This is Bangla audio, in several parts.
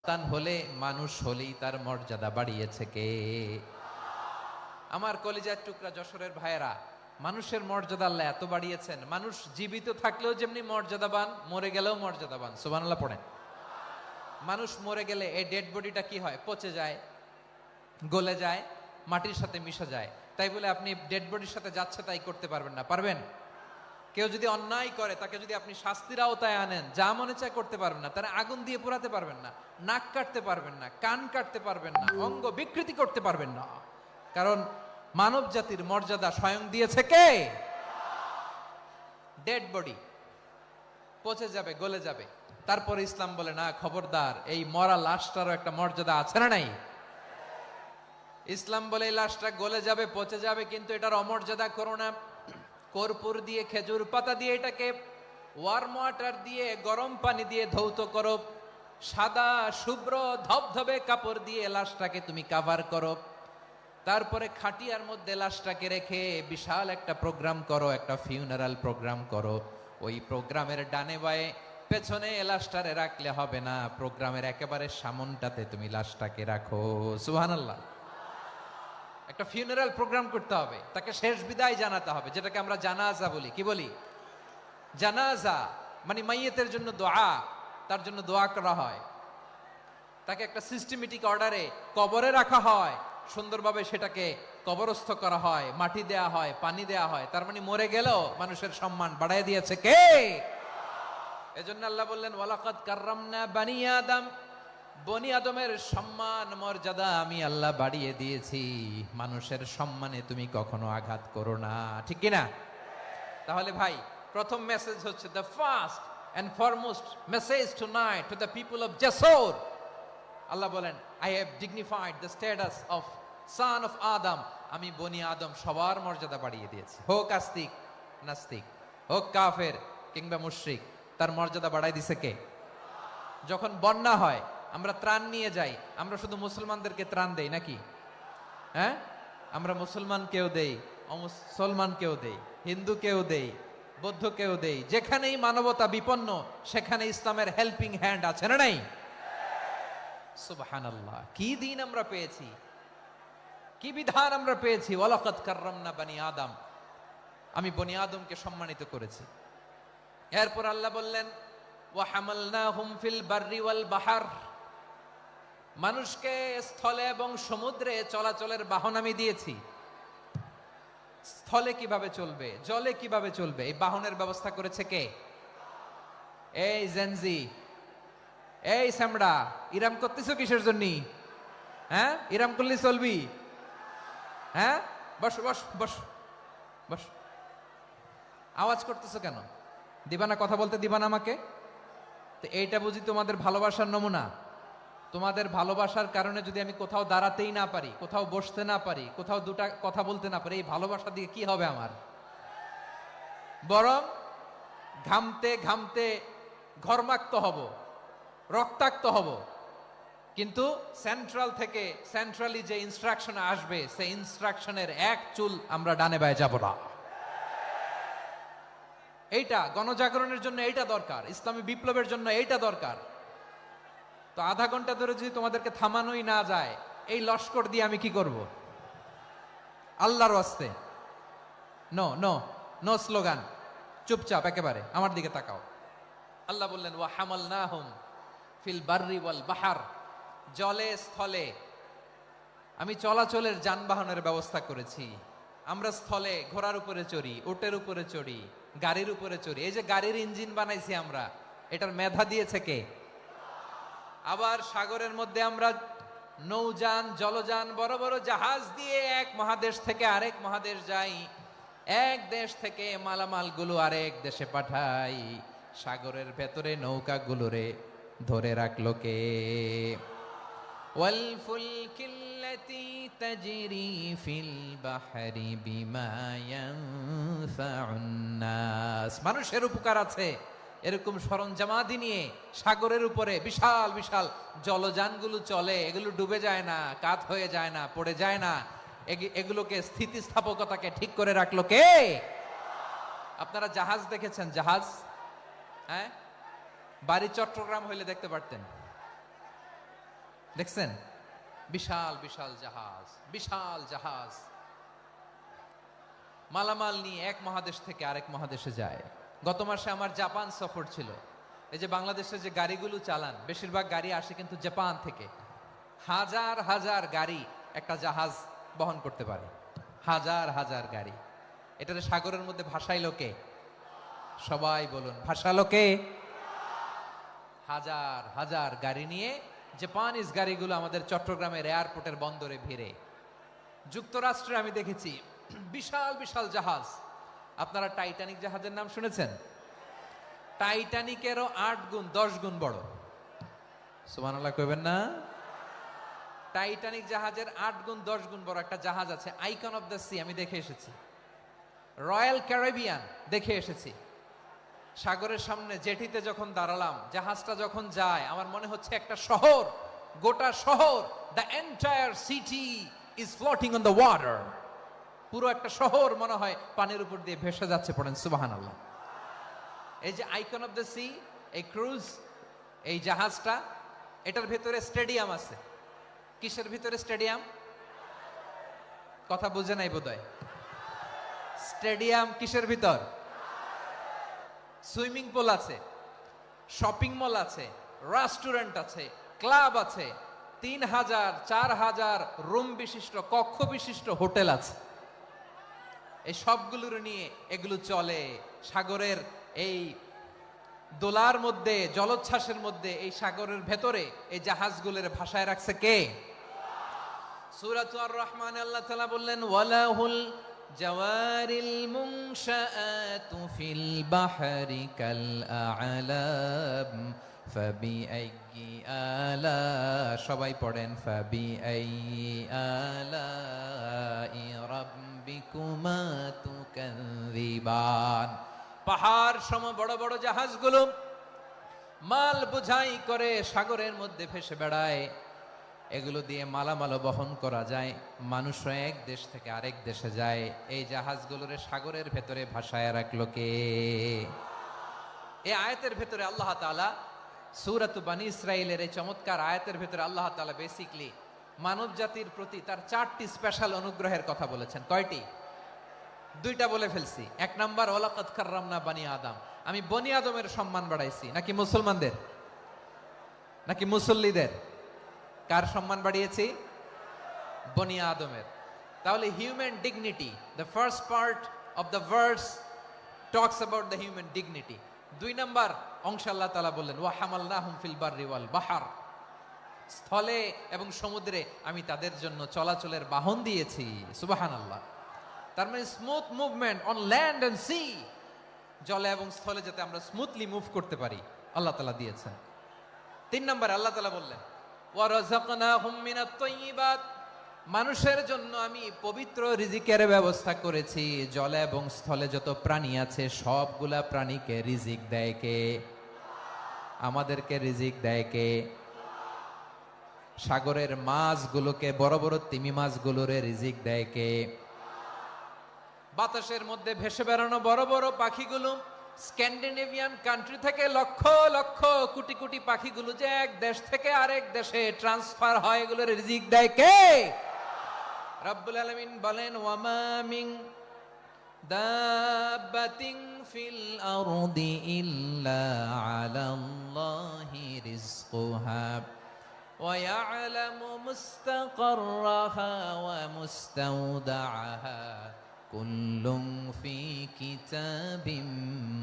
সন্তান হলে মানুষ হলেই তার মর্যাদা বাড়িয়েছে কে? আমার কলিজার টুকরা যশোরের ভাইয়েরা, মানুষের মর্যাদা আল্লাহ এত বাড়িয়েছেন, মানুষ জীবিত থাকলেও যেমনি মর্যাদাবান, মরে গেলেও মর্যাদাবান। সুবহানাল্লাহ পড়েন। মানুষ মরে গেলে এই ডেড বডিটা কি হয়? পচে যায়, গলে যায়, মাটির সাথে মিশে যায়। তাই বলে আপনি ডেড বডির সাথে যাচ্ছে তাই করতে পারবেন না। পারবেন? কেউ যদি অন্যায় করে তাকে যদি আপনি শাস্তির আওতায় আনেন, যা মনে চায় করতে পারবেন না। তারা আগুন দিয়ে পোড়াতে পারবেন না, নাক কাটতে পারবেন না, কান কাটতে পারবেন না, অঙ্গ বিকৃতি করতে পারবেন না। কারণ মানব জাতির মর্যাদা স্বয়ং দিয়েছে কে? ডেড বডি পচে যাবে, গলে যাবে। তারপরে ইসলাম বলে না, খবরদার, এই মরা লাশটারও একটা মর্যাদা আছে না নাই? ইসলাম বলে এই লাশটা গলে যাবে, পচে যাবে, কিন্তু এটার অমর্যাদা করো না। কর্পূর দিয়ে, খেজুর পাতা দিয়ে, এটাকে ওয়ার্ম ওয়াটার দিয়ে, গরম পানি দিয়ে ধৌত করো। সাদা শুভ্র ধবধবে কাপড় দিয়ে লাশটাকে তুমি কাভার করো। তারপরে খাটিয়ার মধ্যে লাশটাকে রেখে বিশাল একটা প্রোগ্রাম করো, একটা ফিউনারাল প্রোগ্রাম করো। ওই প্রোগ্রামের ডানে বায়ে পেছনে লাশটারে রাখলে হবে না, প্রোগ্রামের একেবারে সামনটাতে তুমি লাশটাকে রাখো। সুবহানাল্লাহ। একটা ফিউনারাল প্রোগ্রাম করতে হবে, তাকে শেষ বিদায় জানাতে হবে, যেটাকে আমরা জানাজা বলি। কি বলি? জানাজা মানে মাইয়েতের জন্য দোয়া, তার জন্য দোয়া করা হয়। তাকে একটা সিস্টেমেটিক অর্ডারে কবরে রাখা হয়, সুন্দরভাবে সেটাকে কবরস্থ করা হয়, মাটি দেয়া হয়, পানি দেয়া হয়। তার মানে মরে গেলেও মানুষের সম্মান বাড়ায় দিয়েছে কে? এজন্য আল্লাহ বললেন, ওয়ালাকাদ কাররামনা বানি আদম, বনি আদমের সম্মান মর্যাদা আমি আল্লাহ বাড়িয়ে দিয়েছি। মানুষের সম্মানে তুমি কখনো আঘাত করো না, ঠিক কিনা? তাহলে ভাই, প্রথম মেসেজ হচ্ছে, the first and foremost message tonight to the people of Jessore. আল্লাহ বলেন, I have dignified the status of son of Adam. আমি বনি আদম সবার মর্যাদা বাড়িয়ে দিয়েছি। হোক আস্তিক নাস্তিক, হোক কাফের কিংবা মুশরিক, তার মর্যাদা বাড়াই দিছে কে? যখন বন্যা হয়, আমরা ত্রাণ নিয়ে যাই, আমরা শুধু মুসলমানদেরকে ত্রাণ দেই নাকি? হ্যাঁ, আমরা মুসলমান কেউ দেই, অমুসলমান কেউ দেই, হিন্দু কেউ দেই, বৌদ্ধ কেউ দেই। যেখানেই মানবতা বিপন্ন, সেখানে ইসলামের হেল্পিং হ্যান্ড আছে না নাই? সুবহানাল্লাহ। কি দিন আমরা পেয়েছি, কি বিধান আমরা পেয়েছি। ওয়ালাকাদ কাররামনা বানি আদম, আমি বনি আদমকে সম্মানিত করেছি। এরপর আল্লাহ বললেন, ওয়া হামালনাহুম ফিল বাররি ওয়াল বাহর। মানুষকে স্থলে এবং সমুদ্রে চলাচলের বাহন আমি দিয়েছি। স্থলে কিভাবে চলবে, জলে কিভাবে চলবে, এই বাহনের ব্যবস্থা করেছে কে? এই জেনজি, এই সামড়া, ইরাম করতেছো কিসের জন্য? হ্যাঁ, ইরাম করলে চলবি? হ্যাঁ, বস বস বস বস। আওয়াজ করতেছো কেন? দিবা না, কথা বলতে দিবা না আমাকে? তো এইটা বুঝি তোমাদের ভালোবাসার নমুনা? তোমাদের ভালোবাসার কারণে যদি আমি কোথাও দাঁড়াতেই না পারি, কোথাও বসতে না পারি, কোথাও দুটা কথা বলতে না পারি, এই ভালোবাসা দিয়ে কি হবে আমার? বরং ঘামতে ঘামতে ঘর্মাক্ত হব, রক্তাক্ত হব। কিন্তু সেন্ট্রাল থেকে, সেন্ট্রালি যে ইনস্ট্রাকশন আসবে, সেই ইনস্ট্রাকশনের এক চুল আমরা ডানে বায়ে যাব না। এইটা গণজাগরণের জন্য এইটা দরকার, ইসলামী বিপ্লবের জন্য এইটা দরকার। তো আধা ঘন্টা ধরে যদি তোমাদেরকে থামানোই না যায়, এই লস্কর দিয়ে আমি কি করব? আল্লাহর ওয়াস্তে নো নো নো স্লোগান, চুপচাপ একেবারে আমার দিকে তাকাও। আল্লাহ বললেন, ওয়া হামালনাহুম ফিল বাররি ওয়াল বাহর। জলে স্থলে আমি চলাচলের যানবাহনের ব্যবস্থা করেছি। আমরা স্থলে ঘোড়ার উপরে চড়ি, উটের উপরে চড়ি, গাড়ির উপরে চড়ি। এই যে গাড়ির ইঞ্জিন বানাইছি আমরা, এটার মেধা দিয়েছে কে? আবার সাগরের মধ্যে আমরা নৌযান, জলযান, বড় বড় জাহাজ দিয়ে এক মহাদেশ থেকে আরেক মহাদেশ যাই, এক দেশ থেকে মালামাল গুলো আরেক দেশে পাঠাই। সাগরের ভেতরে নৌকাগুলোরে ধরে রাখলো কে? ওয়াল ফুলকিল্লাতি তাজরি ফিল বাহরি বিমা ইয়ানফাউন নাস। মানুষের উপকার আছে এরকম সরঞ্জামাদি নিয়ে সাগরের উপরে বিশাল বিশাল জলযানগুলো চলে। এগুলো ডুবে যায় না, কাত হয়ে যায় না, পড়ে যায় না। এগুলোকে স্থিতিস্থাপকতাকে ঠিক করে রাখলো কে? আপনারা জাহাজ দেখেছেন? জাহাজ, হ্যাঁ, বাড়ি চট্টগ্রাম হইলে দেখতে পারতেন। দেখছেন? বিশাল বিশাল জাহাজ, বিশাল জাহাজ মালামাল নিয়ে এক মহাদেশ থেকে আরেক মহাদেশে যায়। গত মাসে আমার জাপান সফর ছিল। এই যে বাংলাদেশে যে গাড়িগুলো চালান, বেশিরভাগ গাড়ি আসে কিন্তু জাপান থেকে। হাজার হাজার গাড়ি একটা জাহাজ বহন করতে পারে, হাজার হাজার গাড়ি। এটাতে সাগরের মধ্যে ভাসাইলো কে? সবাই বলুন, ভাসালো কে? হাজার হাজার গাড়ি নিয়ে জাপানিজ গাড়িগুলো আমাদের চট্টগ্রামের এয়ারপোর্টের বন্দরে ভিড়ে। যুক্তরাষ্ট্রে আমি দেখেছি বিশাল বিশাল জাহাজ। আপনারা টাইটানিক জাহাজের নাম শুনেছেন? টাইটানিকেরও 8 গুণ 10 গুণ বড়। সুবহানাল্লাহ কইবেন না? টাইটানিক জাহাজের 8 গুণ 10 গুণ বড় একটা জাহাজ আছে, আইকন অফ দ্য সি, আমি দেখে এসেছি। রয়্যাল ক্যারিবিয়ান দেখে এসেছি। সাগরের সামনে জেটিতে যখন দাঁড়ালাম, জাহাজটা যখন যায়, আমার মনে হচ্ছে একটা শহর, গোটা শহর, the entire city is floating on the water. পুরো একটা শহর মনে হয় পানির উপর দিয়ে ভেসে যাচ্ছে। পড়েন সুবহানাল্লাহ। এই যে আইকন অফ দ্য সি, এই ক্রুজ, এই জাহাজটা, এটার ভিতরে স্টেডিয়াম আছে। কিসের ভিতরে স্টেডিয়াম? কথা বুঝে নাই বোধহয়। স্টেডিয়াম কিসের ভিতর? সুইমিং পুল আছে, শপিং মল আছে, রেস্টুরেন্ট আছে, ক্লাব আছে, 3000 4000 রুম বিশিষ্ট, কক্ষ বিশিষ্ট হোটেল আছে। এই সবগুলোর নিয়ে এগুলো চলে সাগরের এই দোলার মধ্যে, জলোচ্ছ্বাসের মধ্যে। এই সাগরের ভেতরে এই জাহাজগুলোর ভাষায় রাখছে কে? সূরা আর রহমানে আল্লাহ তাআলা বললেন, ওয়ালাহুল জাওয়ারিল মুনশাআতু ফিল বাহরি কাল আ'লাম ফাবিআইয়ি আলা, সবাই পড়েন, ফাবিআইয়ি আলাই রাব্বিকুমা তুকাযিবান। পাহাড় সম বড় বড় জাহাজগুলো মাল বোঝাই করে সাগরের মধ্যে ভেসে বেড়ায়। এগুলো দিয়ে মালামাল বহন করা যায়, মানুষও এক দেশ থেকে আরেক দেশে যায়। এই জাহাজগুলোর সাগরের ভেতরে ভাসায় রাখলো কে? এই আয়াতের ভেতরে আল্লাহ তাআলা সূরাত বানী ইসরাঈলের এই চমৎকার আয়াতের ভেতরে আল্লাহ তাআলা বেসিক্যালি মানব জাতির প্রতি তার 4টি স্পেশাল অনুগ্রহের কথা বলেছেন। কয়টি? 2টা বলে ফেলছি। 1 নাম্বার, ওয়ালাকাদ কাররামনা বানি আদম, আমি বনি আদমের সম্মান বাড়াইছি। নাকি মুসলমানদের? নাকি মুসল্লিদের? কার সম্মান বাড়িয়েছি? বনি আদমের। তাহলে human dignity, the first part of the verse talks about the human dignity. 2 number অংশ আল্লাহ তাআলা বললেন, ওয়া হামালনাহুম ফিল বাররি ওয়াল বাহর, স্থলে এবং সমুদ্রে আমি তাদের জন্য চলাচলের বাহন দিয়েছি। সুবহানাল্লাহ। তার মানে smooth movement on land and sea, জলে এবং স্থলে যাতে আমরা স্মুথলি মুভ করতে পারি আল্লাহ তাআলা দিয়েছেন। 3 নম্বরে আল্লাহ তাআলা বললেন, ওয়া রাযাকনাহুম মিনাত তাইয়্যিবাত, মানুষের জন্য আমি পবিত্র রিজিকের ব্যবস্থা করেছি। জলে এবং স্থলে যত প্রাণী আছে সবগুলা প্রাণীকে রিজিক দেয় কে? আমাদেরকে রিজিক দেয় কে? সাগরের মাছগুলোকে, বড় বড় তিমি মাছগুলোরে রিজিক দেয় কে? বাতাসের মধ্যে ভেসে বেড়ানো বড় বড় পাখিগুলো, স্ক্যান্ডিনেভিয়ান কান্ট্রি থেকে লক্ষ লক্ষ কোটি কোটি পাখিগুলো যে এক দেশ থেকে আরেক দেশে ট্রান্সফার হয়, এগুলোর রিজিক দেয় কে? রব্বুল আলামিন বলেন, ওয়ামা মিন দাব্বাতিন ফিল আরদি ইল্লা আলাল্লাহি রিজকুহা ওয়া ইয়ালামু মুস্তাকাররাহা ওয়া মুস্তাওদাআহা কুল্লুম ফি কিতাবিম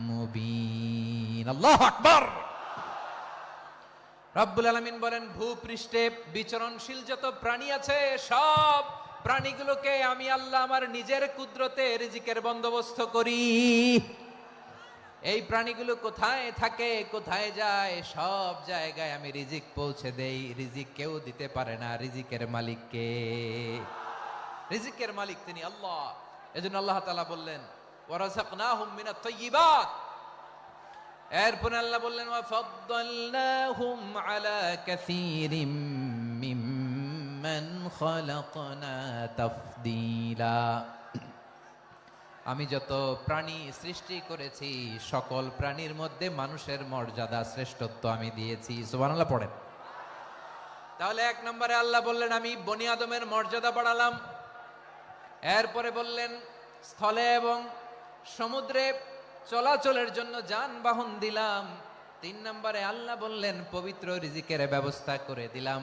মুবিন। আল্লাহু আকবার। রব্বুল আলামিন বলেন, ভূপৃষ্ঠে বিচরণশীল যত প্রাণী আছে সব প্রাণীগুলোকে আমি আল্লাহ আমার নিজের কুদরতে রিজিকের বন্দোবস্ত করি। এই প্রাণীগুলো কোথায় থাকে, কোথায় যায়, সব জায়গায় আমি রিজিক পৌঁছে দেই। রিজিক কেউ দিতে পারে না, রিজিকের মালিক কে? রিজিকের মালিক তিনি আল্লাহ। এজন্য আল্লাহ তাআলা বললেন, ওয়া রাযাকনাহুম মিনাত তাইয়্যিবাত। এরপর আল্লাহ বললেন, ওয়া ফাদ্দালনাহুম আলা কাসীরিম মিম্মান খালাকনা তাফদীলা। আমি যত প্রাণী সৃষ্টি করেছি সকল প্রাণীর মধ্যে মানুষের মর্যাদা, শ্রেষ্ঠত্ব আমি দিয়েছি। সুবহানাল্লাহ পড়েন। তাহলে এক নম্বরে আল্লাহ বললেন আমি বনি আদমের মর্যাদা বাড়ালাম। এরপরে বললেন স্থলে এবং সমুদ্রে চলাচলের জন্য যানবাহন দিলাম। 3 নম্বরে আল্লাহ বললেন পবিত্র রিজিকের ব্যবস্থা করে দিলাম।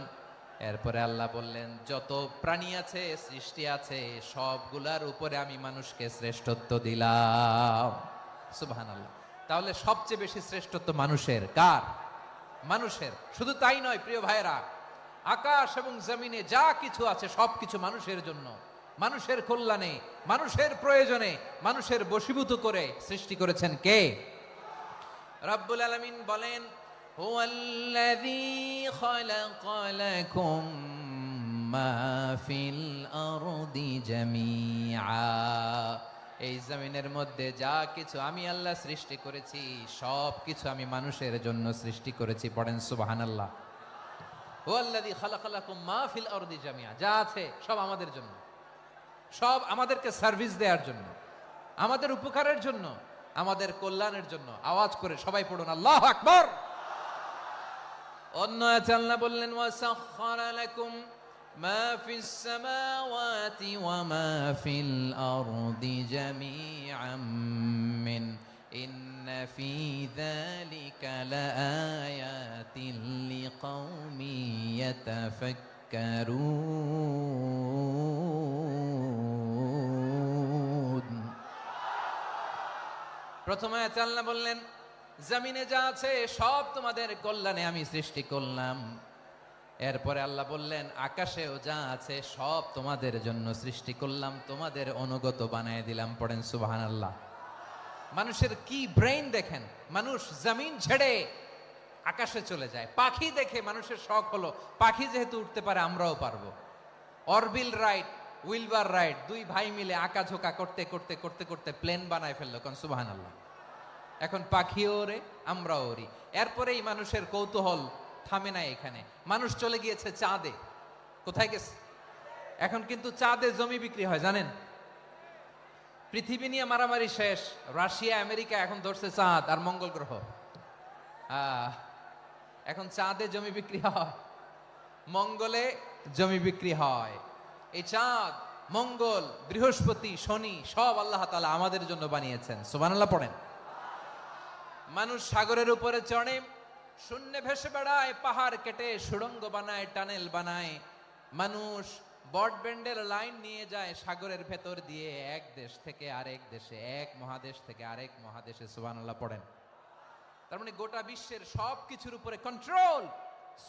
এরপরে আল্লাহ বললেন যত প্রাণী আছে সৃষ্টি আছে সবগুলার উপরে আমি মানুষকে শ্রেষ্ঠত্ব দিলাম। সুবহানাল্লাহ। তাহলে সবচেয়ে বেশি শ্রেষ্ঠত্ব মানুষের। কার? মানুষের। শুধু তাই নয় প্রিয় ভাইরা, আকাশ এবং জমিনে যা কিছু আছে সবকিছু মানুষের জন্য, মানুষের কল্যাণে, মানুষের প্রয়োজনে, মানুষের বশীভূত করে সৃষ্টি করেছেন কে? রব্বুল আলামিন বলেন হুয়াল্লাযী খালাকা লাকুম মা ফিল আরদি জামিআ। এই জমিনের মধ্যে যা কিছু আমি আল্লাহ সৃষ্টি করেছি সব কিছু আমি মানুষের জন্য সৃষ্টি করেছি। পড়েন সুবহানাল্লাহ। হুয়াল্লাযী খালাকা লাকুম মা ফিল আরদি জামিআ। যা আছে সব আমাদের জন্য, সব আমাদেরকে সার্ভিস দেওয়ার জন্য, আমাদের উপকারের জন্য, আমাদের কল্যাণের জন্য। আওয়াজ করে সবাই পড়ুন আল্লাহু আকবার। অন্য আয়াতে আল্লাহ বললেন ওয়াসাখখারা লাকুম মা ফিস সামাওয়াতি ওয়া মা ফিল আরদি জামিআম মিন ইন্না ফি যালিকা লাআয়াতিন লিকাউমিন ইয়াতাফাক্কারুন। প্রথমে আয়াতে আল্লাহ বললেন জমিনে যা আছে সব তোমাদের কল্যাণে আমি সৃষ্টি করলাম। এরপরে আল্লাহ বললেন আকাশেও যা আছে সব তোমাদের জন্য সৃষ্টি করলাম, তোমাদের অনুগত বানায় দিলাম। পড়েন সুবহানাল্লাহ। মানুষের কি ব্রেইন দেখেন, মানুষ জমিন ছেড়ে আকাশে চলে যায়। পাখি দেখে মানুষের শখ হলো পাখি যেহেতু উঠতে পারে আমরাও পারবো। অরবিল রাইট, উইলবার রাইট, দুই ভাই মিলে আঁকাঝোঁকা করতে করতে করতে করতে প্লেন বানায় ফেললো। কোন সুবহানাল্লাহ। এখন পাখিও ওরে, আমরাও ওরি। এরপরেই মানুষের কৌতূহল থামে না এখানে। মানুষ চলে গিয়েছে চাঁদে। কোথায় গেছে? এখন কিন্তু চাঁদে জমি বিক্রি হয় জানেন। পৃথিবী নিয়ে মারামারি শেষ। রাশিয়া আমেরিকা এখন ধরছে চাঁদ আর মঙ্গল গ্রহ। এখন চাঁদে জমি বিক্রি হয়, মঙ্গলে জমি বিক্রি হয়। এই চাঁদ, মঙ্গল, বৃহস্পতি, শনি সব আল্লাহ তাআলা আমাদের জন্য বানিয়েছেন। সুবহানাল্লাহ পড়েন। মানুষ সাগরের উপরে চড়ে, শূন্যে ভেসে বেড়ায়, পাহাড় কেটে সুড়ঙ্গ বানায়, টানেল বানায়। মানুষ ব্রডব্যান্ডের লাইন নিয়ে যায় সাগরের ভেতর দিয়ে এক দেশ থেকে আরেক দেশে, এক মহাদেশ থেকে আরেক মহাদেশে। সুবহানাল্লাহ পড়েন। তার মানে গোটা বিশ্বের সব কিছুর উপরে control,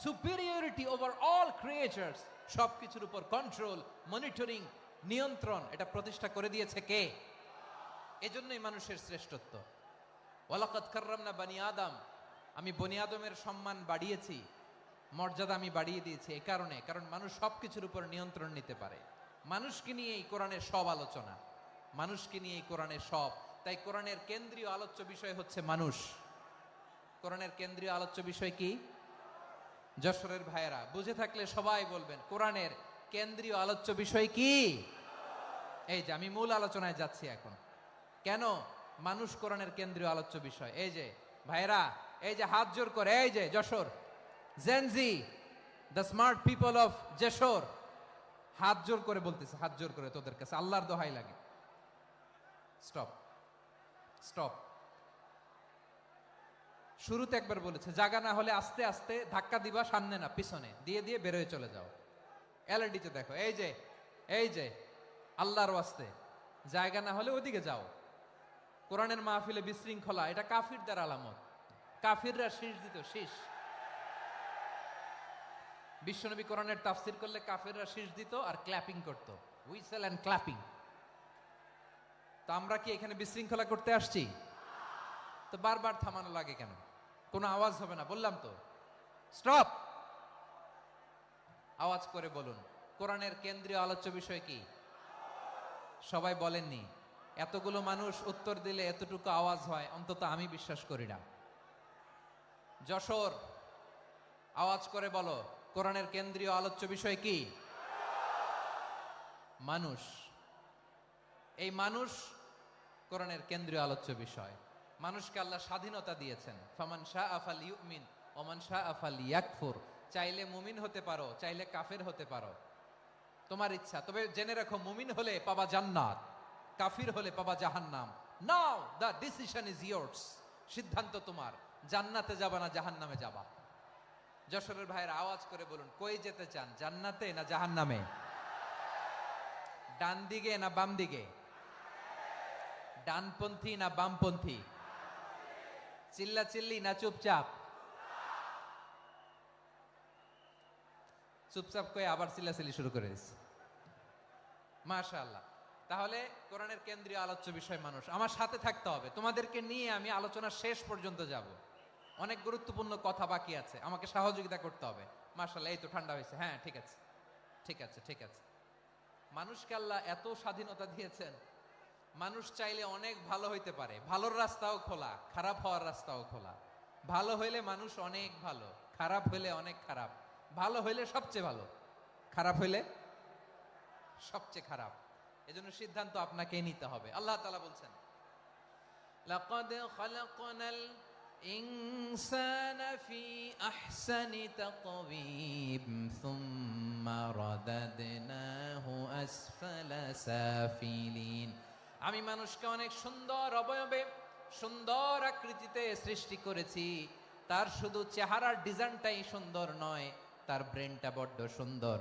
superiority over all creatures, সব কিছুর উপর কন্ট্রোল, মনিটরিং, নিয়ন্ত্রণ এটা প্রতিষ্ঠা করে দিয়েছে কে? এজন্যই মানুষের শ্রেষ্ঠত্ব। ওয়ালাকাদ কাররামনা বানি আদম, আমি বনি আদমের সম্মান বাড়িয়েছি, মর্যাদা আমি বাড়িয়ে দিয়েছি। এই কারণে, কারণ মানুষ সবকিছুর উপর নিয়ন্ত্রণ নিতে পারে। মানুষকে নিয়ে এই কোরআনের সব আলোচনা, মানুষকে নিয়ে এই কোরআনের সব। তাই কোরআনের কেন্দ্রীয় আলোচ্য বিষয় হচ্ছে মানুষ। কোরআনের কেন্দ্রীয় আলোচ্য বিষয় কি? যশোরের ভাইয়েরা বুঝে থাকলে সবাই বলবেন কোরআনের কেন্দ্রীয় আলোচ্য বিষয় কি? এই যে আমি মূল আলোচনায় যাচ্ছি এখন। কেন মানুষ কোরআনের কেন্দ্রীয় আলোচ্য বিষয়? এই যে ভাইয়েরা, এই যে হাত জোর করে, এই যে Jessore Gen Z, the smart people of Jessore, হাত জোর করে বলতেছে, হাত জোর করে তোদের কাছে আল্লাহর দোহাই লাগে, স্টপ স্টপ। শুরুতে একবার বলেছে জায়গা না হলে আস্তে আস্তে ধাক্কা দিবা, সামনে না পিছনে দিয়ে দিয়ে বেরোয় চলে যাও। এলইডিতে দেখো, এই যে এই যে আল্লাহর ওয়াস্তে জায়গা না হলে ওদিকে যাও। কোরআনের মাহফিলে বিশৃঙ্খলা, এটা কাফিরদের আলামত। কাফিররা শীষ দিত, শীষ। বিশ্বনবী কোরআনের তাফসির করলে কাফিররা শীষ দিত আর ক্ল্যাপিং করত, হুইসেল এন্ড ক্ল্যাপিং। তো আমরা কি এখানে বিশৃঙ্খলা করতে আসছি? তো বারবার থামানো লাগে কেন? কোনো আওয়াজ হবে না, বললাম তো স্টপ। আওয়াজ করে বলুন কোরআনের কেন্দ্রীয় আলোচ্য বিষয় কি? সবাই বলেননি। এতগুলো মানুষ উত্তর দিলে এতটুকু আওয়াজ হয়, অন্তত আমি বিশ্বাস করি না। যশোর আওয়াজ করে বলো কোরআনের কেন্দ্রীয় আলোচ্য বিষয় কি? মানুষ। এই মানুষ কোরআনের কেন্দ্রীয় আলোচ্য বিষয়। মানুষকে আল্লাহ স্বাধীনতা দিয়েছেন। ফামান শাআ ফালইউমিন ওয়া মান শাআ ফালইয়াকফুর। চাইলে মুমিন হতে পারো, চাইলে কাফের হতে পারো, তোমার ইচ্ছা। তবে জেনে রাখো, মুমিন হলে পাবা জান্নাত, কাফির হলে পাবা জাহান্নাম। নাও দ্য ডিসিশন ইজ ইয়ার্স। সিদ্ধান্ত তোমার, জান্নাতে যাবা না জাহান্নামে যাবা। যশোরের ভাইয়ের আওয়াজ করে বলুন, কই যেতে চান, জান্নাতে না জাহান্নামে? ডান দিকে না বাম দিকে? ডানপন্থী না বামপন্থী? চিল্লা চিল্লি না চুপচাপ? চুপচাপ কয়ে আবার চিল্লাচিল্লি শুরু করে দিচ্ছে। মাশাআল্লাহ। তাহলে কোরআনের কেন্দ্রীয় আলোচ্য বিষয় মানুষ। আমার সাথে থাকতে হবে, তোমাদেরকে নিয়ে আমি আলোচনা শেষ পর্যন্ত যাব। অনেক গুরুত্বপূর্ণ কথা বাকি আছে, আমাকে সহযোগিতা করতে হবে। মাশাআল্লাহ, এই তো ঠান্ডা হয়েছে। হ্যাঁ, ঠিক আছে ঠিক আছে ঠিক আছে। মানুষকে আল্লাহ এত স্বাধীনতা দিয়েছেন, মানুষ চাইলে অনেক ভালো হইতে পারে। ভালোর রাস্তাও খোলা, খারাপ হওয়ার রাস্তাও খোলা। ভালো হইলে মানুষ অনেক ভালো, খারাপ হইলে অনেক খারাপ। ভালো হইলে সবচেয়ে ভালো, খারাপ হইলে সবচেয়ে খারাপ। এজন্য সিদ্ধান্ত আপনাকে নিতে হবে। আল্লাহ তাআলা বলছেন, লাকাদ খালাকনাল ইনসানা ফি আহসানি তাকওয়িম সুম্মা রাদাদনাহু আসফালা সাফিলিন। আমি মানুষকে অনেক সুন্দর অবয়বে, সুন্দর আকৃতিতে সৃষ্টি করেছি। তার শুধু চেহারার ডিজাইনটাই সুন্দর নয়, তার ব্রেনটা বড্ড সুন্দর,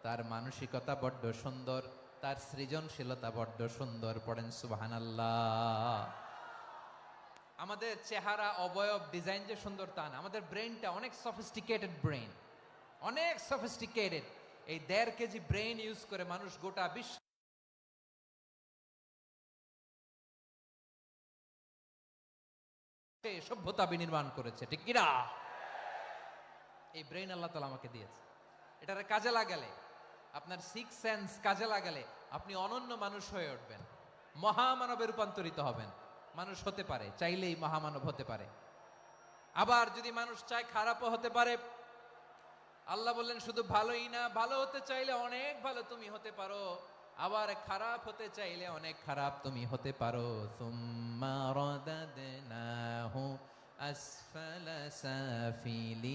তার মানসিকতা বড্ড সুন্দর, তার সৃজনশীলতা বড্ড সুন্দর। পড়েন সুবহানাল্লাহ। আমাদের চেহারা, অবয়ব, ডিজাইন যে সুন্দর তা না, আমাদের ব্রেনটা অনেক সফিস্টিকেটেড ব্রেন, অনেক সফিস্টিকেটেড। এই 1.5 কেজি ব্রেন ইউজ করে মানুষ গোটা বিশ্ব সভ্যতা বিনির্মাণ করেছে, ঠিক কিনা? এই ব্রেন আল্লাহ তাআলা আমাকে দিয়েছে। এটারে কাজে লাগালে, আপনার 6 সেন্স কাজে লাগালে আপনি অনন্য মানুষ হয়ে উঠবেন, মহামানবে রূপান্তরিত হবেন। মানুষ হতে পারে, চাইলেই মহামানব হতে পারে। আবার যদি মানুষ চায়, খারাপও হতে পারে। আল্লাহ বললেন শুধু ভালোই না, ভালো হতে চাইলে অনেক ভালো তুমি হতে পারো, আবার খারাপ হতে চাইলে অনেক খারাপ তুমি হতে পারো। সুম্মা রাদাদনাহু আসফালা সাফিলিন।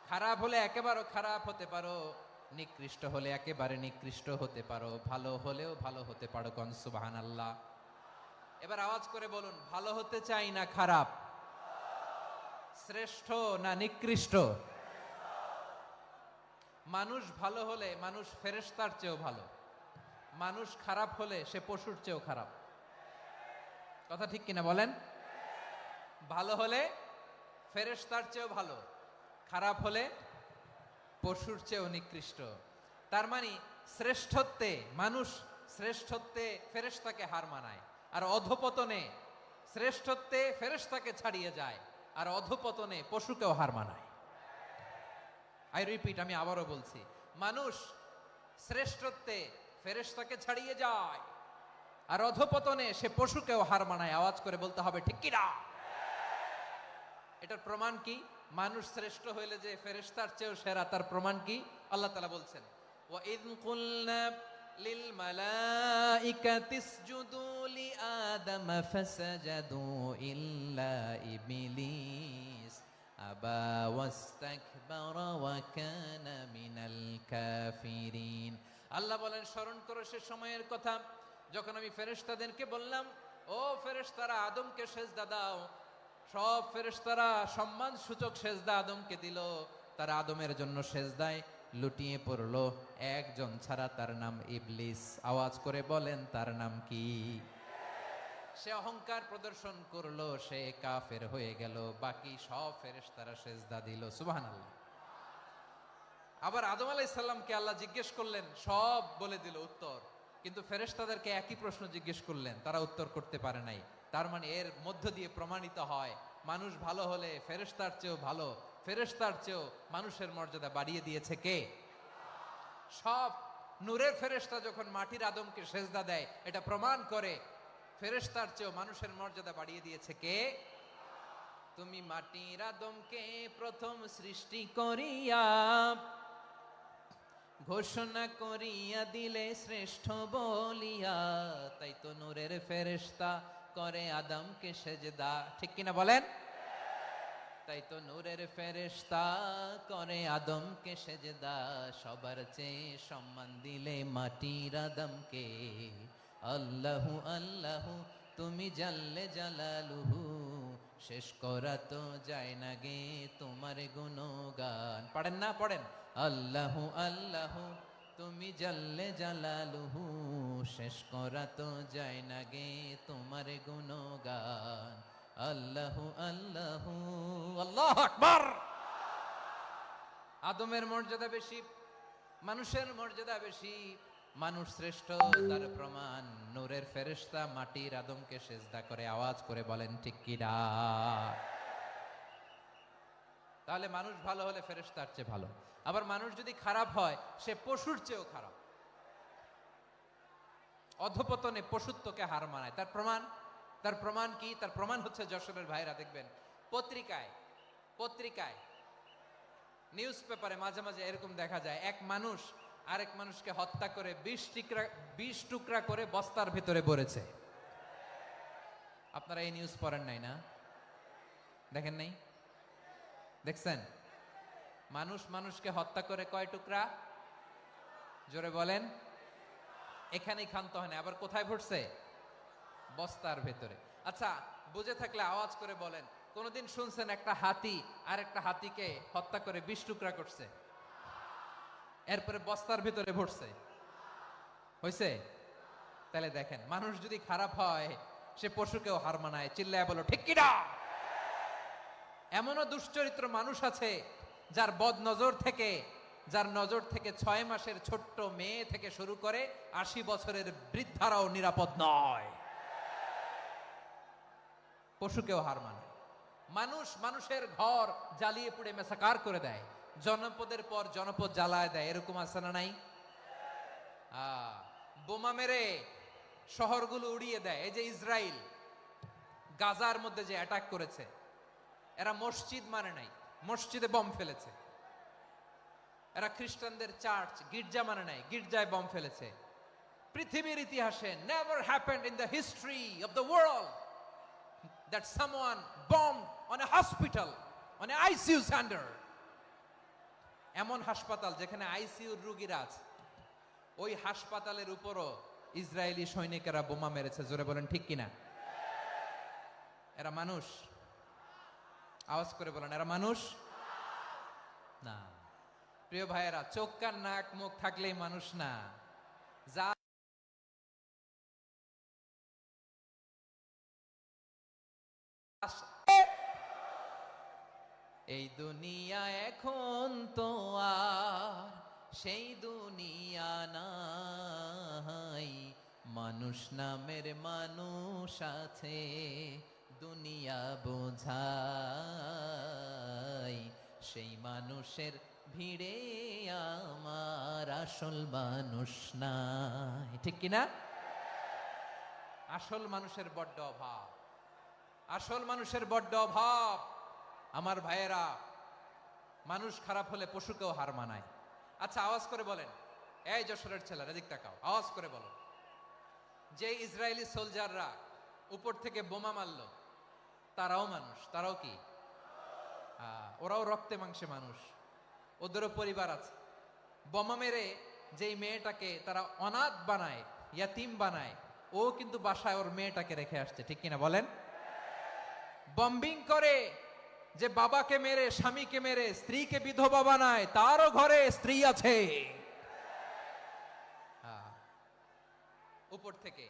খারাপ হলে একেবারে খারাপ হতে পারো, নিকৃষ্ট হলে একেবারে নিকৃষ্ট হতে পারো, ভালো হলেও ভালো হতে পারো। কোন সুবহানাল্লাহ। এবার আওয়াজ করে বলুন, ভালো হতে চাই না খারাপ? শ্রেষ্ঠ না নিকৃষ্ট? মানুষ ভালো হলে মানুষ ফেরেশতার চেয়েও ভালো, মানুষ খারাপ হলে সে পশুর চেয়েও খারাপ। কথা ঠিক কিনা বলেন? ভালো হলে ফেরেশতার চেয়েও ভালো, খারাপ হলে পশুর চেয়েও নিকৃষ্ট। তার মানে শ্রেষ্ঠত্বে মানুষ, শ্রেষ্ঠত্বে ফেরেশতাকে হার মানায়, আর অধপতনে শ্রেষ্ঠত্বে ফেরেশতাকে ছাড়িয়ে যায়, আর অধপতনে পশুকেও হার মানায়। আই রিপিট, আমি আবারও বলছি, মানুষ শ্রেষ্ঠত্বে ফেরেশতাকে ছাড়িয়ে যায়, আর অধপতনে সে পশুকেও হার মানায়। আওয়াজ করে বলতে হবে, ঠিক কিনা? এটার প্রমাণ কি? মানুষ শ্রেষ্ঠ হইলে যে ফেরেশতার চেয়েও সেরা, তার প্রমাণ কি? আল্লাহ তাআলা বলছেন, ওয়া ইয কুলনা লিল মালাইকাতি ইসজুদু লি আদম ফাসাজাদু ইল্লা ইবলিস আবা ওয়াস্তাকবারা ওয়া কানা মিনাল কাফিরিন। আল্লাহ বলেন, স্মরণ করো সে সময়ের কথা যখন আমি ফেরেশতাদেরকে বললাম, ও ফেরেশতারা আদমকে সেজদা দাও। সব ফেরেশতারা সম্মান সূচক সেজদা আদমকে দিল, তারা আদমের জন্য সেজদায় লুটিয়ে পড়লো, একজন ছাড়া, তার নাম ইবলিস। আওয়াজ করে বলেন, তার নাম কি? সে অহংকার প্রদর্শন করলো, সে কাফের হয়ে গেল, বাকি সব ফেরেশতারা সেজদা দিল। সুবহানাল্লাহ। আবার আদম আলাইহিস সালামকে আল্লাহ জিজ্ঞেস করলেন, সব বলে দিল উত্তর, কিন্তু ফেরেশতাদেরকে একই প্রশ্ন জিজ্ঞেস করলেন, তারা উত্তর করতে পারে নাই। তার মানে এর মধ্য দিয়ে প্রমাণিত হয়, মানুষ ভালো হলে ফেরেশতার চেয়েও ভালো, ফেরেশতার চেয়েও মানুষের মর্যাদা বাড়িয়ে দিয়েছে কে? সব নূরের ফেরেশতা যখন মাটির আদমকে সেজদা দেয়, এটা প্রমাণ করে ফেরেশতার চেয়েও মানুষের মর্যাদা বাড়িয়ে দিয়েছে কে? তুমি মাটির আদমকে প্রথম সৃষ্টি করিয়া ঘোষণা করিয়া দিলে শ্রেষ্ঠ বলিয়া, তাই তো নূরের ফেরেশতা করে আদমকে সেজদা, ঠিক কিনা বলেন? তাই তো নূরের ফেরেশতা করে আদমকে সেজদা, সবার চেয়ে সম্মান দিলে মাটির আদমকে। আল্লাহু আল্লাহু তুমি জাল্লে জালালুহু, শেষ করা তো যায় না গে তোমার গুণগান। পারেন না? পড়েন। আল্লাহু আল্লাহু তুমি জাল্লে জালালুহু, শেষ করা তো যায় না গে তোমার গুণগান। আল্লাহু আল্লাহু আল্লাহু আকবার। আদমের মর্যাদা বেশি, মানুষের মর্যাদা বেশি, মানুষ শ্রেষ্ঠ তার প্রমাণ নূরের ফেরেশতা মাটির আদমকে সেজদা করে। আওয়াজ করে বলেন ঠিক কিনা? তাহলে মানুষ ভালো হলে ফেরেশতার চেয়ে ভালো। আবার মানুষ যদি খারাপ হয় সে পশুর চেয়েও খারাপ, অধপতনে পশুত্বকে হার মানায়। তার প্রমাণ কি? তার প্রমাণ হচ্ছে যশোরের ভাইরা দেখবেন পত্রিকায় নিউজ পেপারে মাঝে মাঝে এরকম দেখা যায়, এক মানুষ আরেক মানুষকে হত্যা করে 20 টুকরা করে বস্তার ভিতরে ভরেছে। আপনারা এই নিউজ পড়েন নাই না? দেখেন নাই? দেখছেন? মানুষ মানুষকে হত্যা করে কয় টুকরা? জোরে বলেন। এখানেই ক্ষান্ত হয় না, আবার কোথায় ভরছে? বস্তার ভেতরে। আচ্ছা, বুঝে থাকলে আওয়াজ করে বলেন, কোনদিন শুনছেন একটা হাতি আর একটা হাতিকে হত্যা করে 20 টুকরা করছে, এরপরে বস্তার ভিতরে ভরছে? হইছে? তাহলে দেখেন, মানুষ যদি খারাপ হয় সে পশুকেও হার মানায়। চিল্লায় বলো ঠিক কিনা? এমনও দুশ্চরিত্র মানুষ আছে যার নজর থেকে 6 মাসের ছোট্ট মেয়ে থেকে শুরু করে 80 বছরের বৃদ্ধারাও নিরাপদ নয়। পশুকেও হার মানায়। মানুষের ঘর জ্বালিয়ে পুড়ে মেসাকার করে দেয়, জনপদের পর জনপদ জ্বালায় দেয়। এরকম আছে না নাই? বোমা মেরে শহরগুলো উড়িয়ে দেয়। এই যে ইসরায়েল গাজার মধ্যে যে অ্যাটাক করেছে, এরা মসজিদ মানে নাই, মসজিদে বম ফেলেছে। এরা খ্রিস্টানদের চার্চ গির্জা মানে নাই, গির্জায় বম ফেলেছে। পৃথিবীর ইতিহাসে never happened in the history of the world that someone bombed on a hospital, on a ICU center. এমন হাসপাতাল যেখানে আইসিইউর রোগীরা আছে, ওই হাসপাতালের উপরও ইসরায়েলি সৈনিকেরা বোমা মেরেছে। জোরে বলেন ঠিক কিনা? এরা মানুষ? আওয়াজ করে বলেন, এরা মানুষ না। প্রিয় ভাইয়েরা, চোখ কান নাক মুখ থাকলেই মানুষ না। যা এই দুনিয়া এখন তো আর সেই দুনিয়া নাই, মানুষ নামের মানুষ আছে দুনিয়া বোঝাই, সেই মানুষের ভিড়ে আমার আসল মানুষ নাই। ঠিক কিনা? আসল মানুষের বড্ড অভাব, আসল মানুষের বড্ড অভাব। আমার ভাইয়েরা, মানুষ খারাপ হলে পশুকেও হার মানায়। আচ্ছা, আওয়াজ করে বলেন, এই যশোরের ছেলেরা এদিক তাকাও, আওয়াজ করে বলো, যে ইসরায়েলি সোলজাররা উপর থেকে বোমা মারলো তারাও মানুষ? তারাও কি? ওরাও রক্তে মাংসে মানুষ, ওদেরও পরিবার আছে। বোমা মেরে যেই মেয়েটাকে তারা অনাথ বানায়, ইয়াতিম বানায়, ও কিন্তু বাসায় ওর মেয়েটাকে রেখে আসছে। ঠিক কিনা বলেন? বম্বিং করে যে বাবাকে মেরে, স্বামীকে মেরে স্ত্রীকে বিধবা বানায়, তারও ঘরে স্ত্রী আছে। উপর থেকে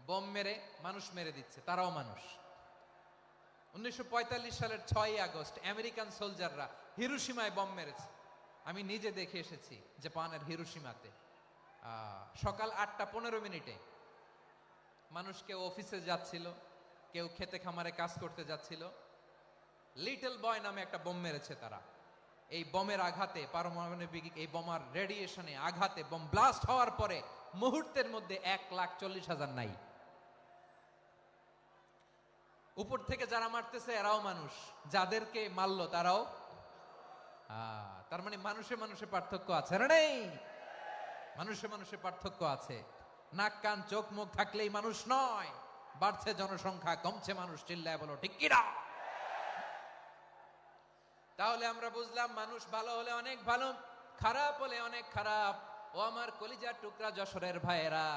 বোম মেরে মানুষ মেরে দিচ্ছে, তারাও মানুষ। 1945 সালের 6ই আগস্ট আমেরিকান সোলজাররা হিরোশিমায় বম মেরেছে। আমি নিজে দেখে এসেছি জাপানের হিরোশিমাতে। সকাল 8:15 মানুষ কেউ অফিসে যাচ্ছিল, কেউ খেতে খামারে কাজ করতে যাচ্ছিল। লিটল বয় নামে একটা বোম মেরেছে তারা। এই বোমের আঘাতে, পারমাণবিক এই বোমার রেডিয়েশনে আঘাতে, বোম ব্লাস্ট হওয়ার পরে মুহূর্তের মধ্যে 1,40,000 নাই। উপর থেকে যারা মারতেছে এরাও মানুষ, যাদেরকে মারলো তারাও। তার মানে মানুষে মানুষে পার্থক্য আছে না? নেই? মানুষে মানুষে পার্থক্য আছে। নাক কান চোখ মুখ থাকলেই মানুষ নয়। বাড়ছে জনসংখ্যা, কমছে মানুষ, চিল্লায় বলো ঠিক কিনা? তাহলে আমরা বুঝলাম মানুষ ভালো হলে অনেক ভালো, খারাপ হলে অনেক খারাপ। ও আমার কলিজার টুকরা যশোরের ভাইয়েরা,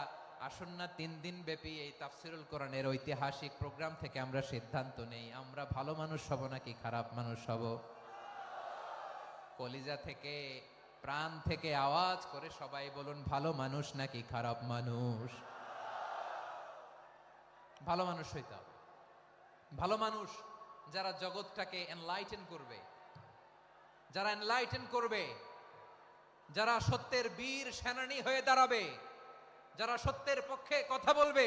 আসুন না 3 দিন ব্যাপী এই তাফসিরুল কোরআনের ঐতিহাসিক প্রোগ্রাম থেকে আমরা সিদ্ধান্ত নেই, আমরা ভালো মানুষ হব নাকি খারাপ মানুষ হব? কলিজা থেকে, প্রাণ থেকে আওয়াজ করে সবাই বলুন, ভালো মানুষ নাকি খারাপ মানুষ? ভালো মানুষ হইতে হবে। ভালো মানুষ যারা জগৎটাকে এনলাইটেন করবে, যারা এনলাইটেন করবে, যারা সত্যের বীর সেনানী হয়ে দাঁড়াবে, যারা সত্যের পক্ষে কথা বলবে,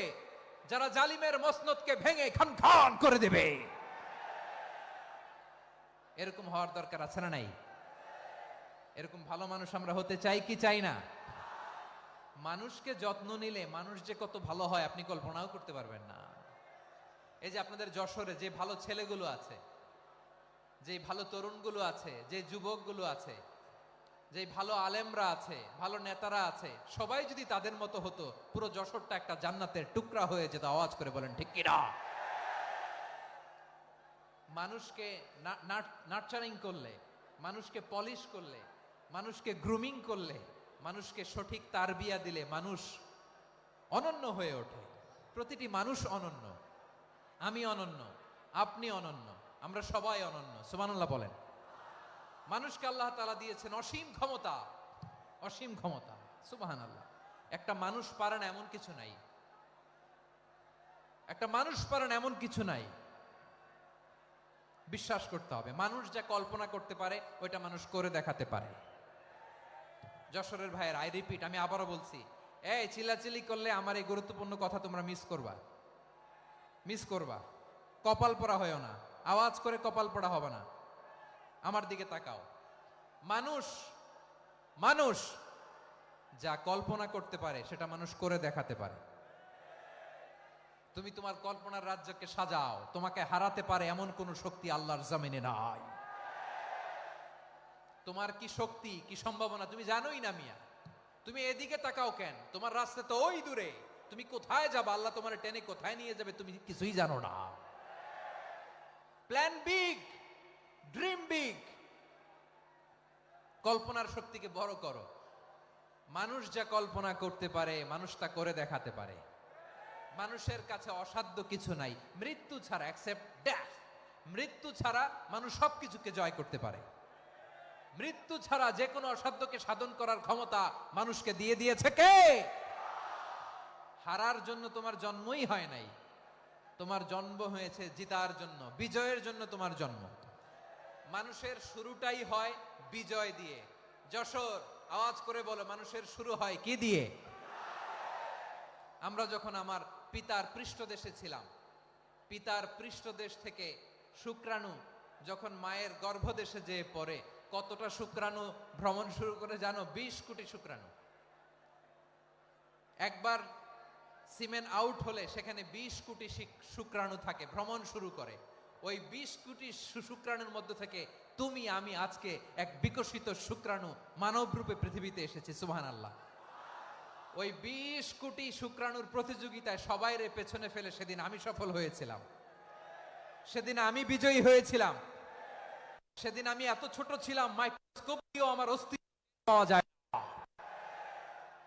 যারা জালিমের মসনদকে ভেঙে খান খান করে দেবে, এরকম হওয়ার দরকার আছে না নাই? এরকম ভালো মানুষ আমরা হতে চাই কি চাই না? মানুষকে যত্ন নিলে মানুষ যে কত ভালো হয় আপনি কল্পনাও করতে পারবেন না। এই যে আপনাদের যশোরে যে ভালো ছেলেগুলো আছে, যে ভালো তরুণগুলো আছে, যে যুবকগুলো আছে, যে ভালো আলেমরা আছে, ভালো নেতারা আছে, সবাই যদি তাদের মতো হতো, পুরো যশোরটা একটা জান্নাতের টুকরা হয়ে যেত। আওয়াজ করে বলেন ঠিক কিনা? মানুষকে নার্চারিং করলে, মানুষকে পলিশ করলে, মানুষকে গ্রুমিং করলে, মানুষকে সঠিক তারবিয়া দিলে মানুষ অনন্য হয়ে ওঠে। প্রতিটি মানুষ অনন্য। আমি অনন্য, আপনি অনন্য, আমরা সবাই অনন্য। সুবহানাল্লাহ বলেন। মানুষকে আল্লাহ তাআলা দিয়েছেন অসীম ক্ষমতা, অসীম ক্ষমতা। সুবহানাল্লাহ। একটা মানুষ পারে না এমন কিছু নাই, একটা মানুষ পারে না এমন কিছু নাই। বিশ্বাস করতে হবে, মানুষ যা কল্পনা করতে পারে ওইটা মানুষ করে দেখাতে পারে। যশোরের ভাইয়ের, আই রিপিট, আমি আবারও বলছি, এই চিল্লাচিল্লি করলে আমার এই গুরুত্বপূর্ণ কথা তোমরা মিস করবা, মিস করবা। কপাল পড়া হয়েও না, আওয়াজ করে কপাল পড়া হবে না। আমার দিকে তাকাও। মানুষ, মানুষ যা কল্পনা করতে পারে সেটা মানুষ করে দেখাতে পারে। তুমি তোমার কল্পনার রাজ্যকে সাজাও, তোমাকে হারাতে পারে এমন কোন শক্তি আল্লাহর জমিনে নাই। তোমার কি শক্তি, কি সম্ভাবনা তুমি জানোই না মিয়া। তুমি এদিকে তাকাও কেন? তোমার রাস্তা তো ওই দূরে। তুমি কোথায় যাবে, আল্লাহ তোমার টেনে কোথায় নিয়ে যাবে তুমি কিছুই জানো না। প্ল্যান বিগ, ড্রিম বিগ, কল্পনার শক্তিকে বড় করো। মানুষ যা কল্পনা করতে পারে মানুষ তা করে দেখাতে পারে। মানুষের কাছে অসাধ্য কিছু নাই, মৃত্যু ছাড়া, এক্সেপ্ট ডেথ। মৃত্যু ছাড়া মানুষ সবকিছুকে জয় করতে পারে। মৃত্যু ছাড়া যে কোনো অসাধ্যকে সাধন করার ক্ষমতা মানুষকে দিয়ে দিয়েছে কে? হারার জন্য তোমার জন্মই হয় নাই, তোমার জন্ম হয়েছে জিতার জন্য, বিজয়ের জন্য তোমার জন্ম। মানুষের শুরুটাই হয় বিজয় দিয়ে। যশোর, আওয়াজ করে বলো, মানুষের শুরু হয় কি দিয়ে? আমরা যখন আমার পিতার পৃষ্ঠদেশে ছিলাম, পিতার পৃষ্ঠদেশ থেকে শুক্রাণু যখন মায়ের গর্ভদেশে যেয়ে পড়ে, কতটা শুক্রাণু ভ্রমণ শুরু করে জানো? 20 কোটি শুক্রাণু। একবার সিমেন আউট হলে সেখানে 20 কোটি শুক্রাণু থাকে, ভ্রমণ শুরু করে। ওই 20 কোটি শুক্রাণুর মধ্য থেকে তুমি আমি আজকে এক বিকশিত শুক্রাণু মানব রূপে পৃথিবীতে এসেছি। সুবহানাল্লাহ। ওই 20 কোটি শুক্রাণুর প্রতিযোগিতায় সবাইরে পেছনে ফেলে সেদিন আমি সফল হয়েছিলাম, সেদিন আমি বিজয়ী হয়েছিলাম। সেদিন আমি এত ছোট ছিলাম, মাইক্রোস্কোপ দিয়েও আমার অস্তিত্ব পাওয়া যায় না।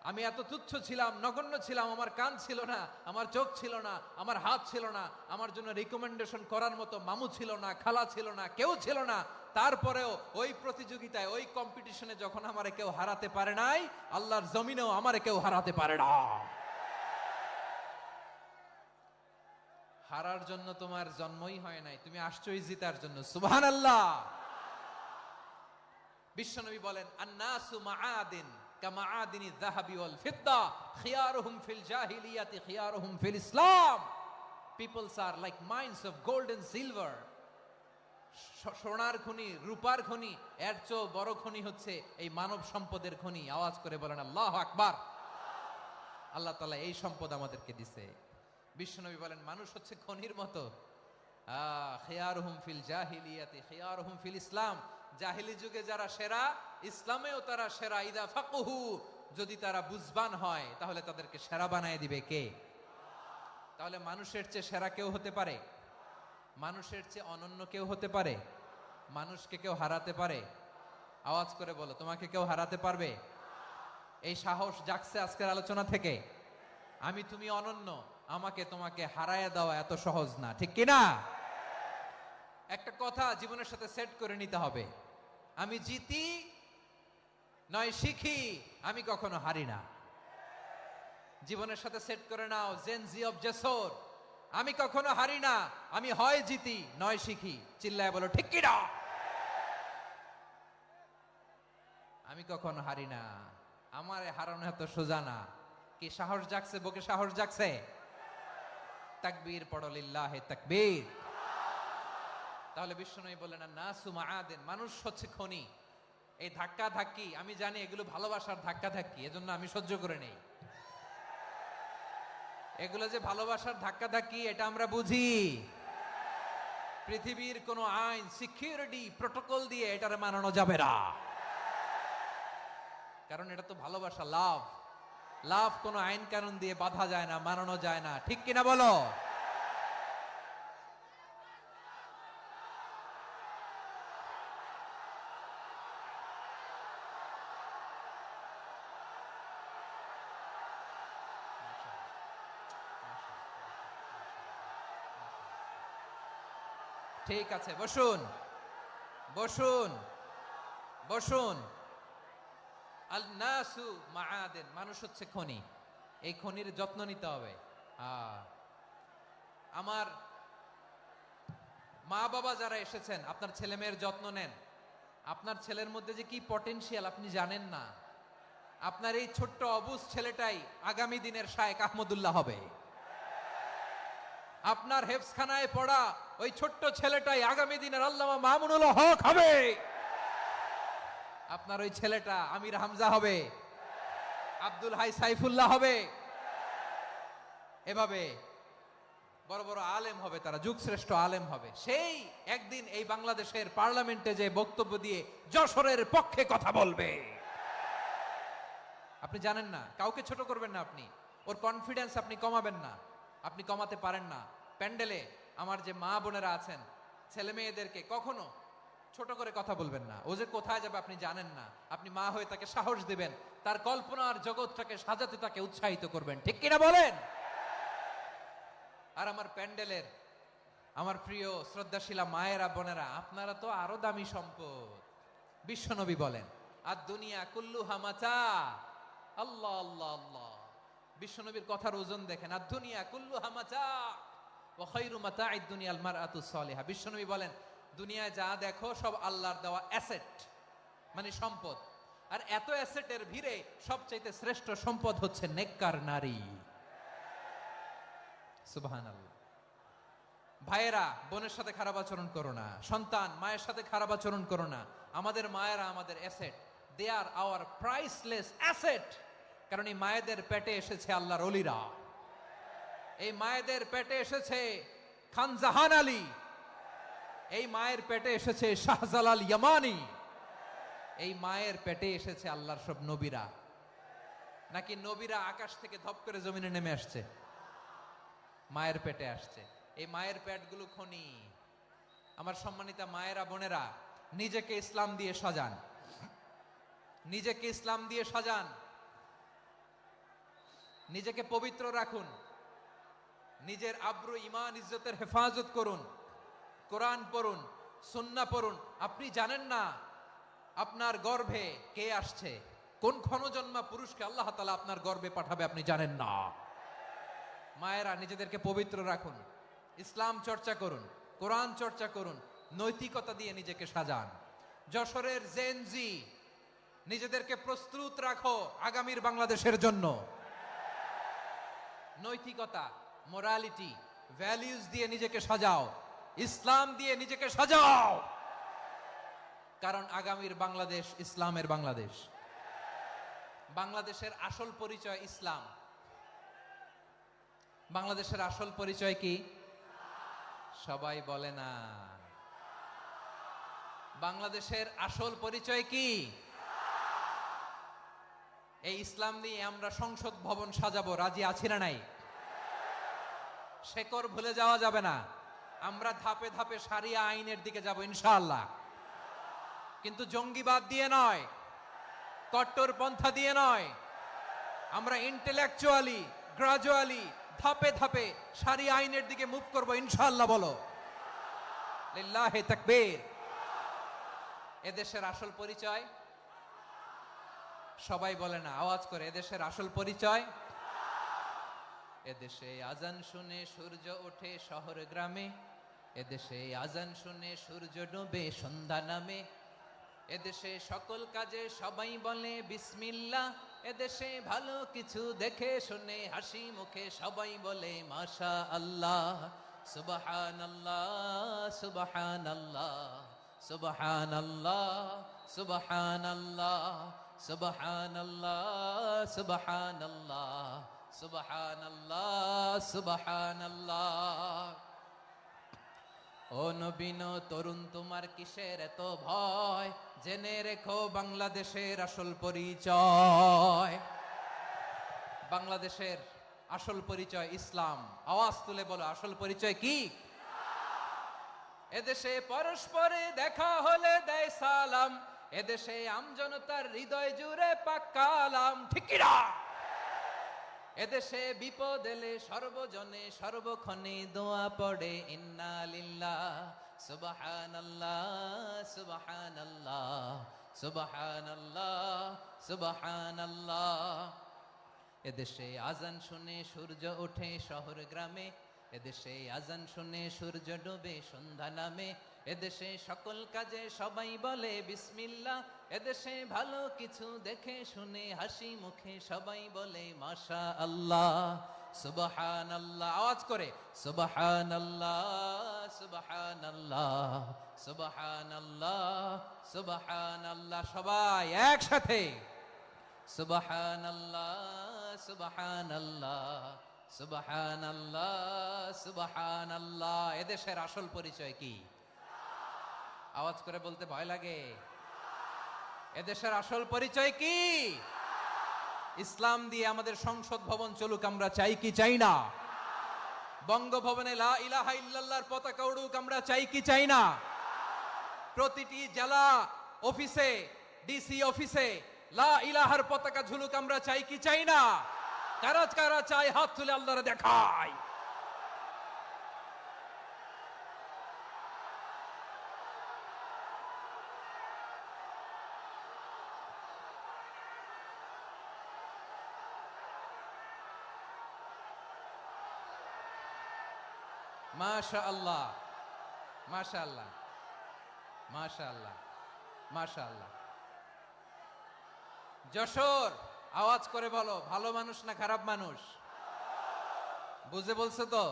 আমি এত তুচ্ছ ছিলাম, নগণ্য ছিলাম। আমার কান ছিল না, আমার চোখ ছিল না, আমার হাত ছিল না, আমার জন্য রিকমেন্ডেশন করার মতো মামু ছিল না, খালা ছিল না, কেউ ছিল না। তারপরেও ওই প্রতিযোগিতায়, ওই কম্পিটিশনে যখন আমারে কেউ হারাতে পারে নাই, আল্লাহর জমিনেও আমারে কেউ হারাতে পারে না। হারার জন্য তোমার জন্মই হয় নাই, তুমি আসছোই জিতার জন্য। সুবহানাল্লাহ। বিশ্বনবী বলেন, আন্নাসু মাআদিন কামাআদিনি যাহাবি ওয়াল ফিদ্দা খিয়ারুহুম ফিল জাহিলিয়াতি খিয়ারুহুম ফিল ইসলাম। Peoples are like mines of gold and silver. সোনার খনি, রূপার খনি, এর চেয়েও বড় খনি হচ্ছে এই মানব সম্পদের খনি। আওয়াজ করে বলেন আল্লাহু আকবার। আল্লাহ তাআলা এই সম্পদ আমাদেরকে দিয়েছে। বিশ্বনবী বলেন, মানুষ হচ্ছে খনির মতো। খিয়ারুহুম ফিল জাহিলিয়াতি খিয়ারুহুম ফিল ইসলাম। জাহিলি যুগে যারা সেরা, ইসলামেও তারা সেরা। ইদা ফাকুহু, যদি তারা বুঝবান হয় তাহলে তাদেরকে সেরা বানায় দিবে কে? তাহলে মানুষের চেয়ে সেরা কেউ হতে পারে? মানুষের চেয়ে অনন্য কেউ হতে পারে? মানুষকে কেউ হারাতে পারে? আওয়াজ করে বলো, তোমাকে কেউ হারাতে পারবে? এই সাহস জাগছে আজকের আলোচনা থেকে। আমি তুমি অনন্য, আমাকে তোমাকে হারায় দেওয়া এত সহজ না, ঠিক কিনা? একটা কথা জীবনের সাথে সেট করে নিতে হবে, আমি জিতি নয় শিখি, আমি কখনো হারি না। জীবনের সাথে সেট করে নাও, জেনজি অফ জেসর, আমি কখনো হারি না, আমি হয় জিতি নয় শিখি। চিল্লায় বলো ঠিক কিনা? আমি কখনো হারি না, আমার হারানো এত সোজা না। কি সাহস জাগছে? বুকে সাহস জাগছে? তাকবীর পড়ো, লিল্লাহে তাকবীর। তাহলে বিশ্বনবী বললেন নাসু মাআদিন, মানুষ হচ্ছে খনি। এই ধাক্কা ধাক্কি আমি জানি এগুলো ভালোবাসার ধাক্কা ধাক্কি, এজন্য আমি সহ্য করে নেই। এগুলো যে ভালোবাসার ধাক্কা ধাক্কি এটা আমরা বুঝি। পৃথিবীর কোন আইন, সিকিউরিটি প্রটোকল দিয়ে এটারে মানানো যাবে না, কারণ এটা তো ভালোবাসা, লাভ। লাভ কোনো আইন কানুন দিয়ে বাধা যায় না, মানানো যায় না, ঠিক কিনা বলো? ঠিক আছে, বসুন বসুন বসুন। আল নাসু মাআদিন, মানুষ হচ্ছে খনি, এই খনির যত্ন নিতে হবে। আমার মা বাবা যারা এসেছেন, আপনার ছেলে মেয়ের যত্ন নেন। আপনার ছেলের মধ্যে যে কি পটেনশিয়াল আপনি জানেন না। আপনার এই ছোট্ট অবুজ ছেলেটাই আগামী দিনের শায়েখ আহমদুল্লাহ হবে। আপনার হেফসখানায় পড়া ওই ছোট্ট ছেলেটাই আগামী দিনের আল্লামা মামুনুল হক হবে। আপনার ওই ছেলেটা আমির হামজা হবে, আব্দুল হাই সাইফুল্লাহ হবে। এভাবে বড় বড় আলেম হবে, তারা যুগশ্রেষ্ঠ আলেম হবে। সেই একদিন এই বাংলাদেশের পার্লামেন্টে যে বক্তব্য দিয়ে যশোরের পক্ষে কথা বলবে। আপনি জানেন না, কাউকে ছোট করবেন না আপনি, ওর কনফিডেন্স আপনি কমাবেন না, আপনি কমাতে পারেন না। প্যান্ডেলে আমার যে মা বোনেরা আছেন, ছেলে মেয়েদেরকে কখনো ছোট করে কথা বলবেন না। ও যে কোথায় যাবে আপনি জানেন না, আপনি মা হয়ে তাকে সাহস দিবেন, তার কল্পনার জগৎটাকে সাজাতে তাকে উৎসাহিত করবেন, ঠিক কিনা বলেন? আর আমার প্যান্ডেলের আমার প্রিয় শ্রদ্ধাশীলা মায়েরা বোনেরা, আপনারা তো আরো দামি সম্পদ। বিশ্বনবী বলেন আর দুনিয়া কুল্লুহা মাতা। আল্লাহ আল্লাহ আল্লাহ, বিশ্বনবীর কথার ওজন দেখেন। আর দুনিয়া কুল্লুহা মাতা ওয়া খায়রু মাতা'আদ দুনিয়াল মারআতুস সালিহা। বিশ্বনবী বলেন দুনিয়ায় যা দেখো সব আল্লাহর দেওয়া অ্যাসেট, মানে সম্পদ। আর এত অ্যাসেটের ভিড়ে সবচাইতে শ্রেষ্ঠ সম্পদ হচ্ছে নেককার নারী। সুবহানাল্লাহ। ভাইয়েরা বোনের সাথে খারাপ আচরণ করো না, সন্তান মায়ের সাথে খারাপ আচরণ করো না। আমাদের মায়েরা আমাদের asset, they are our priceless asset. কারণ এই মায়েদের পেটে এসেছে আল্লাহর ওলিরা, এই মায়েদের পেটে এসেছে খান জাহান আলী, এই মায়ের পেটে এসেছে শাহজালাল ইয়ামানি, এই মায়ের পেটে এসেছে আল্লাহর সব নবীরা। নাকি নবীরা আকাশ থেকে ধপ করে জমিনে নেমে আসছে? মায়ের পেটে আসছে। এই মায়ের পেটগুলো খনি। আমার সম্মানিতা মায়েরা বোনেরা, নিজেকে ইসলাম দিয়ে সাজান, নিজেকে ইসলাম দিয়ে সাজান, নিজেকে পবিত্র রাখুন, নিজের আব্রু ইমান ইজ্জতের হেফাজত করুন, কোরআন পড়ুন, সুন্নাহ পড়ুন। আপনি জানেন না আপনার গর্ভে কে আসছে, কোন ক্ষণজন্মা পুরুষকে আল্লাহ তাআলা আপনার গর্ভে পাঠাবে আপনি জানেন না। মায়েরা নিজেদেরকে পবিত্র রাখুন, ইসলাম চর্চা করুন, কোরআন চর্চা করুন, নৈতিকতা দিয়ে নিজেকে সাজান। যশোরের জেনজি, নিজেদেরকে প্রস্তুত রাখো আগামীর বাংলাদেশের জন্য। নৈতিকতা, মোরালিটি, ভ্যালিউজ দিয়ে নিজেকে সাজাও, ইসলাম দিয়ে নিজেকে সাজাও। কারণ আগামীর বাংলাদেশ ইসলামের বাংলাদেশ। বাংলাদেশের আসল পরিচয় ইসলাম। বাংলাদেশের আসল পরিচয় কি? সবাই বলে না। বাংলাদেশের আসল পরিচয় কি? এই ইসলাম নিয়ে আমরা সংসদ ভবন সাজাবো, রাজি আছি না নাই? শেকড় ভুলে যাওয়া যাবে না। আমরা ধাপে ধাপে শারিয়া আইনের দিকে যাব ইনশাআল্লাহ, কিন্তু জঙ্গিবাদ দিয়ে নয়, কট্টরপন্থা দিয়ে নয়। আমরা ইন্টেলেকচুয়ালি গ্রাজুয়ালি ধাপে ধাপে শারিয়া আইনের দিকে মুভ করব ইনশাআল্লাহ। বলো লিল্লাহি তাকবীর। এদেশের আসল পরিচয় সবাই বলে না, আওয়াজ করে, এদেশের আসল পরিচয়। এদেশে আজান শুনে সূর্য ওঠে শহর গ্রামে, এদেশে আজান শুনে সূর্য ডোবে সন্ধ্যা নামে, এদেশে সকল কাজে সবাই বলে বিসমিল্লাহ, এদেশে ভালো কিছু দেখে শুনে হাসি মুখে সবাই বলে মাশা আল্লাহ। সুবহানাল্লাহ সুবহানাল্লাহ সুবহানাল্লাহ সুবহানাল্লাহ সুবহানাল্লাহ সুবহানাল্লাহ সুবহানাল্লাহ সুবহানাল্লাহ। ও নবীন তরুণ তোমার কিসের এত ভয়, জেনে রেখো বাংলাদেশের আসল পরিচয়। বাংলাদেশের আসল পরিচয় ইসলাম। আওয়াজ তুলে বলো, আসল পরিচয় কি? এদেশে পরস্পরে দেখা হলে দেয় সালাম, এদেশে আমজনতার হৃদয় জুড়ে পাক্কালাম, ঠিক কি না? এদেশে বিপদ এলে সর্বজনে সর্বক্ষণে দোয়া পড়ে ইন্না লিল্লাহ সুবহানাল্লাহ সুবহানাল্লাহ সুবহানাল্লাহ সুবহানাল্লাহ। এদেশে আজান শুনে সূর্য ওঠে শহর গ্রামে, এদেশে আজান শুনে সূর্য ডোবে সন্ধ্যা নামে, এদেশে সকল কাজে সবাই বলে বিসমিল্লাহ, এদেশে ভালো কিছু দেখে শুনে হাসি মুখে সবাই বলে মাশা আল্লাহ। সুবহানাল্লাহ, আওয়াজ করে সুবহানাল্লাহ সুবহানাল্লাহ সুবহানাল্লাহ সুবহানাল্লাহ। সবাই একসাথে সুবহানাল্লাহ সুবহানাল্লাহ সুবহানাল্লাহ সুবহানাল্লাহ। এদেশের আসল পরিচয় কি? আওয়াজ করে বলতে ভয় লাগে। এদেশের আসল পরিচয় কি? ইসলাম দিয়ে আমাদের সংসদ ভবন চলুক, আমরা চাই কি চাই না? বঙ্গভবনে লা ইলাহা ইল্লাল্লাহর পতাকা উড়ুক, আমরা চাই কি চাই না? প্রতিটি জেলা অফিসে, ডিসি অফিসে লা ইলাহার পতাকা ঝুলুক, আমরা চাই কি চাই না? কারা কারা চাই হাত তুলে আল্লাহরে দেখায়। মাশাআল্লাহ মাশাআল্লাহ মাশাআল্লাহ মাশাআল্লাহ। যশোর, আওয়াজ করে বলো, ভালো মানুষ না খারাপ মানুষ? বুঝে বলছো তো?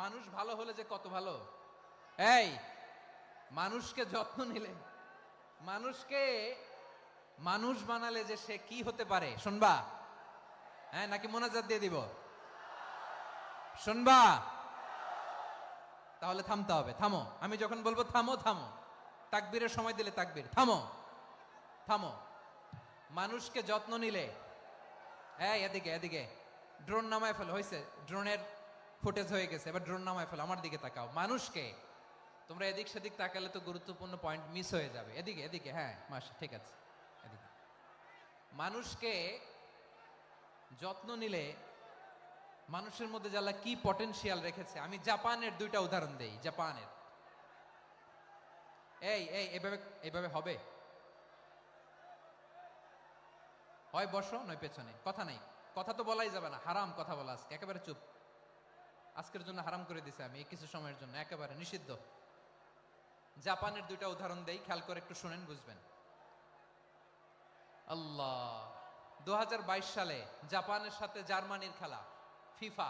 মানুষ ভালো হলে যে কত ভালো। এই মানুষকে যত্ন নিলে, মানুষকে মানুষ বানালে যে সে কি হতে পারে শুনবা? হ্যাঁ, নাকি মোনাজাত দিয়ে দিব? শুনবা? তাহলে থামতে হবে। থামো, আমি যখন বলবো থামো থামো, তাকবীরের সময় দিলে তাকবীর, থামো থামো। মানুষকে যত্ন নিলে, হ্যাঁ এদিকে এদিকে, ড্রোন নামায় ফেলো, হয়েছে, ড্রোনের ফুটেজ হয়ে গেছে, এবার ড্রোন নামায় ফেলো, আমার দিকে তাকাও। মানুষকে, তোমরা এদিক সেদিক তাকালে তো গুরুত্বপূর্ণ পয়েন্ট মিস হয়ে যাবে। এদিকে এদিকে, হ্যাঁ মাসা, ঠিক আছে, এদিকে। মানুষকে যত্ন নিলে মানুষের মধ্যে যারা কি পটেনশিয়াল রেখেছে, আমি জাপানের দুইটা উদাহরণ দেই। জাপানের, এই এই এভাবে এভাবে হবে, হয় বসো নয় পেছনে, কথা নাই, কথা তো বলাই যাবে না, হারাম কথা বলা আজকে, একেবারে চুপ। আজকের জন্য হারাম করে দিছে আমি, এই কিছু সময়ের জন্য একেবারে নিষিদ্ধ। জাপানের দুইটা উদাহরণ দেই, খেয়াল করে একটু শুনেন, বুঝবেন। আল্লাহ, 2022 সালে জাপানের সাথে জার্মানির খেলা, ফিফা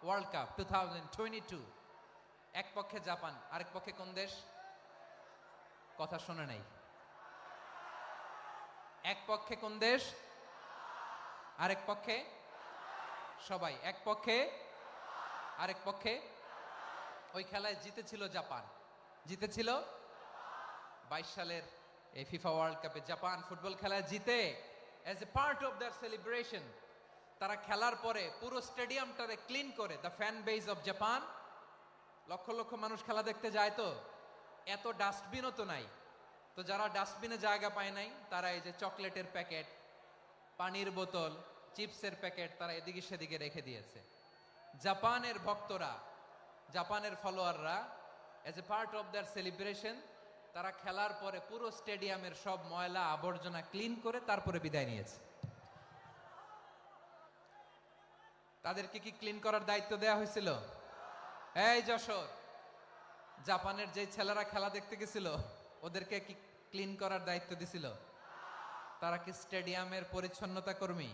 ওয়ার্ল্ড কাপ 2022। এক পক্ষে জাপান, আরেক পক্ষে কোন দেশ? কথা শোনে নাই। এক পক্ষে কোন দেশ? আরেক পক্ষে সবাই। এক পক্ষে আরেক পক্ষে। ওই খেলায় জিতেছিল জাপান, জিতেছিল 22 সালের এই ফিফা ওয়ার্ল্ড কাপে জাপান ফুটবল খেলায় জিতে, as a part of their celebration তারা খেলার পরে পুরো স্টেডিয়ামটারে ক্লিন করে, the fan base of Japan. Lakh lakh মানুষ খেলা দেখতে যায়, তো এত ডাস্টবিনও তো নাই। তো যারা ডাস্টবিনে জায়গা পায় নাই, তারা এই যে চকলেটের প্যাকেট, পানির বোতল, চিপসের প্যাকেট তারা এদিকে সেদিকে রেখে দিয়েছে। জাপানের ভক্তরা, জাপানের ফলোয়াররা, as a part of their celebration, তারা খেলার পরে পুরো স্টেডিয়ামের সব ময়লা আবর্জনা ক্লিন করে তারপরে বিদায় নিয়েছে। তাদেরকে কি ক্লিন করার দায়িত্ব দেয়া হয়েছিল? এই যশোর, জাপানের যে ছেলেরা খেলা দেখতে গেছিল, ওদেরকে কি ক্লিন করার দায়িত্ব দিছিল? তারা কি স্টেডিয়ামের পরিচ্ছন্নতা কর্মী?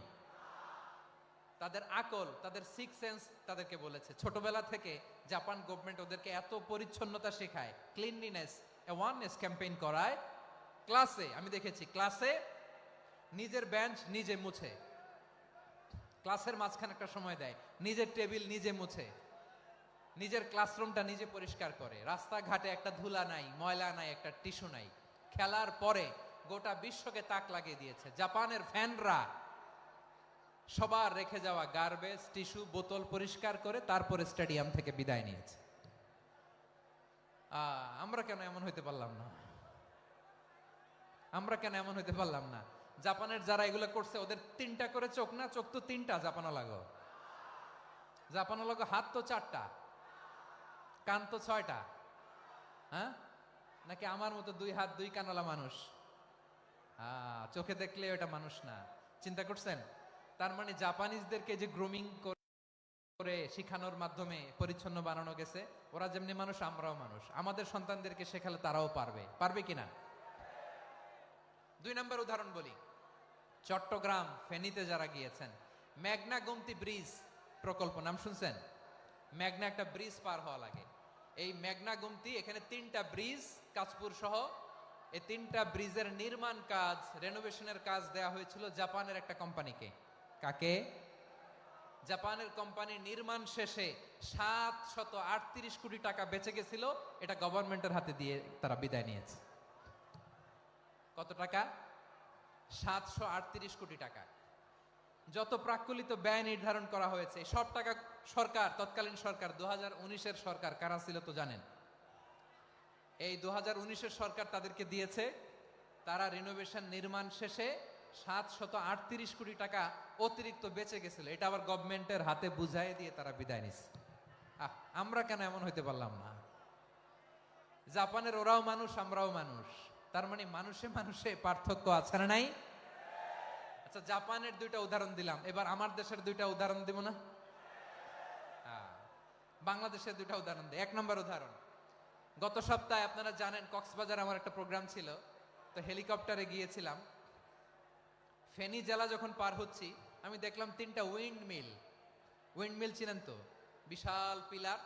তাদের আকল, তাদের সিক্স সেন্স তাদেরকে বলেছে। ছোটবেলা থেকে জাপান গভর্নমেন্ট ওদেরকে এত পরিচ্ছন্নতা শেখায়, ক্লিনলিনেস অ্যাওয়ারনেস ক্যাম্পেইন করায়। ক্লাসে আমি দেখেছি, ক্লাসে নিজের বেঞ্চ নিজে মুছে, ক্লাসের মাঝখানে একটা সময় দেয়, নিজের টেবিল নিজে মুছে, নিজের ক্লাসরুমটা নিজে পরিষ্কার করে। রাস্তাঘাটে একটা ধুলা নাই, ময়লা নাই, একটা টিস্যু নাই। খেলার পরে গোটা বিশ্বকে তাক লাগিয়ে দিয়েছে। জাপানের ফ্যানরা সবার রেখে যাওয়া গার্বেজ, টিস্যু, বোতল পরিষ্কার করে তারপরে স্টেডিয়াম থেকে বিদায় নিয়েছে। আমরা কেন এমন হইতে পারলাম না? আমরা কেন এমন হইতে পারলাম না? জাপানের যারা এগুলো করছে, ওদের তিনটা করে চোখ না? চোখ তো তিনটা জাপানো লাগো, জাপানো লাগো। হাত তো চারটা, কান তো ছয়টা। হ্যাঁ, নাকি আমার মতো দুই হাত দুই কানওয়ালা মানুষ? চোখে দেখলে ওটা মানুষ না। চিন্তা করছেন? তার মানে জাপানিজদেরকে যে গ্রুমিং করে শিখানোর মাধ্যমে পরিচ্ছন্ন বানানো গেছে। ওরা যেমনি মানুষ, আমরাও মানুষ। আমাদের সন্তানদেরকে শেখালে তারাও পারবে। পারবে কিনা? 2 নম্বর উদাহরণ বলি। চট্টগ্রাম ফেনীতে যারা গিয়েছেন, মেঘনা গোমতী ব্রিজ প্রকল্প নাম শুনছেন? মেঘনা একটা ব্রিজ পার হওয়া লাগে। এই মেঘনা গোমতী, এখানে 3টা ব্রিজ, কাঁচপুর সহ এই 3টা ব্রিজের নির্মাণ কাজ, রেনোভেশনের কাজ দেয়া হয়েছিল জাপানের একটা কোম্পানিকে। কাকে? জাপানের কোম্পানি। নির্মাণ শেষে 738 কোটি টাকা বেঁচে গেছিল, এটা গভর্নমেন্টের হাতে দিয়ে তারা বিদায় নিয়েছে। কত টাকা? 738 কোটি টাকা। যত প্রাক্কলিত ব্যয় নির্ধারণ করা হয়েছে, সব টাকা সরকার, তৎকালীন সরকার, 2019-এর সরকার, কারা ছিল তো জানেন? এই 2019-এর সরকার তাদেরকে দিয়েছে। তারা রিনোভেশন নির্মাণ শেষে 738 কোটি টাকা অতিরিক্ত বেঁচে গেছিল, এটা আবার গভর্নমেন্টের হাতে বুঝাই দিয়ে তারা বিদায় নিছে। আমরা কেন এমন হইতে পারলাম না? জাপানের ওরাও মানুষ, আমরাও মানুষ। তার মানে মানুষে মানুষে পার্থক্য আছে না নাই? আচ্ছা, জাপানের 2টা উদাহরণ দিলাম, এবার আমার দেশের 2টা উদাহরণ দিব না? বাংলাদেশের 2টা উদাহরণ দিই। 1 নম্বর উদাহরণ, গত সপ্তাহে আপনারা জানেন কক্সবাজার আমার একটা প্রোগ্রাম ছিল, তো হেলিকপ্টারে গিয়েছিলাম। ফেনী জেলা যখন পার হচ্ছি, আমি দেখলাম 3টা উইন্ডমিল। উইন্ডমিল চিনেন তো? বিশাল পিলার,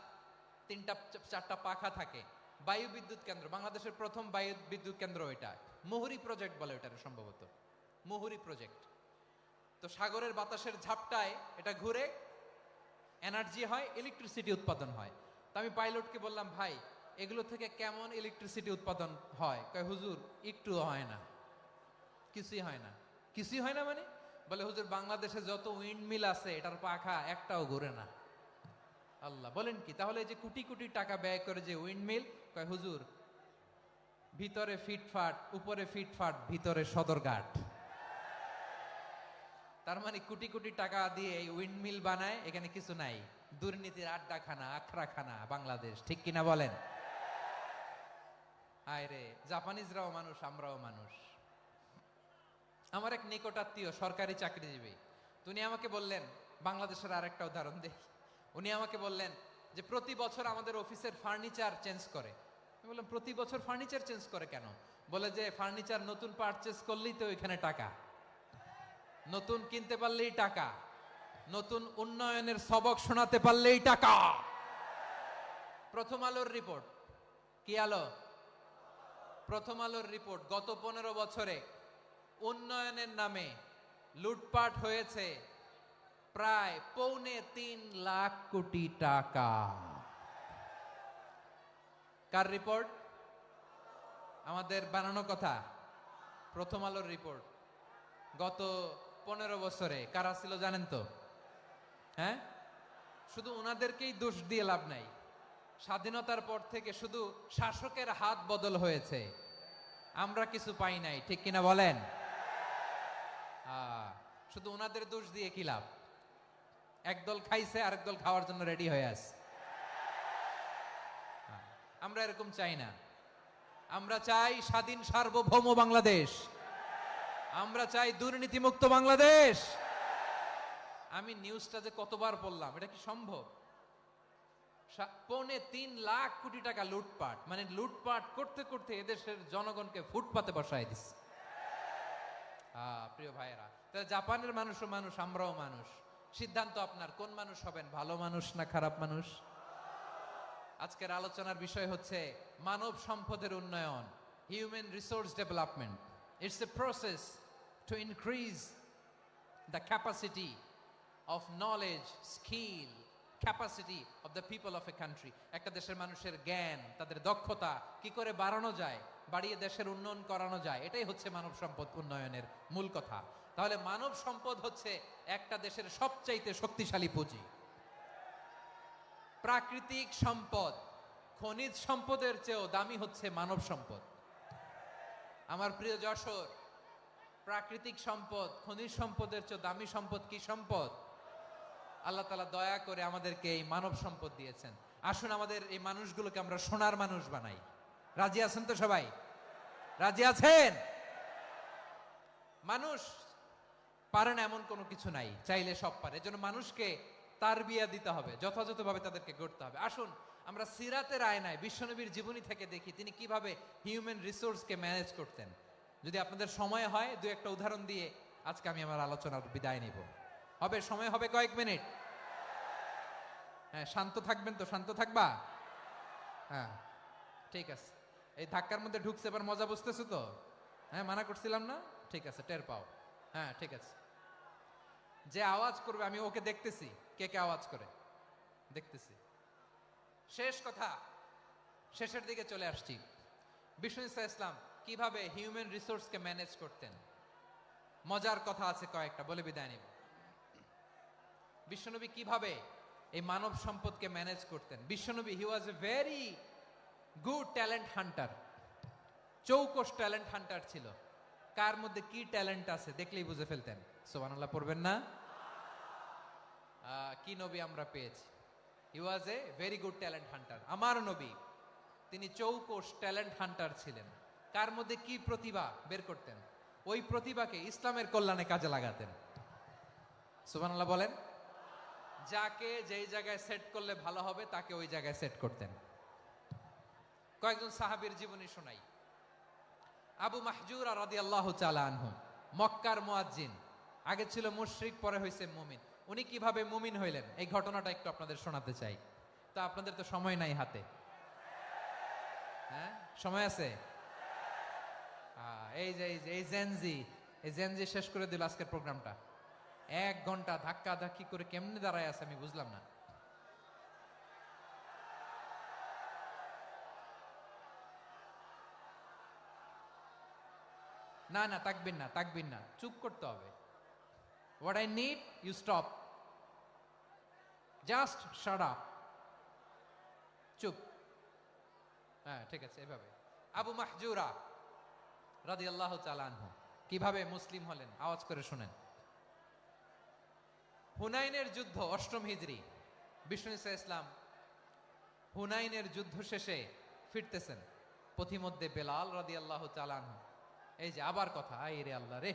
3টা 4টা পাখা থাকে। বায়ু বিদ্যুৎ কেন্দ্র, বাংলাদেশের প্রথম বায়ু বিদ্যুৎ কেন্দ্র এটা। মুহুরী প্রজেক্ট বলে এটার, সম্ভবত মুহুরী প্রজেক্ট। তো সাগরের বাতাসের ঝাপটায় এটা ঘুরে এনার্জি হয়, ইলেকট্রিসিটি উৎপাদন হয়। তো আমি পাইলটকে বললাম, ভাই এগুলো থেকে কেমন ইলেকট্রিসিটি উৎপাদন হয়? কয়, হুজুর একটুও হয় না, কিছুই হয় না। কিছুই হয় না মানে? বলে, হুজুর বাংলাদেশে যত উইন্ডমিল আছে, এটার পাখা একটাও ঘুরে না। আল্লাহ, বলেন কি? তাহলে এই যে কোটি কোটি টাকা ব্যয় করে যে উইন্ডমিল, কয় হুজুর ভিতরে ফিটফাট, উপরে ফিটফাট, ভিতরে সদরঘাট। তার মানে কোটি কোটি টাকা দিয়ে এই উইন্ডমিল বানায়, এখানে কিছু নাই। দুর্নীতির আড্ডাখানা, আখড়াখানা বাংলাদেশ, ঠিক কিনা বলেন? হায় রে, জাপানিজরাও মানুষ, আমরাও মানুষ। আমার এক নিকটাত্মীয় সরকারি চাকরিজীবী, উনি আমাকে বললেন, বাংলাদেশের আরেকটা উদাহরণ দেখি। উনি আমাকে বললেন যে প্রতি বছর আমাদের অফিসের ফার্নিচার চেঞ্জ করে। আমি বললাম, প্রতি বছর ফার্নিচার চেঞ্জ করে কেন? বলে যে ফার্নিচার নতুন পারচেজ করলেই তো এখানে টাকা, নতুন কিনতে পারলেই টাকা, নতুন উন্নয়নের সবক শোনাতে পারলেই টাকা। প্রথম আলোর রিপোর্ট। কি আলো? প্রথম আলোর রিপোর্ট। গত 15 বছরে উন্নয়নের নামে লুটপাট হয়েছে প্রায় 2.25 লাখ কোটি টাকা। কার রিপোর্ট? আমাদের বানানো কথা? প্রথম আলোর রিপোর্ট। গত 15 বছরে কারা ছিল জানেন তো? হ্যাঁ, শুধু ওনাদেরকেই দোষ দিয়ে লাভ নাই। স্বাধীনতার পর থেকে শুধু শাসকের হাত বদল হয়েছে, আমরা কিছু পাই নাই, ঠিক কিনা বলেন? শুধু ওনাদের দোষ দিয়ে কি লাভ? একদল খাইছে, আরেক দল খাওয়ার জন্য রেডি হয়ে আছে। আমরা এরকম চাই না। আমরা চাই স্বাধীন সার্বভৌম বাংলাদেশ। আমরা চাই দুর্নীতিমুক্ত বাংলাদেশ। আমি নিউজটা যে কতবার বললাম, এটা কি সম্ভব? 3.25 লাখ কোটি টাকা লুটপাট, মানে লুটপাট করতে করতে এদেশের জনগণকে ফুটপাতে বসায় দিচ্ছে। প্রিয় ভাইয়েরা, তাহলে জাপানের মানুষও মানুষ, আমরাও মানুষ। সিদ্ধান্ত আপনার, কোন মানুষ হবেন, ভালো মানুষ না খারাপ মানুষ? আজকের আলোচনার বিষয় হচ্ছে মানব সম্পদের উন্নয়ন, human resource development. It's a process to increase the capacity of knowledge, skill, capacity of the people of a country. একটা দেশের মানুষের জ্ঞান, তাদের দক্ষতা কি করে বাড়ানো যায়, বাড়িয়ে দেশের উন্নয়ন করানো যায়, এটাই হচ্ছে মানব সম্পদ উন্নয়নের মূল কথা। তাহলে মানব সম্পদ হচ্ছে একটা দেশের সবচাইতে শক্তিশালী পুঁজি। প্রাকৃতিক সম্পদ, খনিজ সম্পদের চেয়েও দামি হচ্ছে মানব সম্পদ। আমার প্রিয় যশোর, প্রাকৃতিক সম্পদ, খনিজ সম্পদের চেয়ে দামি সম্পদ কি সম্পদ? আল্লাহ তাআলা দয়া করে আমাদেরকে এই মানব সম্পদ দিয়েছেন। আসুন আমাদের এই মানুষগুলোকে আমরা সোনার মানুষ বানাই। রাজি আছেন তো সবাই? রাজি আছেন? মানুষ পারে না এমন কোনো কিছু নাই, চাইলে সব পারে। এজন্য মানুষকে তারবিয়া দিতে হবে, যথাযথভাবে তাদেরকে গড়তে হবে। আসুন আমরা সিরাতের আয়নায় বিশ্বনবীর জীবনী থেকে দেখি তিনি কিভাবে হিউম্যান রিসোর্সকে ম্যানেজ করতেন। যদি আপনাদের সময় হয়, দু একটা উদাহরণ দিয়ে আজকে আমি আমার আলোচনার বিদায় নিব। হবে সময় হবে কয়েক মিনিট? হ্যাঁ, শান্ত থাকবেন তো? শান্ত থাকবা? হ্যাঁ, ঠিক আছে। এই ধাক্কার মধ্যে ঢুকছে, এবার মজা বুঝতেছো তো? হ্যাঁ, মানা করছিলাম না? ঠিক আছে, টের পাও। হ্যাঁ, ঠিক আছে। যে আওয়াজ করবে আমি ওকে দেখতেছি, কে কে আওয়াজ করে দেখতেছি। শেষ কথা, শেষের দিকে চলে আসছি। বিষ্ণু ইসলাম কিভাবে হিউম্যান রিসোর্সকে ম্যানেজ করতেন, মজার কথা আছে কয়েকটা, বলে বিদায় নিব। বিশ্বনবী কিভাবে এই মানব সম্পদকে ম্যানেজ করতেন? বিশ্বনবী he was a very good talent hunter, চৌকস ট্যালেন্ট হান্টার ছিল। কার মধ্যে কি ট্যালেন্ট আছে দেখলেই বুঝে ফেলতেন। সুবহানাল্লাহ পড়বেন না? কি নবী আমরা পেয়েছি! He was a very good talent hunter. আমার নবী তিনি চৌকস ট্যালেন্ট হান্টার ছিলেন। কার মধ্যে কি প্রতিভা বের করতেন, ওই প্রতিভাকে ইসলামের কল্যাণে কাজে লাগাতেন। সুবহানাল্লাহ বলেন। যাকে যেই জায়গায় সেট করলে ভালো হবে তাকে ওই জায়গায় সেট করতেন। কয়েকজন সাহাবীর জীবনী শোনাই। আবু মাহজুরা রাদিয়াল্লাহু তাআলা আনহু, মক্কার মুয়াজ্জিন, আগে ছিল মুশরিক, পরে হয়েছে মুমিন। উনি কিভাবে মুমিন হইলেন এই ঘটনাটা একটু আপনাদের শোনাতে চাই। তা আপনাদের তো সময় নাই হাতে। হ্যাঁ, সময় আছে? এই জেনজি শেষ করে দিল আজকের প্রোগ্রামটা। 1 ঘন্টা ধাক্কা ধাক্কি করে কেমনে দাঁড়ায় আছে আমি বুঝলাম না। না না, তাকবির না, চুপ করতে হবে। What I need you stop, just shut up, চুপ। হ্যাঁ, ঠিক আছে, এভাবে। আবু মাহজুরা রাদিয়াল্লাহু তাআলা আনহু কিভাবে মুসলিম হলেন আওয়াজ করে শুনেন। হুনাইনের যুদ্ধ, 8ম হিজরি। বিষ্ণু ইসলাম হুনাইনের যুদ্ধ শেষে ফিরতেছেন, পথিমধ্যে বেলাল রাদিয়াল্লাহু তাআলা আনহু, এই যে আবার কথা, আই রে আল্লাহ রে,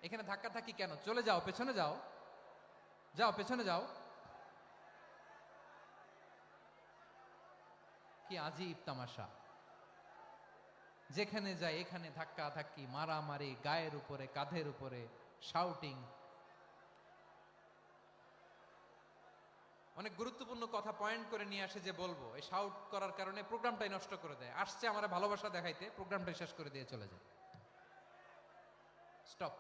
এখানে ধাক্কা ধাক্কি কেন? চলে যাও, পেছনে যাও, যাও পেছনে যাও। কি আজীব তামাশা! যেখানে যায় এখানে ধাক্কা ধাক্কি, মারামারি, গায়ের উপরে, কাঁধের উপরে, শাউটিং। অনেক গুরুত্বপূর্ণ কথা পয়েন্ট করে নিয়ে আসে যে বলবো, এই শাউট করার কারণে প্রোগ্রামটাই নষ্ট করে দেয়। আসছে আমার ভালোবাসা দেখাইতে, প্রোগ্রামটাই শেষ করে দিয়ে চলে যায়। স্টপ।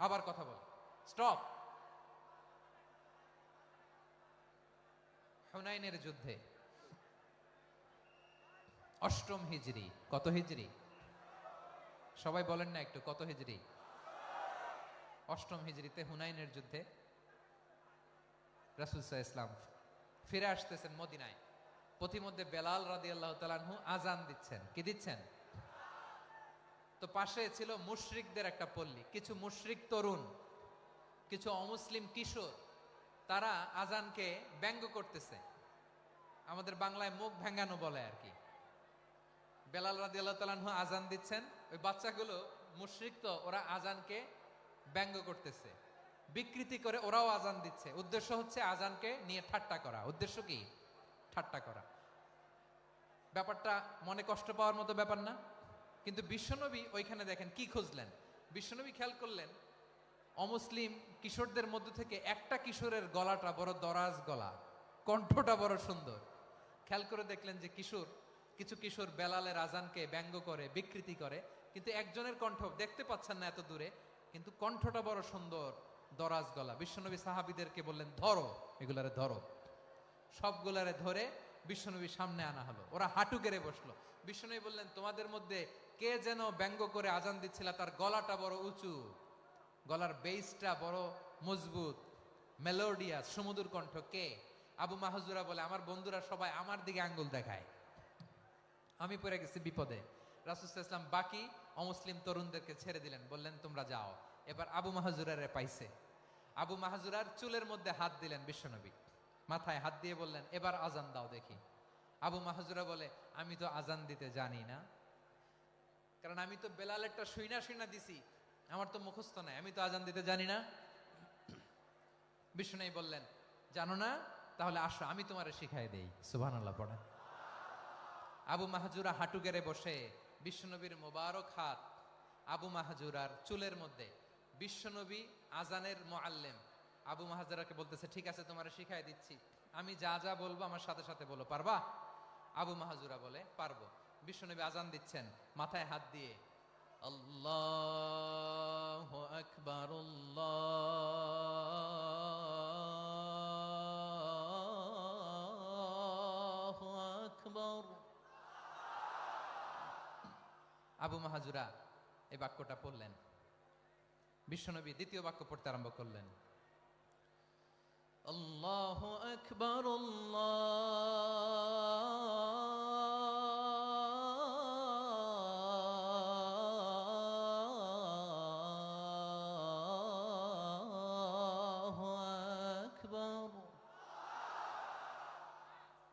আবার কথা বল, স্টপ। হুনাইনের যুদ্ধে 8ম হিজরি। কত হিজরি? সবাই বলেন না একটু, কত হিজরি? অষ্টম হিজরিতে হুনাইনের যুদ্ধে রাসূল সাল্লাল্লাহু আলাইহি ইসলাম ফিরে আসতেছেন মদিনায়। পথিমধ্যে বেলাল রাদিয়াল্লাহু তাআলা আনহু আজান দিচ্ছেন। কি দিচ্ছেন? তো পাশে ছিল মুশরিকদের একটা পল্লী, কিছু মুশরিক তরুণ, কিছু অমুসলিম কিশোর, তারা আজানকে ব্যঙ্গ করতেছে। আমাদের বাংলায় মুখ ভেঙ্গানো বলে আর কি। বেলাল রাদিয়াল্লাহু তাআলা আনহু আজান দিচ্ছেন, ওই বাচ্চাগুলো মুশরিক, তো ওরা আজানকে ব্যঙ্গ করতেছে, বিকৃতি করে ওরাও আজান দিচ্ছে। উদ্দেশ্য হচ্ছে আজানকে নিয়ে ঠাট্টা করা। উদ্দেশ্য কি? ঠাট্টা করা। ব্যাপারটা মনে কষ্ট পাওয়ার মতো ব্যাপার না? কিন্তু বিশ্বনবী ওইখানে দেখেন কি খুঁজলেন। বিশ্বনবী খেয়াল করলেন অমুসলিম কিশোরদের মধ্য থেকে একটা কিশোরের গলাটা বড় দরাজ গলা, কণ্ঠটা বড় সুন্দর। খেয়াল করে দেখলেন যে কিছু কিশোর বেলালের আজানকে ব্যঙ্গ করে, বিকৃতি করে, কিন্তু একজনের কণ্ঠ দেখতে পাচ্ছেন না এত দূরে, কিন্তু কণ্ঠটা বড় সুন্দর, দরাজ গলা। বিশ্বনবী সাহাবীদেরকে বললেন, ধরো এগুলারে, ধরো। সবগুলারে ধরে বিশ্বনবীর সামনে আনা হলো। ওরা হাঁটু গেড়ে বসলো। বিশ্বনবী বললেন, তোমাদের মধ্যে কে যেন ব্যঙ্গ করে আজান দিচ্ছিল, তার গলাটা বড় উঁচু, গলার বেসটা বড় মজবুত, মেলোডিয়াস, সুমধুর কণ্ঠ। কে? আবু মাহজুরা বলে, আমার বন্ধুরা সবাই আমার দিকে আঙ্গুল দেখায়, আমি পড়ে গেছি বিপদে। রাসূল সাল্লাল্লাহু আলাইহি ওয়াসাল্লাম বাকি অমুসলিম তরুণদেরকে ছেড়ে দিলেন, বললেন তোমরা যাও। এবার আবু মাহজুরারে পাইছে। আবু মাহজুরার চুলের মধ্যে হাত দিলেন বিশ্বনবী, মাথায় হাত দিয়ে বললেন, এবার আজান দাও দেখি। আবু মাহজুরা বলে, আমি তো আজান দিতে জানি না, কারণ আমি তো বেলালেরটা শুইনা শুইনা দিছি, আমার তো মুখস্থ নাই, আমি তো আজান দিতে জানি না। বিশ্বনবী বললেন, জানো না? তাহলে আসো, আমি তোমারে শিখাই দেই। সুবহানাল্লাহ পড়ে। আবু মাহজুরা হাঁটু গেড়ে বসে, বিশ্বনবীর মোবারক হাত আবু মাহজুরার চুলের মধ্যে। বিশ্বনবী আজানের মুআল্লিম আবু মাহজুরাকে বলতেছে, ঠিক আছে তোমারে শিখাই দিচ্ছি, আমি যা যা বলবো আমার সাথে সাথে বলো, পারবা? আবু মাহজুরা বলে, পারবো। বিশ্বনবী আজান দিচ্ছেন মাথায় হাত দিয়ে, আল্লাহু আকবার, আল্লাহু আকবার। আবু মাহজুরা এই বাক্যটা পড়লেন। বিশ্বনবী দ্বিতীয় বাক্য পড়তে আরম্ভ করলেন, আল্লাহু আকবার, আল্লাহু আকবার।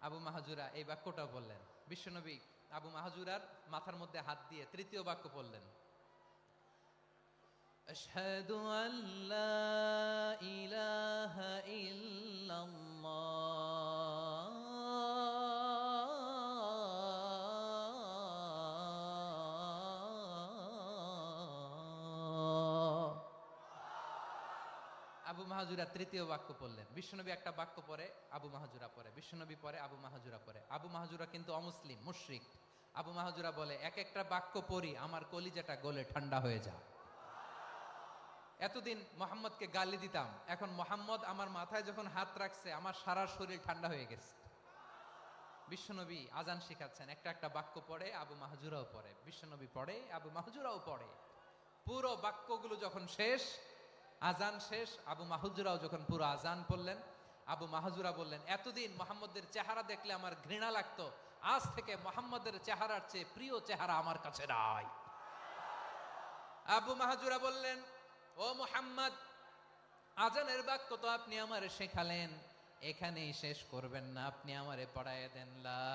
আবু মাহজুরা এই বাক্যটাও বললেন। বিশ্বনবী আবু মাহজুরার মাথার মধ্যে হাত দিয়ে তৃতীয় বাক্য পড়লেন, আশহাদু আল্লা ইলাহা ইল্লাল্লাহ। আবু মাহজুরা তৃতীয় বাক্য পড়লেন। বিশ্বনবী একটা বাক্য পরে আবু মাহজুরা পরে, বিশ্বনবী পরে আবু মাহজুরা পরে। আবু মাহজুরা কিন্তু অমুসলিম, মুশরিক। আবু মাহজুরা বলে, এক একটা বাক্য পড়ি আমার কলিজাটা গলে ঠান্ডা হয়ে যায়। এতদিন মোহাম্মদকে গালি দিতাম, এখন মোহাম্মদ আমার মাথায় যখন হাত রাখছে আমার সারা শরীর ঠান্ডা হয়ে গেছে। বিশ্বনবী আজান শিখাচ্ছেন, একটা একটা বাক্য পড়ে আবু মাহজুরাও পড়ে, বিশ্বনবী পড়ে, আবু মাহজুরাও পড়ে। পুরো বাক্যগুলো যখন শেষ, আজান শেষ, আবু মাহজুরাও যখন পুরো আজান পড়লেন, আবু মাহজুরা বললেন, এতদিন মোহাম্মদের চেহারা দেখলে আমার ঘৃণা লাগতো, আজ থেকে মোহাম্মদের চেহারার চেয়ে প্রিয় চেহারা আমার কাছে নাই। আবু মাহজুরা বললেন, ও মুহাম্মদ, আজানের বাক্য তো আপনি আমারে শেখালেন, এখানেই শেষ করবেন না, আপনি আমারে পড়ায় দেন, লা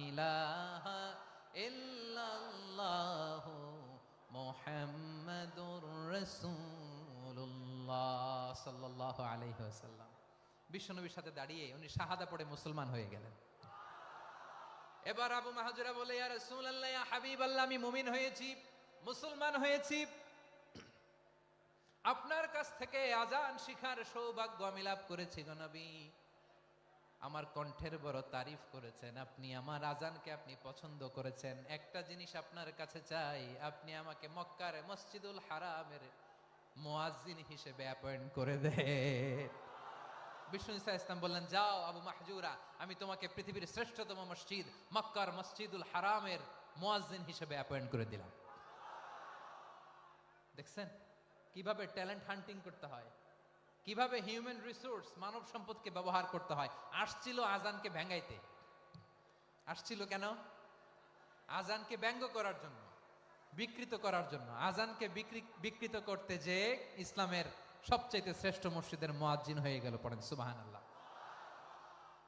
ইলাহা ইল্লাল্লাহু মুহাম্মাদুর রাসূলুল্লাহ সাল্লাল্লাহু আলাইহি ওয়াসাল্লাম। বিশ্বনবীর সাথে দাঁড়িয়ে উনি শাহাদা পড়ে মুসলমান হয়ে গেলেন। এবার আবু মাহজুরা বলে, ইয়া রাসূলুল্লাহ, ইয়া হাবিবাল্লাহ, আমি মুমিন হয়েছি, মুসলমান হয়েছি, আপনার কাছ থেকে আজান শিখার সৌভাগ্য আমি লাভ করেছি গো নবী। আমার কণ্ঠের বড় তারিফ করেছেন আপনি, আমার আজানকে আপনি পছন্দ করেছেন। একটা জিনিস আপনার কাছে চাই, আপনি আমাকে মক্কার মসজিদুল হারামের মুয়াজ্জিন হিসেবে অ্যাপয়েন্ট করে দেন। বিষ্ণু ইসা ইসলাম বললেন, যাও আবু মাহজুরা, আমি তোমাকে পৃথিবীর শ্রেষ্ঠতম মসজিদ মক্কার মসজিদুল হারামের মুয়াজ্জিন হিসেবে অ্যাপয়েন্ট করে দিলাম। দেখছেন কিভাবে ট্যালেন্ট হান্টিং করতে হয়, কিভাবে হিউম্যান রিসোর্স মানব সম্পদকে ব্যবহার করতে হয়। আসছিল আজানকে ভেঙাইতে। আসছিল কেন? আজানকে ব্যঙ্গ করার জন্য, বিকৃত করার জন্য। আজানকে বিকৃত করতে যে ইসলামের সবচেয়ে শ্রেষ্ঠ মসজিদের মুয়াজ্জিন হয়ে গেল। পড়েন সুবহানাল্লাহ।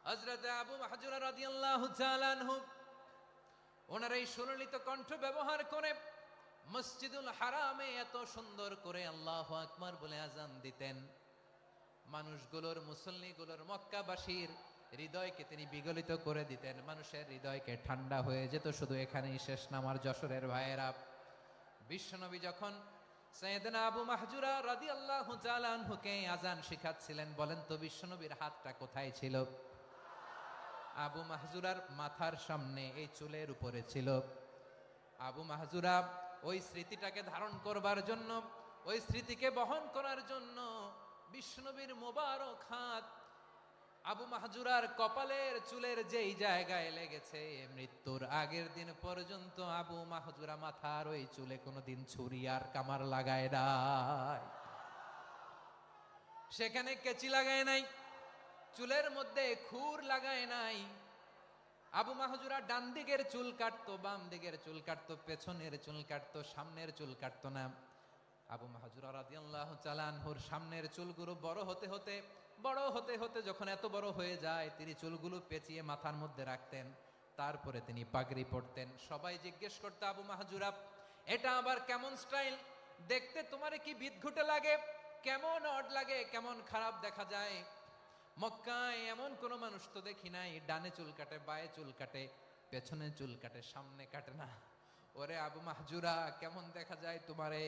হযরত আবু মাহজুরা রাদিয়াল্লাহু তাআলা আনহু ওনার এই সুললিত কণ্ঠ ব্যবহার করে মসজিদুল হারামে এত সুন্দর করে আল্লাহু আকবার বলে আজান দিতেন, মানুষগুলোর, মুসল্লিগুলোর, মক্কাবাসীর হৃদয়কে তিনি বিগলিত করে দিতেন। মানুষের হৃদয়কে ঠান্ডা হয়ে যেত। শুধু এখানেই শেষ না আমার যশোরের ভাইয়েরা। বিশ্বনবী যখন সাইয়েদনা আবু মাহজুরা রাদিয়াল্লাহু তাআলা আনহুকে আজান শিখাচ্ছিলেন, বলেন তো বিশ্বনবীর হাতটা কোথায় ছিল? আবু মাহজুরার মাথার সামনে, এই চুলের উপরে ছিল। আবু মাহজুরা ওই স্মৃতিটাকে ধারণ করবার জন্য, ওই স্মৃতিকে বহন করার জন্য বিশ্বনবীর মোবারক হাত আবু মাহজুরার কপালের চুলের যেই জায়গায় লেগেছে, মৃত্যুর আগের দিন পর্যন্ত আবু মাহজুরা মাথার ওই চুলে কোনোদিন ছুরি আর কামার লাগায় নাই, সেখানে কেচি লাগায় নাই, চুলের মধ্যে খুর লাগায় নাই। আবু মাহজুরা ডান দিকের চুল কাটতো, বাম দিকের চুল কাটতো, পেছনের চুল কাটতো, সামনের চুল কাটতো না। আবু মাহজুরা রাদিয়াল্লাহু তাআলা আনহুর সামনের চুলগুলো বড় হতে হতে যখন এত বড় হয়ে যায়, তিনি চুলগুলো পেঁচিয়ে মাথার মধ্যে রাখতেন। তারপরে তিনি পাগড়ি পরতেন। সবাই জিজ্ঞেস করতো, আবু মাহজুরা এটা আবার কেমন স্টাইল? দেখতে তোমারে কি বিদঘুটে লাগে? কেমন অড লাগে? কেমন খারাপ দেখা যায়? মক্কায় এমন কোন মানুষ তো দেখি নাই, ডানে চুল কাটে, বায়ে চুল কাটে, পেছনে চুল কাটে, সামনে কাটে না। ওরে আবু মাহজুরা, কেমন দেখা যায় তোমারে?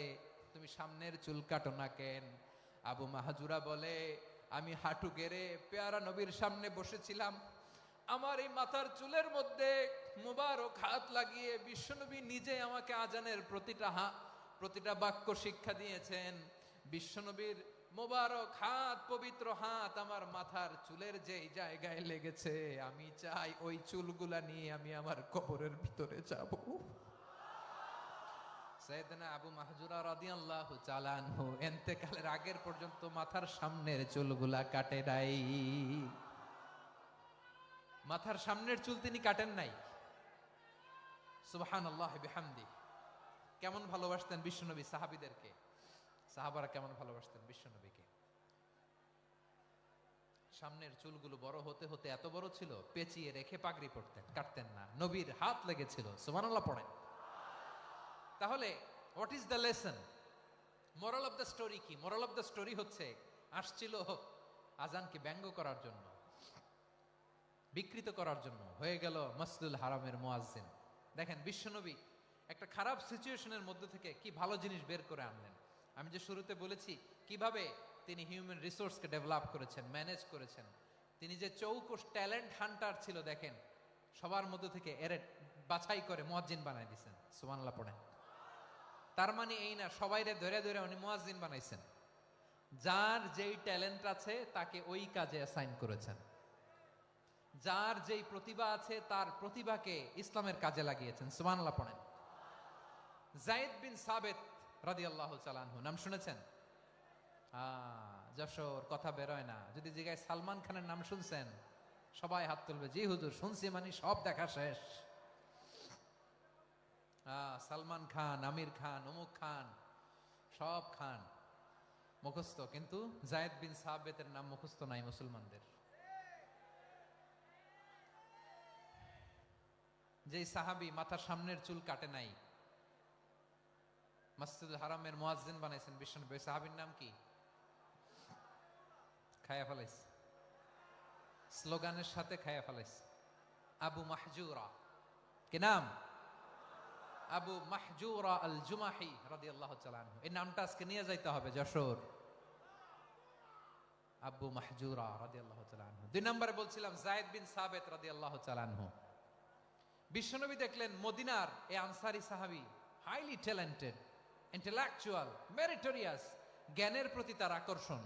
তুমি সামনের চুল কাটো না কেন? আবু মাহজুরা বলে, আমি হাঁটু গেড়ে পেয়ারা নবীর সামনে বসেছিলাম, আমার এই মাথার চুলের মধ্যে মুবারক হাত লাগিয়ে বিশ্বনবী নিজে আমাকে আজানের প্রতিটা বাক্য শিক্ষা দিয়েছেন। বিশ্বনবীর মোবারক হাত, পবিত্র হাত আমার মাথার চুলের যেই জায়গায় লেগেছে, আমি চাই ওই চুলগুলা নিয়ে আমি আমার কবরের ভিতরে যাব। সাইয়েদনা আবু মাহজুরা রাদিয়াল্লাহু তাআলা আনহু ইন্তেকালের আগের পর্যন্ত মাথার সামনের চুলগুলা কাটে নাই। মাথার সামনের চুল তিনি কাটেন নাই। সুবহানাল্লাহি বিহামদি। কেমন ভালোবাসতেন বিশ্বনবী সাহাবীদেরকে, সাহাবারা কেমন ভালোবাসতেন বিশ্বনবীকে। সামনের চুলগুলো বড় হতে হতে এত বড় ছিল, পেঁচিয়ে রেখে পাগড়ি পরতেন, কাটতেন না। নবীর হাত লেগেছিল। সুবহানাল্লাহ পড়েন। তাহলে what is the lesson? Moral of the story কি? মোরাল অফ দ্য স্টোরি হচ্ছে, আসছিল আজানকে ব্যঙ্গ করার জন্য, বিকৃত করার জন্য, হয়ে গেল মসজিদুল হারামের মুয়াজ্জিন। দেখেন বিশ্বনবী একটা খারাপ সিচুয়েশনের মধ্যে থেকে কি ভালো জিনিস বের করে আনলেন। আমি যে শুরুতে বলেছি কিভাবে তিনি হিউম্যান রিসোর্সকে ডেভেলপ করেছেন, ম্যানেজ করেছেন। তিনি যে চৌকস ট্যালেন্ট হান্টার ছিল, দেখেন সবার মধ্যে থেকে এর বাছাই করে মুয়াজ্জিন বানাই দিয়েছেন। সুবহানাল্লাহ পড়েন। তার মানে এই না সবাইরে ধরে ধরে উনি মুয়াজ্জিন বানাইছেন। যার যেই ট্যালেন্ট আছে তাকে ওই কাজে অ্যাসাইন করেছেন। যার যেই প্রতিভা আছে তার প্রতিভাকে ইসলামের কাজে লাগিয়েছেন। সুবহানাল্লাহ পড়েন। যায়েদ বিন সাবিত রাদিয়াল্লাহু তাআলা আনহু নাম শুনেছেন? যশোর কথা বেরোয় না। যদি জিগায় সালমান খানের নাম শুনছেন, সবাই হাত তুলবে, জি হুজুর শুনছি, মানে সব দেখা শেষ। সালমান খান, আমির খান, অমুক খান, সব খান মুখস্থ, কিন্তু যায়েদ বিন সাবিতের নাম মুখস্থ নাই মুসলমানদের। যেই সাহাবী মাথার সামনের চুল কাটে নাই, মসজিদুল হারামের মুয়াজ্জিন বানাইছেন বিশ্বনবী, সাহাবীর নাম কি? খায়া ফেলাইছে, স্লোগানের সাথে খায়া ফেলাইছে। আবু মাহজুরা। কি নাম? আবু মাহজুরা আল জুমাহি রাদিয়াল্লাহু তাআলা আনহু। এই নামটা আজকে নিয়ে যাইতে হবে যশোর। আবু মাহজুরা রাদিয়াল্লাহু তাআলা আনহু। দুই নম্বরে বলছিলাম যায়েদ বিন সাবিত রাদিয়াল্লাহু তাআলা আনহু। বিশ্বনবী দেখলেন মদিনার এই আনসারী সাহাবী হাইলি ট্যালেন্টেড, ইন্টেলেকচুয়াল, মেরিটোরিয়াস, জ্ঞানের প্রতি তার আকর্ষণ,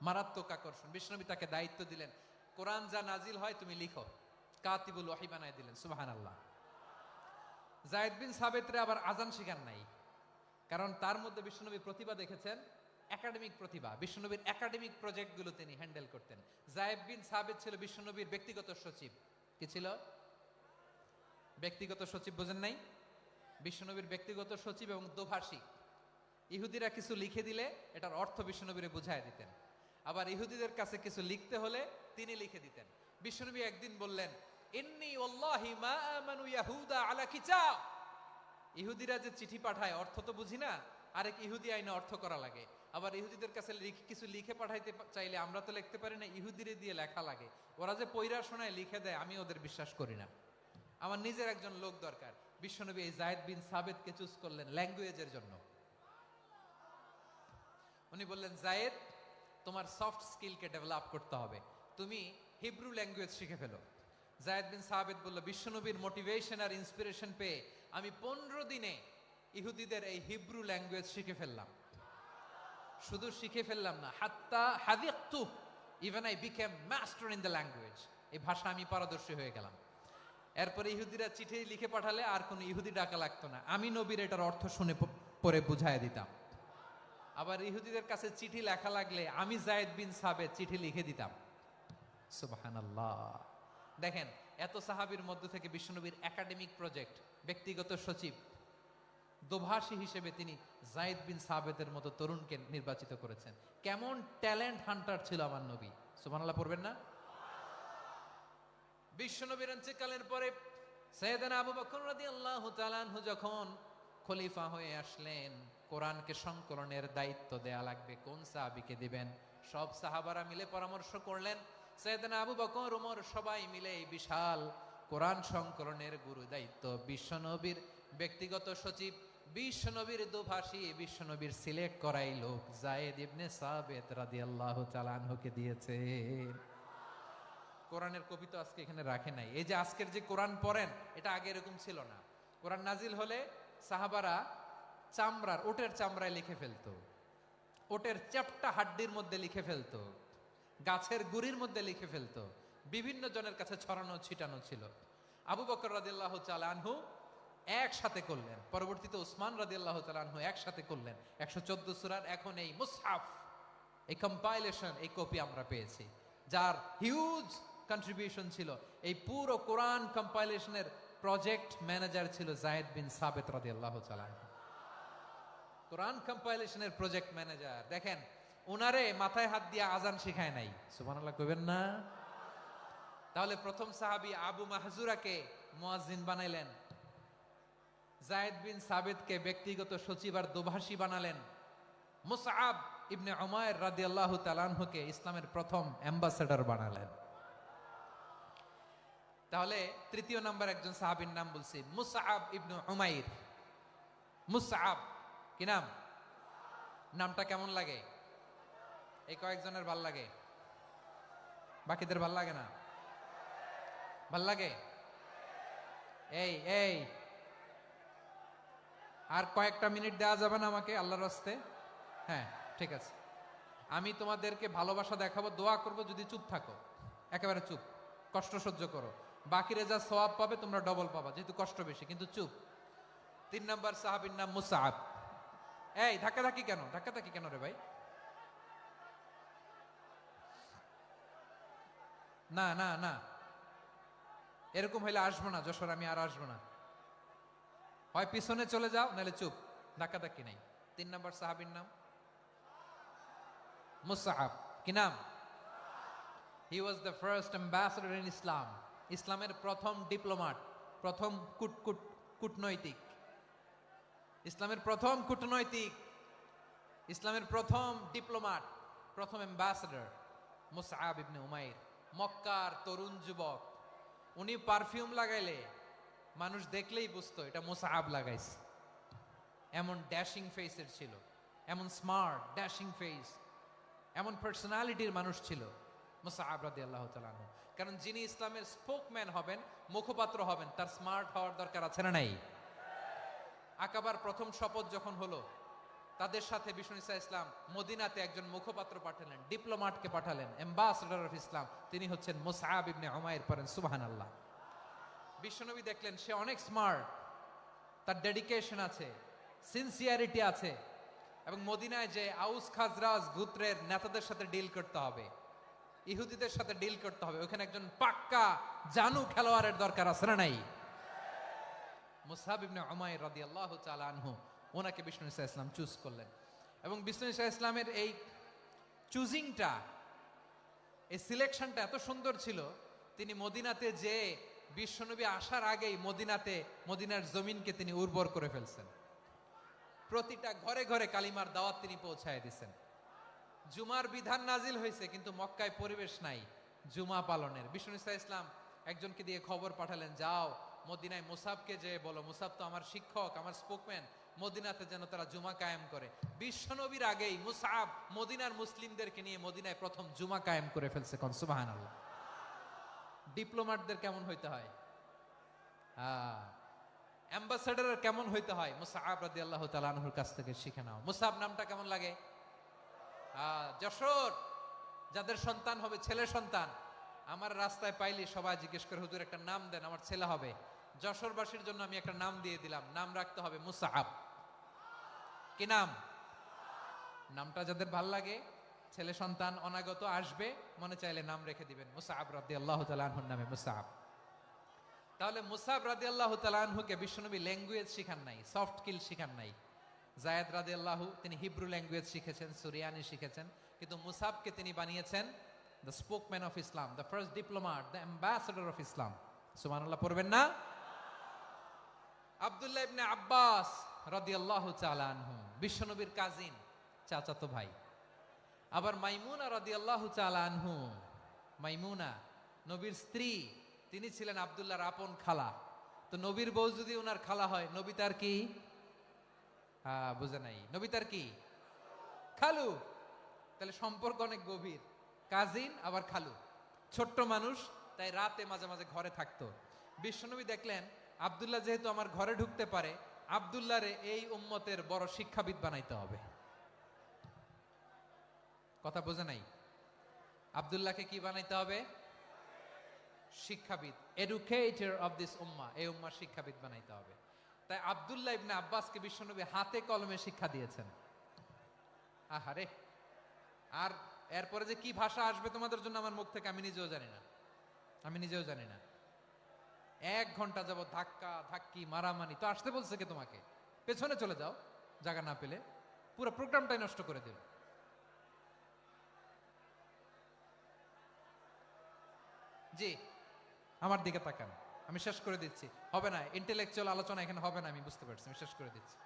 মারাত্মক আকর্ষণ। বিশ্বনবী তাকে দায়িত্ব দিলেন, কোরআন যা নাজিল হয় তুমি লিখো, কাতিবুল ওয়াহি বানায় দিলেন। সুবহানাল্লাহ। যায়েদ বিন সাবিতরে আবার আজান শিখান নাই, কারণ তার মধ্যে বিশ্বনবী প্রতিভা দেখেছেন, একাডেমিক প্রতিভা, বিশ্বনবীর একাডেমিক প্রজেক্টগুলো তিনি হ্যান্ডেল করতেন। যায়েদ বিন সাবিত ছিল বিশ্বনবীর ব্যক্তিগত সচিব। কি ছিল? ব্যক্তিগত সচিব, বোঝেন নাই? বিশ্বনবীর ব্যক্তিগত সচিব এবং দোভাষী। ইহুদিরা কিছু লিখে দিলে এটার অর্থ বিশ্বনবীরে বুঝায় দিতেন, আবার ইহুদিদের কাছে কিছু লিখতে হলে তিনি লিখে দিতেন। বিশ্বনবী একদিন বললেন, ইন্নী ওয়াল্লাহি মা আমানু ইয়াহুদা আলা কিতাব। ইহুদিরা যে চিঠি পাঠায় অর্থ তো বুঝি না, আরেক ইহুদি আইনে অর্থ করা লাগে। আবার ইহুদিদের কাছে কিছু লিখে পাঠাইতে চাইলে আমরা তো লিখতে পারি না, ইহুদিরে দিয়ে লেখা লাগে। ওরা যে পয়রা শোনায় লিখে দেয়, আমি ওদের বিশ্বাস করি না। আমার নিজের একজন লোক দরকার। বিশ্বনবী এই যায়েদ বিন সাবিতকে চুজ করলেন ল্যাঙ্গুয়েজের জন্য। উনি বললেন, যায়েদ, তোমার সফট স্কিলকে ডেভেলপ করতে হবে, তুমি হিব্রু ল্যাঙ্গুয়েজ শিখে ফেলো। যায়েদ বিন সাবিত বলল, বিশ্বনবীর মোটিভেশন আর ইন্সপিরেশন পেয়ে আমি 15 দিনে ইহুদিদের এই হিব্রু ল্যাঙ্গুয়েজ শিখে ফেললাম। শুধু শিখে ফেললাম না, হাত্তা হাদিকতু, even I became master in the language. এই ভাষা আমি পারদর্শী হয়ে গেলাম। এরপরে ইহুদিরা চিঠি লিখে পাঠালে আর কোনো ইহুদি ডাকা লাগতো না, আমি নবীর এটার অর্থ শুনে পরে বুঝায় দিতাম। আবার ইহুদিদের কাছে চিঠি লেখা লাগলে আমি যায়েদ বিন সাবিত চিঠি লিখে দিতাম। সুবহানাল্লাহ। দেখেন, এত সাহাবীর মধ্য থেকে বিশ্বনবীর একাডেমিক প্রজেক্ট, ব্যক্তিগত সচিব, দোভাষী হিসেবে তিনি যায়েদ বিন সাবিতের মতো তরুণকে নির্বাচিত করেছেন। কেমন ট্যালেন্ট হান্টার ছিল আমার নবী! সুবহানাল্লাহ পড়বেন না? বিশ্বনবীর ইন্তেকালের পরে সাইয়েদনা আবু বকর রাদিয়াল্লাহু তাআলা আনহু যখন খলিফা হয়ে আসলেন, কোরআনকে সংকলনের দায়িত্ব দেয়া লাগবে, কোন সাহাবীকে দিবেন? সব সাহাবারা মিলে পরামর্শ করলেন। সাইয়েদনা আবু বকর, ওমর সবাই মিলে এই বিশাল কোরআন সংকলনের গুরু দায়িত্ব বিশ্বনবীর ব্যক্তিগত সচিব, বিশ্বনবীর দোভাষী, বিশ্বনবীর সিলেক্ট করাই লোক যায়েদ ইবনে সাবিত রাদিয়াল্লাহু তাআলা আনহুকে দিয়েছে। কোরআনের কপি তো আজকে এখানে রাখে নাই। এই যে আজকের যে কোরআন পড়েন, এটা আগে এরকম ছিল না। কোরআন নাজিল হলে সাহাবারা চামড়ার, ওটের চামড়ায় লিখে ফেলতো, ওটের চ্যাপ্টা হাড্ডির মধ্যে লিখে ফেলতো, গাছের গুড়ির মধ্যে লিখে ফেলতো, বিভিন্ন জনের কাছে ছড়ানো ছিটানো ছিল। আবু বকর রাদিয়াল্লাহু তাআলা আনহু একসাথে করলেন, পরবর্তীতে উসমান রাদিয়াল্লাহু তাআলা আনহু একসাথে করলেন। 114 সূরার এখন এই মুসহাফ, এই কম্পাইলেশন, এই কপি আমরা পেয়েছি, যার হিউজ কন্ট্রিবিউশন ছিল। এই পুরো কোরআন কম্পাইলেশনের প্রজেক্ট ম্যানেজার ছিল যায়েদ বিন সাবিত রাদিয়াল্লাহু তাআলা আনহু। কোরআন কম্পাইলেশনের প্রজেক্ট ম্যানেজার। দেখেন, উনারে মাথায় হাত দিয়ে আজান শিখায় নাই। সুবহানাল্লাহ কইবেন না? তাহলে প্রথম সাহাবী আবু মাহজুরাকে মুয়াজ্জিন বানাইলেন, যায়েদ বিন সাবিতকে ব্যক্তিগত সচিব আর দোভাষী বানালেন, মুসআব ইবনে উমাইর রাদিয়াল্লাহু তাআলা আনহুকে ইসলামের প্রথম অ্যাম্বাসেডর বানালেন। তাহলে তৃতীয় নাম্বার একজন সাহাবীর নাম বলছি, মুসআব ইবনে উমাইর। মুসআব কি নাম? নামটা কেমন লাগে? এই কয়েকজনের ভাল লাগে, বাকিদের ভাল লাগে না? ভাল লাগে? এই এই আর কয়েকটা মিনিট দেওয়া যাবে না আমাকে আল্লাহর রাস্তে? হ্যাঁ, ঠিক আছে। আমি তোমাদেরকে ভালোবাসা দেখাবো, দোয়া করব, যদি চুপ থাকো, একেবারে চুপ, কষ্ট সহ্য করো, বাকিরে যা সওয়াব পাবে তোমরা ডবল পাবা, যেহেতু কষ্ট বেশি, কিন্তু চুপ। 3 নাম্বার সাহাবীর নাম মুসআব। এই ধাক্কাধাক্কি কেন? ধাক্কাধাক্কি কেন রে ভাই? না না না, এরকম হইলে আসবো না যশোর, আমি আর আসবো না। হয় পিছনে চলে যাও, নাহলে চুপ, ধাক্কাধাক্কি নাই। 3 নাম্বার সাহাবীর নাম মুসআব। কি নাম? He was the first ambassador in Islam. ইসলামের প্রথম ডিপ্লোমাট, প্রথম কূটনৈতিক, ইসলামের প্রথম কূটনৈতিক, ইসলামের প্রথম ডিপ্লোমাট, প্রথম অ্যাম্বাসেডর মুসআব ইবনে উমাইর। মক্কার তরুণ যুবক, উনি পারফিউম লাগাইলে মানুষ দেখলেই বুঝতো এটা মুসআব লাগাইছে। এমন ড্যাশিং ফেসের ছিল, এমন স্মার্ট ড্যাশিং ফেস, এমন পার্সোনালিটির মানুষ ছিল মুসআব রাদিয়াল্লাহু তাআলা আনহু। কারণ যিনি ইসলামের স্পোকম্যান হবেন, মুখপাত্র হবেন, তার স্মার্ট হওয়ার দরকার আছে না নাই? আকাবার প্রথম শপথ যখন হলো, তাদের সাথে বিষ্ণু ইসা ইসলাম মদিনাতে একজন মুখপাত্র পাঠালেন, ডিপ্লোমাটকে পাঠালেন, অ্যাম্বাসেডর অফ ইসলাম, তিনি হচ্ছেন মুসআব ইবনে উমাইর। পড়েন সুবহানাল্লাহ। বিশ্বনবী দেখলেন সে অনেক স্মার্ট, তার ডেডিকেশন আছে, সিনসিয়ারিটি আছে, এবং মদিনায় যে আউস খাজরাজ গোত্রের নেতাদের সাথে ডিল করতে হবে, ইহুদিদের সাথে ডিল করতে হবে, ওখানে একজন পাক্কা জানু খেলোয়াড়ের দরকার আছে না নাই? মুসআব ইবনে উমাইর রাদিয়াল্লাহু তাআলা আনহু, ওনাকে বিষ্ণু ইসা ইসলাম চুজ করলেন। এবং বিষ্ণু ইসা ইসলামের এই চুজিংটা, এই সিলেকশনটা এত সুন্দর ছিল, তিনি মদিনাতে যে বিশ্বনবী আসার আগেই মদিনার জমিনকে তিনি উর্বর করে ফেলছেন। প্রতিটা ঘরে ঘরে কালিমার দাওয়াত তিনি পৌঁছায় দিচ্ছেন। জুমার বিধান নাজিল হয়েছে, কিন্তু মক্কায় পরিবেশ নাই জুমা পালনের। বিষ্ণু ইসা ইসলাম একজনকে দিয়ে খবর পাঠালেন, যাও মদিনায় মুসাবকে যে বলো, মুসাব তো আমার শিক্ষক, আমার স্পোকম্যান, মদিনাতে যেন তারা জুমা কায়েম করে। বিশ্বনবীর আগেই মুসাব মদিনার মুসলিমদেরকে নিয়ে মদিনায় প্রথম জুমা কায়েম করে ফেলছে। কোন সুবহানাল্লাহ। ডিপ্লোম্যাটদের কেমন হইতে হয়, অ্যাম্বাসেডারের কেমন হইতে হয়, মুসআব রাদিয়াল্লাহু তাআলা আনহুর কাছ থেকে শিখে নাও। মুসআব নামটা কেমন লাগে? যশোর যাদের সন্তান হবে, ছেলে সন্তান, আমার রাস্তায় পাইলি সবাই জিজ্ঞেস করে, হুজুর একটা নাম দেন, আমার ছেলে হবে। যশোরবাসীর জন্য আমি একটা নাম দিয়ে দিলাম, নাম রাখতে হবে মুসআব। কি নাম? নামটা যাদের ভাল লাগে, ছেলে সন্তান অনাগত আসবে, মনে চাইলে নাম রেখে দিবেন মুসআব রাদিয়াল্লাহু তাআলা আনহুর নামে মুসআব। তাহলে মুসআব রাদিয়াল্লাহু তাআলা আনহুকে বিশ্বনবী ল্যাঙ্গুয়েজ শিখান নাই, সফট স্কিল শিখান নাই। যায়েদ রাদিয়াল্লাহু তিনি হিব্রু ল্যাঙ্গুয়েজ শিখেছেন, সুরিয়ানি শিখেছেন, কিন্তু মুসআবকে তিনি বানিয়েছেন the spokesman of Islam, the first diplomat, the ambassador of Islam. সুবহানাল্লাহ পড়বেন না? আব্দুল্লাহ ইবনে আব্বাস রাদিয়াল্লাহু তাআলা আনহু বিশ্বনবীর কাজিন, চাচাতো ভাই। আবার মাইমুনা রাদিয়াল্লাহু তাআলা আনহু, মাইমুনা নবীর স্ত্রী, তিনি ছিলেন আব্দুল্লাহর আপন খালা। তো নবীর বউ যদি ওনার খালা হয়, নবী তার কি? বুঝে নাই, নবী তার কি? খালু। তাহলে সম্পর্ক অনেক গভীর, কাজিন আবার খালু। ছোট্ট মানুষ, তাই রাতে মাঝে মাঝে ঘরে থাকতো। বিশ্বনবী দেখলেন আব্দুল্লাহ যেহেতু আমার ঘরে ঢুকতে পারে, আব্দুল্লাহরে এই উম্মতের বড় শিক্ষাবিদ বানাইতে হবে। কথা বোঝে নাই? আব্দুল্লাহকে কি বানাইতে হবে? শিক্ষাবিদ, এডুকেটর অফ দিস উম্মাহ, এই উম্মার শিক্ষাবিদ বানাইতে হবে। তাই আব্দুল্লাহ ইবনে আব্বাসকে বিশ্বনবী হাতে কলমে শিক্ষা দিয়েছেন। আহারে, আর এরপরে যে কি ভাষা আসবে তোমাদের জন্য আমার মুখ থেকে আমি নিজেও জানি না। 1 ঘন্টা যাবত ধাক্কা ধাক্কি মারামারি। তো আসতে বলছে কে তোমাকে? পেছনে চলে যাও, জায়গা না পেলে। পুরো প্রোগ্রামটাই নষ্ট করে দিল। জি, আমার দিকে তাকান, আমি শেষ করে দিচ্ছি। হবে না, ইন্টেলেকচুয়াল আলোচনা এখানে হবে না, আমি বুঝতে পারছি, আমি শেষ করে দিচ্ছি।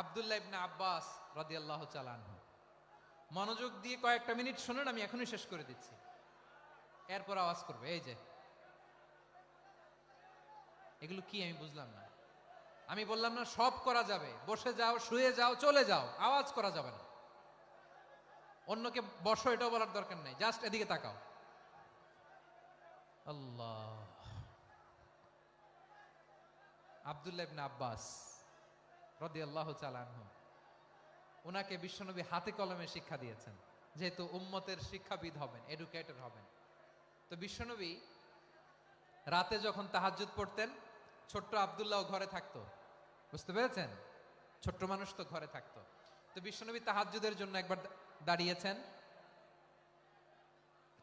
আব্দুল্লাহ ইবনে আব্বাস রাদিয়াল্লাহু তাআলা আনহু, মনোযোগ দিয়ে কয়েকটা মিনিট শুনুন, আমি এখনই শেষ করে দিচ্ছি। এরপর আওয়াজ করবে, এই যে এগুলো কি আমি বুঝলাম না। আমি বললাম না সব করা যাবে, বসে যাও, শুয়ে যাও, চলে যাও, আওয়াজ করা যাবে না। অন্যকে বসো এটাও বলার দরকার নাই, জাস্ট এদিকে তাকাও। আল্লাহ। আব্দুল্লাহ ইবনে আব্বাস রাদিয়াল্লাহু তাআলা আনহু, ওনাকে বিশ্বনবী হাতে কলমে শিক্ষা দিয়েছেন, যেহেতু উম্মতের শিক্ষাবিদ হবেন, এডুকেটর হবেন। তো বিশ্বনবী রাতে যখন তাহাজ্জুদ পড়তেন, ছোট্ট আব্দুল্লাহ ঘরে থাকতো। বুঝতে পেরেছেন? ছোট্ট মানুষ তো ঘরে থাকতো। তো বিশ্বনবী তাহাজ্জুদের জন্য একবার দাঁড়িয়েছেন,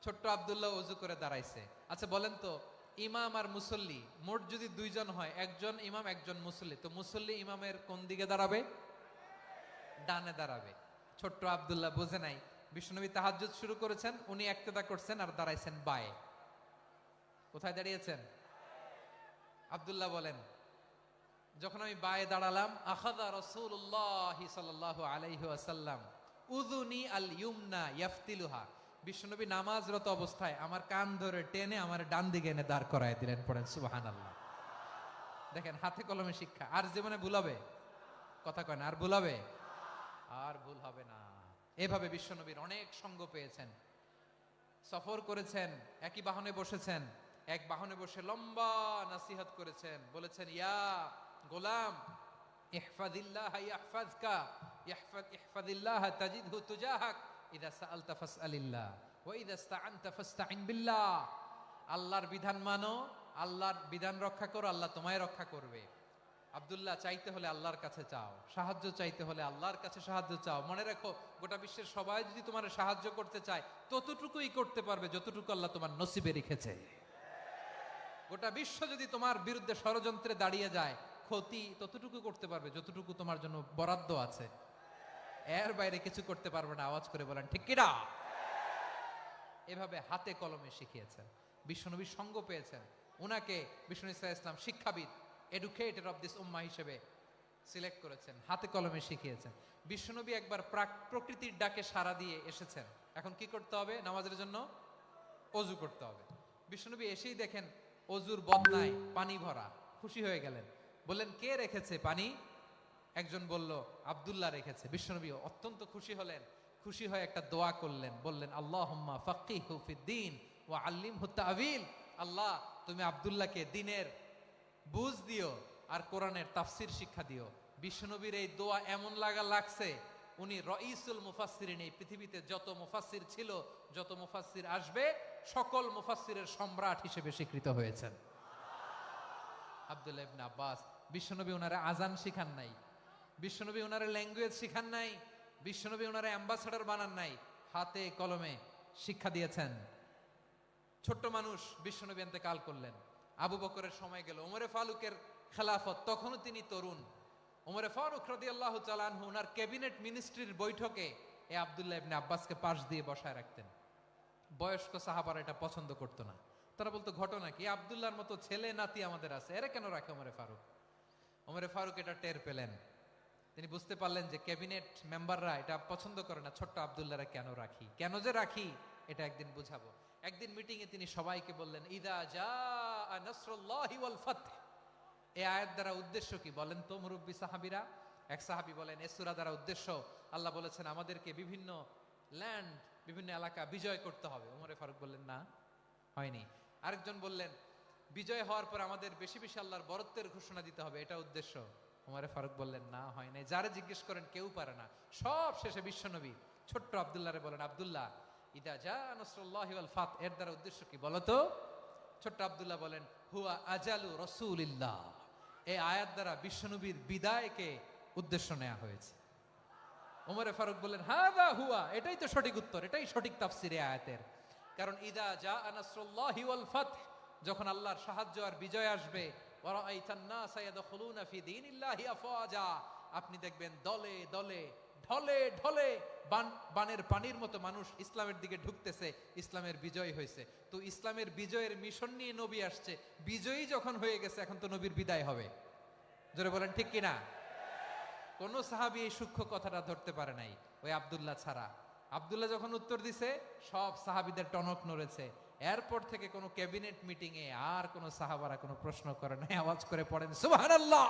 ছোট্ট আব্দুল্লাহ ওযু করে দাঁড়াইছে। আচ্ছা বলেন তো, ইমাম আর মুসল্লি মোট যদি 2 জন হয়, একজন ইমাম একজন মুসল্লি, তো মুসল্লি ইমামের কোন দিকে দাঁড়াবে? ডানে দাঁড়াবে। ছোট্ট আব্দুল্লাহ বুঝে নাই, বিশ্বনবী তাহাজ্জুদ শুরু করেছেন, উনি ইক্তেদা করছেন আর দাঁড়াইছেন বায়ে। কোথায় দাঁড়িয়েছেন? আব্দুল্লাহ বলেন, যখন আমি বায়ে দাঁড়ালাম, আখাযা রাসূলুল্লাহ সাল্লাল্লাহু আলাইহি ওয়াসাল্লাম উযুনি আল ইউমনা ইয়াফতিলুহা, বিশ্বনবী নামাজরত অবস্থায় আমার কান ধরে টেনে আমার ডান দিকে এনে দাঁড় করায় দিলেন। পড়েন সুবহানাল্লাহ। দেখেন, হাতে কলমে শিক্ষা। আর জীবনে ভুল হবে? কথা কয় না, আর ভুল হবে? আর ভুল হবে না। এভাবে বিশ্বনবীর অনেক সঙ্গ পেয়েছেন, সফর করেছেন, একই বাহনে বসেছেন, এক বাহনে বসে লম্বা নাসিহত করেছেন, বলেছেন, ইয়া গোলাম ইহফাজিল্লাহ ইয়াহফাজকা, ইহফাজিল্লাহ তাজিদহু তুজাহাক, ইযা সাআলতা ফাসআলিল্লাহ ওয়া ইযা ইসতাআনতা ফাসতাইন বিল্লাহ। আল্লাহর বিধান মানো, আল্লাহর বিধান রক্ষা করো, আল্লাহ তোমায় রক্ষা করবে। আব্দুল্লাহ, চাইতে হলে আল্লাহর কাছে চাও, সাহায্য চাইতে হলে আল্লাহর কাছে সাহায্য চাও। মনে রাখো, গোটা বিশ্বের সবাই যদি তোমার সাহায্য করতে চায়, ততটুকুই করতে পারবে যতটুকু আল্লাহ তোমার নসিবে রেখেছে। গোটা বিশ্ব যদি তোমার বিরুদ্ধে ষড়যন্ত্রে দাঁড়িয়ে যায়, ক্ষতি ততটুকু করতে পারবে যতটুকু তোমার জন্য বরাদ্দ আছে। এর বাইরে কিছু করতে পারবে না। আওয়াজ করে বলেন ঠিক কিনা? এভাবে হাতে কলমে শিখিয়েছেন। বিশ্বনবী সঙ্গ পেয়েছেন। উনাকে বিষ্ণু ইসলাম শিক্ষাবিদ, এডুকেটর অফ দিস উম্মাহ হিসেবে সিলেক্ট করেছেন, হাতে কলমে শিখিয়েছেন। বিশ্বনবী একবার প্রকৃতির ডাকে সাড়া দিয়ে এসেছেন। এখন কি করতে হবে? নামাজের জন্য অজু করতে হবে। বিশ্বনবী এসেই দেখেন অজুর বদনায় পানি ভরা, খুশি হয়ে গেলেন। বললেন, কে রেখেছে পানি? একজন বলল, আব্দুল্লাহ রেখেছে। বিশ্বনবী অত্যন্ত খুশি হলেন। খুশি হয়ে একটা দোয়া করলেন, বললেন, আল্লাহুম্মা ফাক্কিহু ফিদ্দীন ওয়া আল্লিমহু তা'ওয়ীল। আল্লাহ, তুমি আব্দুল্লাহকে দ্বীনের বুঝ দিও আর কোরআনের তাফসীর শিক্ষা দিও। বিশ্বনবীর এই দোয়া এমন লাগছে, উনি রাইসুল মুফাসসিরিন, এই পৃথিবীতে যত মুফাসসির ছিল, যত মুফাসসির আসবে, সকল মুফাসসিরের সম্রাট হিসেবে স্বীকৃত হয়েছেন আব্দুল্লাহ ইবনে আব্বাস। বিশ্বনবী ওনারে আজান শিখান নাই, বিশ্বনবী ওনারে ল্যাঙ্গুয়েজ শিখান নাই, বিশ্বনবী ওনারে অ্যাম্বাসাডর বানান নাই, হাতে কলমে শিক্ষা দিয়েছেন। ছোট্ট মানুষ, বিশ্বনবী ইন্তেকাল করলেন। আবু বকরের সময় গেল, ওমরে ফারুকের খেলাফত, তখনও তিনি তরুণ। ওমরে ফারুক রাদিয়াল্লাহু তাআলা আনহু ওনার ক্যাবিনেট মিনিস্ট্রির বৈঠকে এই আব্দুল্লাহ ইবনে আব্বাসকে পাশ দিয়ে বসায় রাখতেন। বয়স্ক সাহাবারা এটা পছন্দ করতো না। তারা বলতো, ঘটনা কি? আব্দুল্লাহর মতো ছেলে নাতি আমাদের আছে, এরা কেন রাখে ওমরে ফারুক? ওমরে ফারুক এটা টের পেলেন। তিনি বুঝতে পারলেন যে ক্যাবিনেট মেম্বাররা এটা পছন্দ করে না, ছোট্ট আব্দুল্লাহরা কেন রাখি, কেন যে রাখি, এটা একদিন বুঝাবো। একদিন মিটিং এ তিনি সবাইকে বললেন, ইদা জাআ নাসরুল্লাহি ওয়াল ফাতহ। এই আয়াত দ্বারা উদ্দেশ্য কি বলেন তো মুরব্বী সাহাবীরা? এক সাহাবী বলেন, এই সূরা দ্বারা উদ্দেশ্য, আল্লাহ বলেছেন আমাদেরকে বিভিন্ন ল্যান্ড, বিভিন্ন এলাকা বিজয় করতে হবে। ওমরে ফারুক বললেন, না, হয়নি। আরেকজন বললেন, বিজয় হওয়ার পর আমাদের বেশি বেশি আল্লাহর বরত্বের ঘোষণা দিতে হবে, এটা উদ্দেশ্য। ওমরে ফারুক বললেন, না, হয় নাই। যারা জিজ্ঞেস করেন কেউ পারে না। সব শেষে বিশ্বনবী ছোট্ট আব্দুল্লাহরে বলেন, আব্দুল্লাহ, ইদা জা নাসরুল্লাহি ওয়াল ফাত, এর দ্বারা উদ্দেশ্য কি বলো তো? ছোট্ট আব্দুল্লাহ বলেন, হুয়া আজালু রাসূলিল্লাহ। এই আয়াত দ্বারা বিশ্বনবীর বিদায়কে উদ্দেশ্য নেওয়া হয়েছে। ওমরে ফারুক বললেন, হাযা হুয়া, এটাই তো সঠিক উত্তর, এটাই সঠিক তাফসীর এই আয়াতের। কারণ ইদা জা নাসরুল্লাহি ওয়াল ফাত, যখন আল্লাহর সাহায্য আর বিজয় আসবে, ওয়া রাআইতান নাসা ইয়াদখুলুনা ফি দীনিল্লাহি আফওয়াজা, আপনি দেখবেন দলে দলে, ঢলে ঢলে, বানের পানির মতো মানুষ ইসলামের দিকে ঢুকতেছে। ইসলামের বিজয় হয়েছে। তো ইসলামের বিজয়ের মিশন নিয়ে নবী আসছে। বিজয়ী যখন হয়ে গেছে, এখন তো নবীর বিদায় হবে। জোরে বলেন ঠিক কিনা? কোন সাহাবী এই সূক্ষ্ম কথাটা ধরতে পারে নাই, ওই আব্দুল্লাহ ছাড়া। আব্দুল্লাহ যখন উত্তর দিছে, সব সাহাবীদের টনক নড়েছে। এরপর থেকে কোনো ক্যাবিনেট মিটিং এ আর কোন সাহাবারা কোনো প্রশ্ন করে নাই। আওয়াজ করে পড়েন সুবহানাল্লাহ।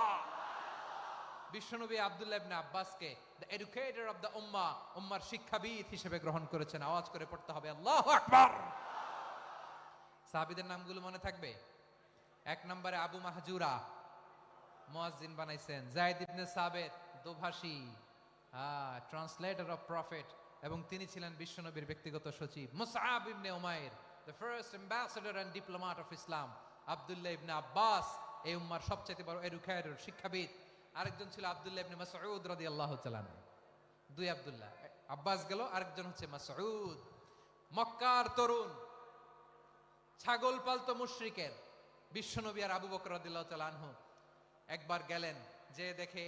বিশ্বনবী আব্দুল্লাহ ইবনে আব্বাসকে দ্য এডুকেটর অফ দ্য উম্মাহ, উম্মার শিক্ষাবিদ হিসেবে গ্রহণ করেছেন। আওয়াজ করে পড়তে হবে আল্লাহু আকবার। সাহাবীদের নামগুলো মনে থাকবে? এক নম্বরে আবু মাহজুরা, মুয়াজ্জিন বানাইছেন। যায়েদ ইবনে সাবিত, দোভাষী, ট্রান্সলেটর অফ প্রফেট, এবং তিনি ছিলেন বিশ্বনবীর ব্যক্তিগত সচিব। Musab ibn Umair, the first ambassador and diplomat of Islam. Abdullah ibn Abbas, এই উম্মার সবচেয়ে বড় এডুকেটর, শিক্ষাবিদ। আরেকজন ছিল আব্দুল্লাহ ইবনে মাসউদ রাদিয়াল্লাহু তাআলা। দুই আব্দুল্লাহ, আব্বাস গেল, আরেকজন হচ্ছে মাসউদ। মক্কার তরুণ, ছাগল পালতো মুশরিকের। বিশ্বনবী আর আবু বকর রাদিয়াল্লাহু তাআলা আনহু একবার গেলেন, যে দেখে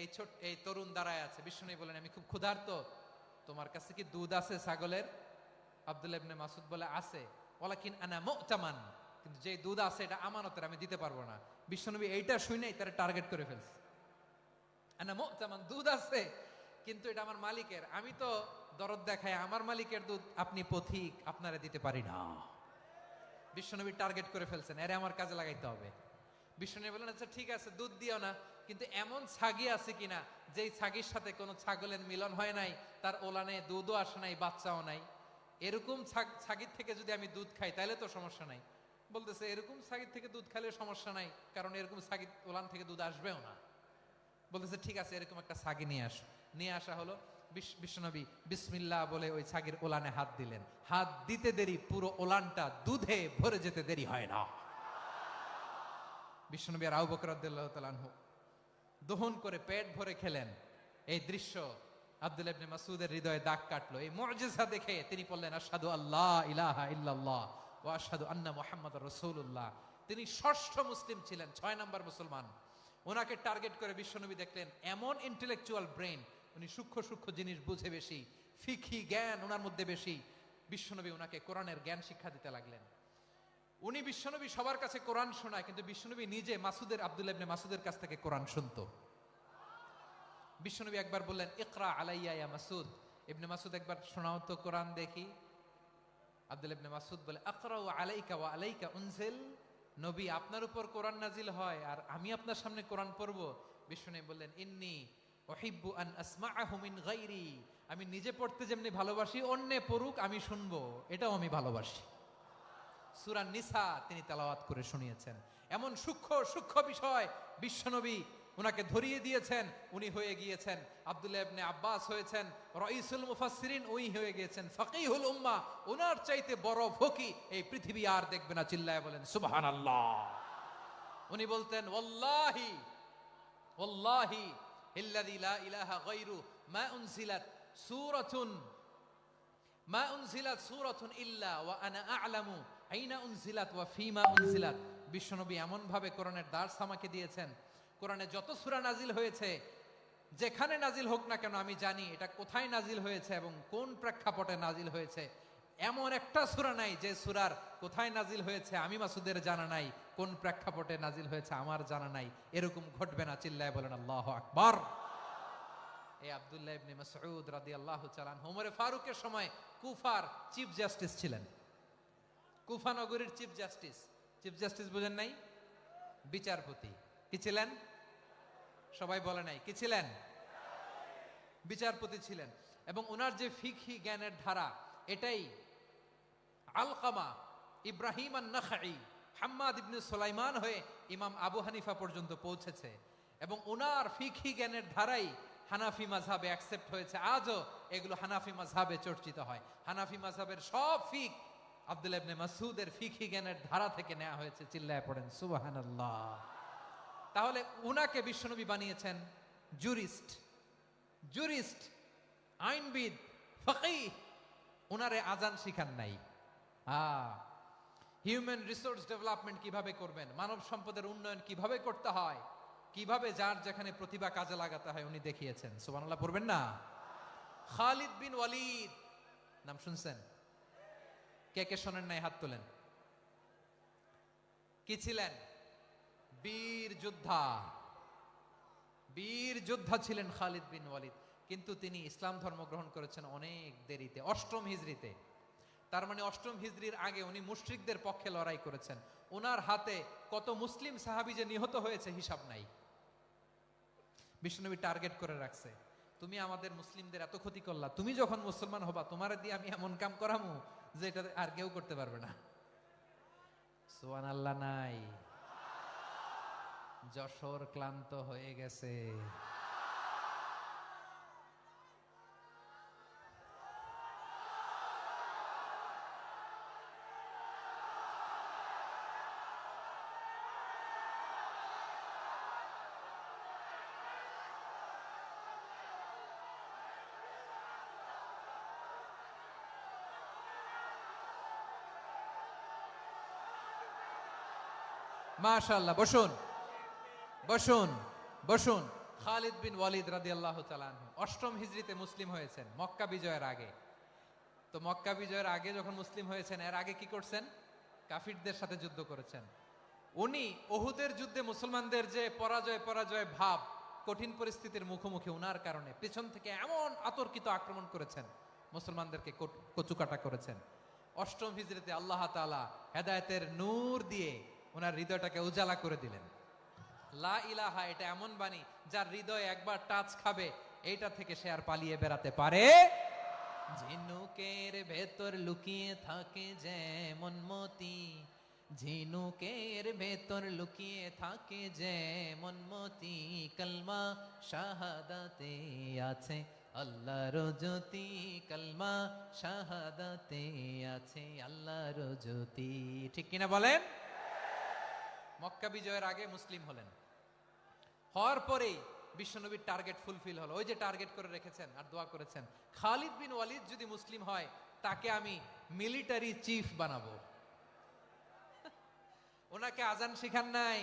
এই তরুণ দাঁড়ায় আছে। বিশ্বনবী বলেন, আমি খুব ক্ষুধার্ত, তোমার কাছে কি দুধ আছে ছাগলের? আব্দুল্লাহ ইবনে মাসউদ বলে, আছে। ওয়ালাকিন আনা মুতামান, কিন্তু যে দুধ আছে এটা আমানতের, আমি দিতে পারবো না। বিশ্বনবী এইটা শুনেই তারা টার্গেট করে ফেলছে। আনা মুতামান, দুধ আছে, কিন্তু এটা আমার মালিকের, আমি তো দরদ দেখাই, আমার মালিকের দুধ আপনি পথিক, আপনারা দিতে পারি না। বিশ্বনবী টার্গেট করে ফেলছেন, এরে আমার কাজে লাগাইতে হবে। বিশ্বনবী বলেন, আচ্ছা ঠিক আছে, দুধ দিও না, কিন্তু এমন ছাগি আছে কিনা যেই ছাগির সাথে কোনো ছাগলের মিলন হয় নাই, তার ওলানে দুধও আসে নাই, বাচ্চাও নাই, এরকম ছাগির থেকে যদি আমি দুধ খাই তাহলে তো সমস্যা নাই। বলতেছে, এরকম ছাগির থেকে দুধ খাইলে সমস্যা নাই, কারণ এরকম ছাগির ওলান থেকে দুধ আসবেও না। বলতেছে, ঠিক আছে, এরকম একটা ছাগি নিয়ে আসো। নিয়ে আসা হলো। বিশ্বনবী বিসমিল্লাহ বলে ওই ছাগির ওলানে হাত দিলেন। হাত দিতে দেরি, পুরো ওলানটা দুধে ভরে যেতে দেরি হয় না। বিশ্বনবী আর আবু বকর রাদিয়াল্লাহু তাআলা আনহু দহন করে পেট ভরে খেলেন। এই দৃশ্য আব্দুল্লাহ ইবনে মাসউদের হৃদয়ে দাগ কাটলো। এই মুজিজা দেখে তিনি বললেন, আশহাদু আল্লা ইলাহা ইল্লাল্লাহ ওয়া আশহাদু আন্না মুহাম্মাদার রাসূলুল্লাহ। তিনি ষষ্ঠ মুসলিম ছিলেন, 6 নাম্বার মুসলমান। ওনাকে টার্গেট করে বিশ্বনবী দেখলেন এমন ইন্টেলেকচুয়াল ব্রেন, উনি সূক্ষ্ম সূক্ষ্ম জিনিস বুঝে বেশি, ফিকহি জ্ঞান ওনার মধ্যে বেশি। বিশ্বনবী ওনাকে কোরআনের জ্ঞান শিক্ষা দিতে লাগলেন। উনি বিশ্বনবী সবার কাছে কোরআন শোনায়, কিন্তু বিশ্বনবী নিজে আব্দুল্লাহ ইবনে মাসউদের কাছ থেকে কোরআন শুনতো। বিশ্বনবী একবার বললেন, ইকরা আলাইয়া ইয়া মাসউদ। ইবনে মাসউদ একবার শোনাও তো কোরআন দেখি। আব্দুল্লাহ ইবনে মাসউদ বলে, আকরাউ আলাইকা ওয়া আলাইকা উনজিল। নবী, আপনার উপর কোরআন নাজিল হয় আর আমি আপনার সামনে কোরআন পড়বো? বিশ্বনবী বললেন, ইন্নী উহিব্বু আন আসমাআহু মিন গায়রি। আমি নিজে পড়তে যেমনি ভালোবাসি, অন্যে পড়ুক আমি শুনবো, এটাও আমি ভালোবাসি। সূরা নিসা তিনি তেলাওয়াত করে শুনিয়েছেন। এমন সূক্ষ্ম সূক্ষ্ম বিষয় বিশ্বনবী উনাকে ধরিয়ে দিয়েছেন। উনি হয়ে গিয়েছেন, আব্দুল্লাহ ইবনে আব্বাস হয়েছেন রাইসুল মুফাসসিরিন, উনি হয়ে গিয়েছেন ফাকিহুল উম্মাহ। ওনার চাইতে বড় ফকি এই পৃথিবী আর দেখবে না। চিল্লায় বলেন সুবহানাল্লাহ। উনি বলতেন, ওয়াল্লাহি ওয়াল্লাহি ইল্লাযী লা ইলাহা গায়রু মা উনজিলাত সূরাতুন ইল্লা ওয়া আনা আ'লামু আইনা উনজিলাত ওয়া ফীমা উনজিলাত। বিশ্বনবী এমন ভাবে কোরআনের দার্স আমাকে দিয়েছেন, কোরআনে যত সূরা নাজিল হয়েছে, যেখানে নাজিল হোক না কেন আমি জানি এটা কোথায় নাজিল হয়েছে এবং কোন প্রেক্ষাপটে নাজিল হয়েছে। এমন একটা সূরা নাই যে সূরার কোথায় নাজিল হয়েছে আমি মাসুদের জানা নাই, কোন প্রেক্ষাপটে নাজিল হয়েছে আমার জানা নাই। এরকম ঘটবে না। চিল্লায় বলেন আল্লাহু আকবার। এই আব্দুল্লাহ ইবনে মাসউদ রাদিয়াল্লাহু তাআলা আনহু ওমরে ফারুকের সময় কুফার চিফ জাস্টিস ছিলেন। কুফা নগরীর চিফ জাস্টিস। চিফ জাস্টিস বুঝেন নাই? বিচারপতি। কি ছিলেন? সবাই বলে নাই, কি ছিলেন? বিচারপতি ছিলেন। এবং ওনার যে ফিকহি জ্ঞানের ধারা, এটাই আলকামা, ইব্রাহিম আন-নাখাই, হাম্মাদ ইবনে সুলাইমান হয়ে ইমাম আবু হানিফা পর্যন্ত পৌঁছেছে। এবং ওনার ফিকহি জ্ঞানের ধারাই হানাফি মাযহাবে অ্যাকসেপ্ট হয়েছে। আজও এগুলো হানাফি মাযহাবে চর্চিত হয়। হানাফি মাযহাবের সব ফিক আব্দুল্লাহ ইবনে মাসউদের ফিকহি জ্ঞানের ধারা থেকে নেওয়া হয়েছে। চিল্লায় পড়েন সুবহানাল্লাহ। তাহলে উনাকে বিশ্বনবী বানিয়েছেন জুরিস্ট, আইনবিদ, ফাকিহ। উনারে আজান শিখান নাই। হিউম্যান রিসোর্স ডেভেলপমেন্ট কিভাবে করবেন, মানব সম্পদের উন্নয়ন কিভাবে করতে হয়, কিভাবে যার যেখানে প্রতিভা কাজে লাগাতে হয় উনি দেখিয়েছেন। সুবহানাল্লাহ পড়বেন না? খালিদ বিন ওয়ালিদ নাম শুনছেন? কে কে শোনেন নাই হাত তোলেন। কি ছিলেন? বীর যোদ্ধা ছিলেন খালিদ বিন ওয়ালিদ। কিন্তু তিনি ইসলাম ধর্ম গ্রহণ করেছেন অনেক দেরিতে, 8ম হিজরিতে। তার মানে 8ম হিজরির আগে উনি মুশরিকদের পক্ষে লড়াই করেছেন। ওনার হাতে কত মুসলিম সাহাবী যে নিহত হয়েছে হিসাব নাই। বিশ্বনবী টার্গেট করে রাখছে, তুমি আমাদের মুসলিমদের এত ক্ষতি করলা, তুমি যখন মুসলমান হবা তোমার দিয়ে আমি এমন কাম করামু যে এটা আর কেউ করতে পারবে না। সুবহানাল্লাহ নাই? যশোর ক্লান্ত হয়ে গেছে। মাশাআল্লাহ। বসুন বসুন বসুন। খালিদ বিন ওয়ালিদ রাদিয়াল্লাহু তাআলা আনহু 8ম হিজরিতে মুসলিম হয়েছেন, মক্কা বিজয়ের আগে। তো মক্কা বিজয়ের আগে যখন মুসলিম হয়েছেন, এর আগে কি করছেন? কাফিরদের সাথে যুদ্ধ করেছেন। উনি উহুদের যুদ্ধে মুসলমানদের যে পরাজয় ভাব, কঠিন পরিস্থিতির মুখোমুখি উনার কারণে পেছন থেকে এমন আতর্কিত আক্রমণ করেছেন, মুসলমানদেরকে কচুকাটা করেছেন। 8ম হিজরিতে আল্লাহ তাআলা হেদায়েতের নূর দিয়ে ওনার হৃদয়টাকে উজালা করে দিলেন। লা ইলাহা এটা এমন বাণী যার হৃদয়ে একবার টাচ খাবে, এইটা থেকে সে আর পালিয়ে বেড়াতে পারে। ঝিনুকের ভেতর লুকিয়ে থাকে যেমন মতি, ঝিনুকের ভেতর লুকিয়ে থাকে যেমন মতি, কলমা শাহাদাতে আছে আল্লাহর জ্যোতি, কলমা শাহাদাতে আছে আল্লাহর জ্যোতি। ঠিক কিনা বলেন? মক্কা বিজয়ের আগে মুসলিম হলেন। হওয়ার পরেই বিশ্বনবীর টার্গেট ফুলফিল হলো। ওই যে টার্গেট করে রেখেছেন আর দোয়া করেছেন, খালিদ বিন ওয়ালিদ যদি মুসলিম হয় তাকে আমি মিলিটারি চিফ বানাবো। ওনাকে আজান শিখান নাই,